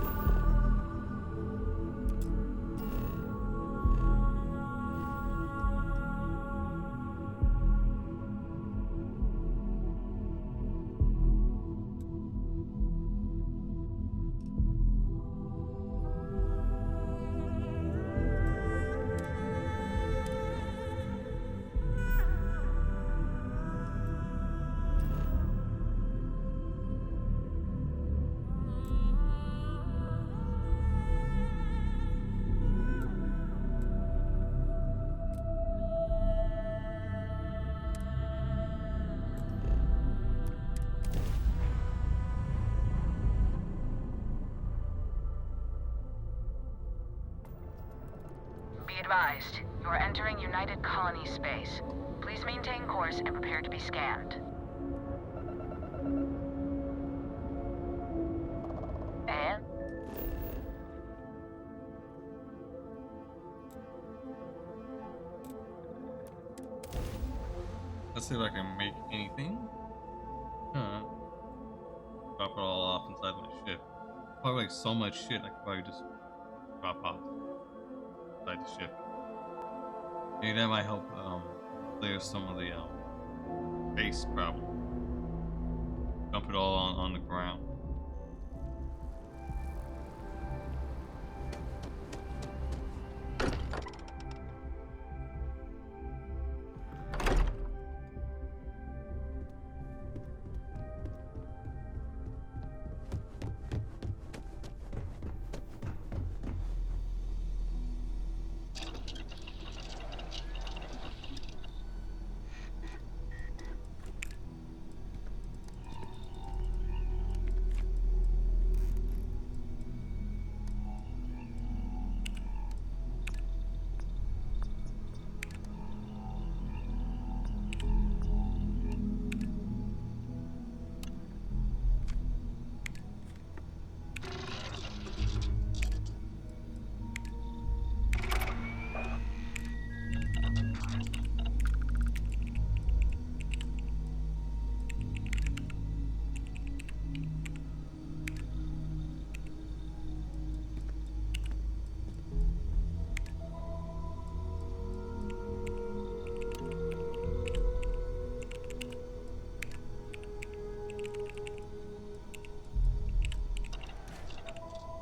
Be advised, you are entering United Colony space. Please maintain course and prepare to be scanned. And? Let's see if I can make anything. Drop it all off inside my ship. Probably like so much shit I could probably just drop off inside the ship. Maybe that might help clear some of the base problem. Dump it all on the ground.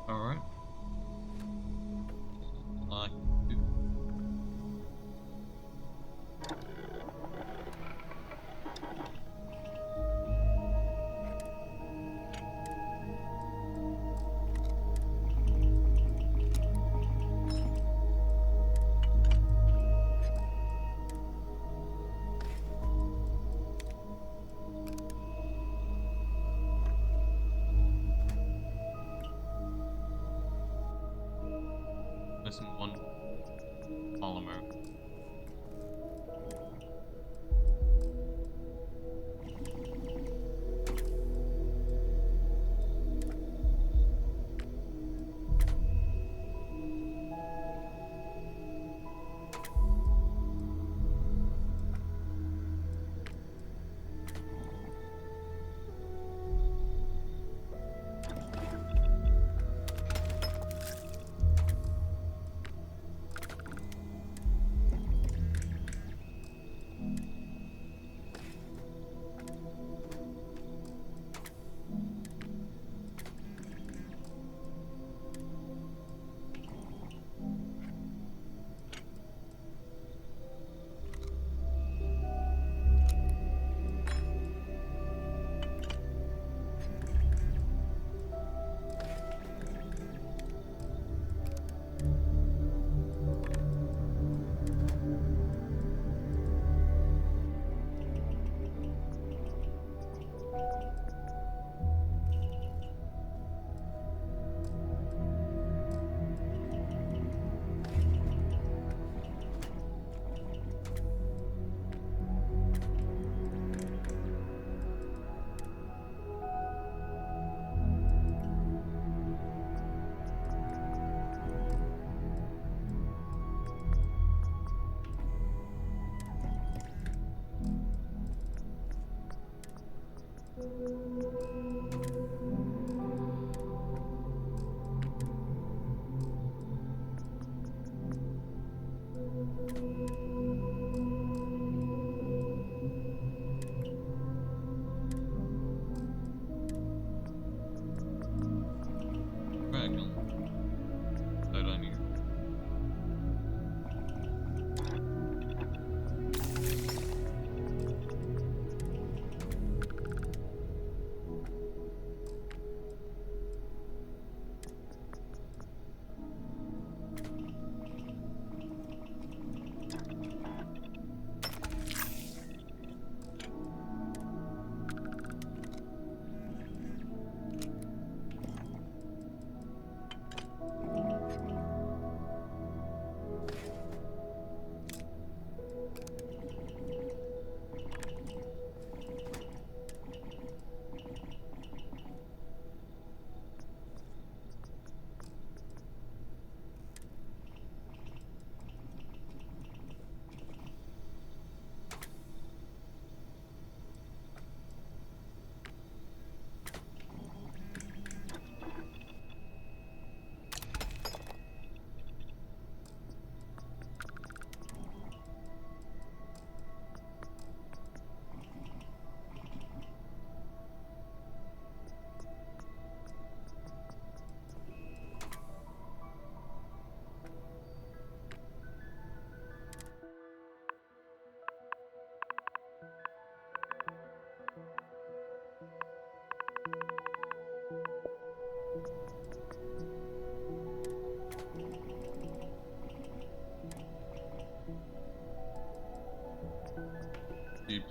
Alright. Missing one polymer.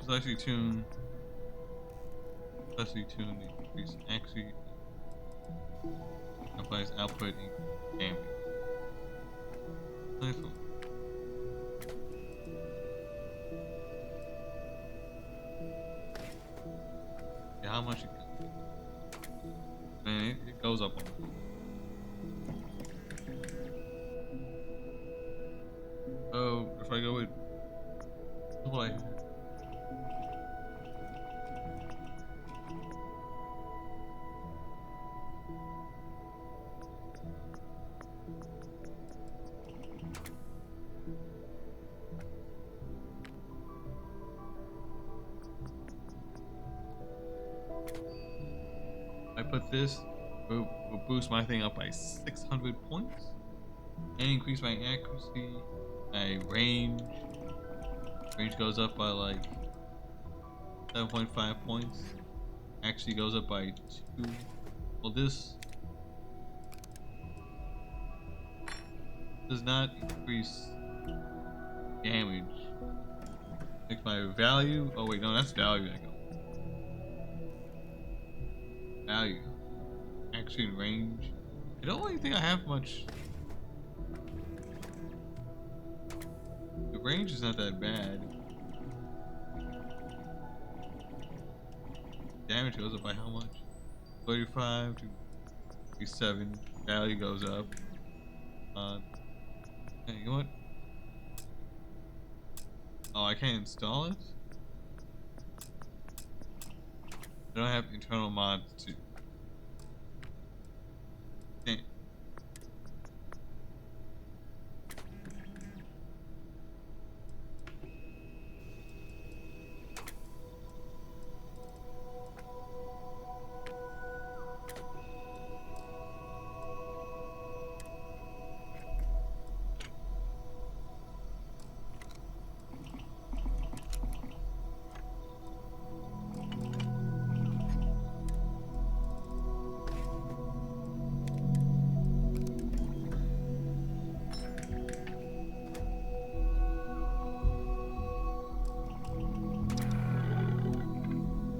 precisely tuned to increase actually applies output in game. iPhone. Yeah, how much it goes? Man, it goes up on me. So if I go with what I have. I put this, will boost my thing up by 600 points and increase my accuracy, my range. Range goes up by like 7.5 points. Actually goes up by 2. Well, this does not increase damage. Like my value. Oh wait, no, that's value. I go value. Actually, in range. I don't really think I have much. The range is not that bad. Damage goes up by how much? 35 to 37. Value goes up. Hey, you know what? Oh, I can't install it? I don't have internal mods to. Can't.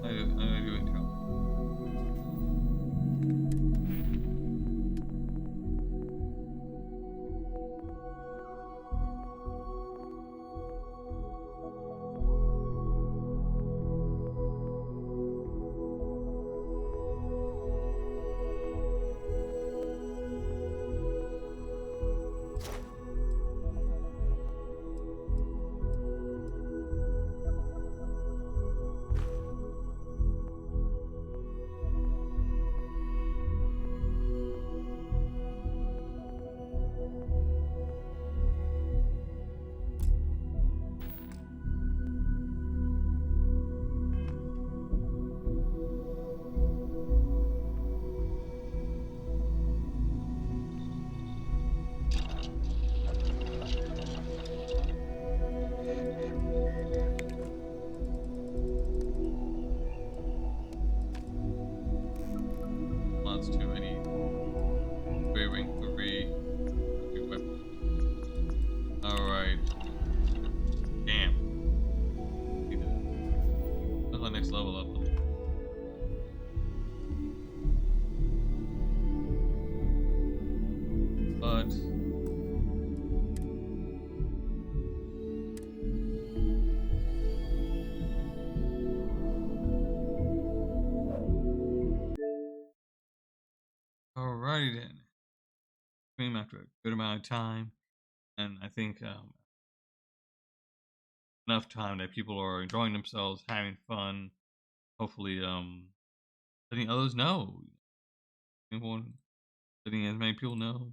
I'm gonna do internal. Mods to any rank 3 weapon. Alright. Damn. That's my next level up. But alrighty then. Came after a good amount of time, and I think enough time that people are enjoying themselves, having fun. Hopefully, letting others know. Letting as many people know.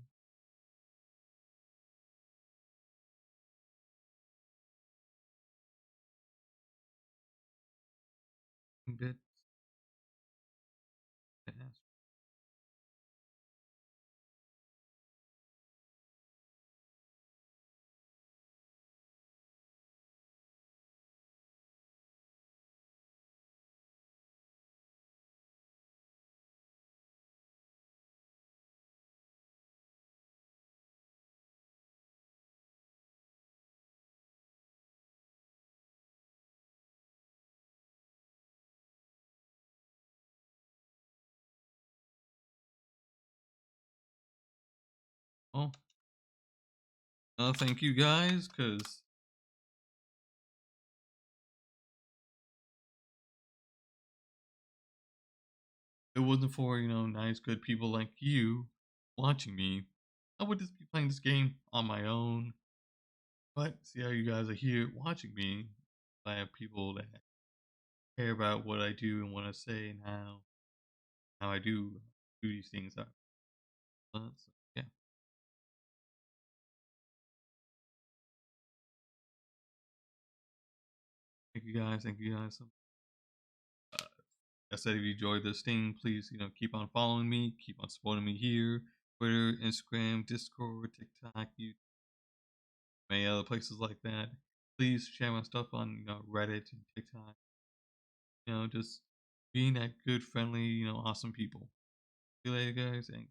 Bit. well, thank you guys, because if it wasn't for, nice, good people like you watching me, I would just be playing this game on my own. But see how you guys are here watching me. I have people that care about what I do and what I say and how I do these things. So, yeah. Thank you guys. Thank you guys. I said, if you enjoyed this thing, please, keep on following me, keep on supporting me here, Twitter, Instagram, Discord, TikTok, YouTube, many other places like that. Please share my stuff on, Reddit and TikTok. Just being that good, friendly, awesome people. See you later, guys, and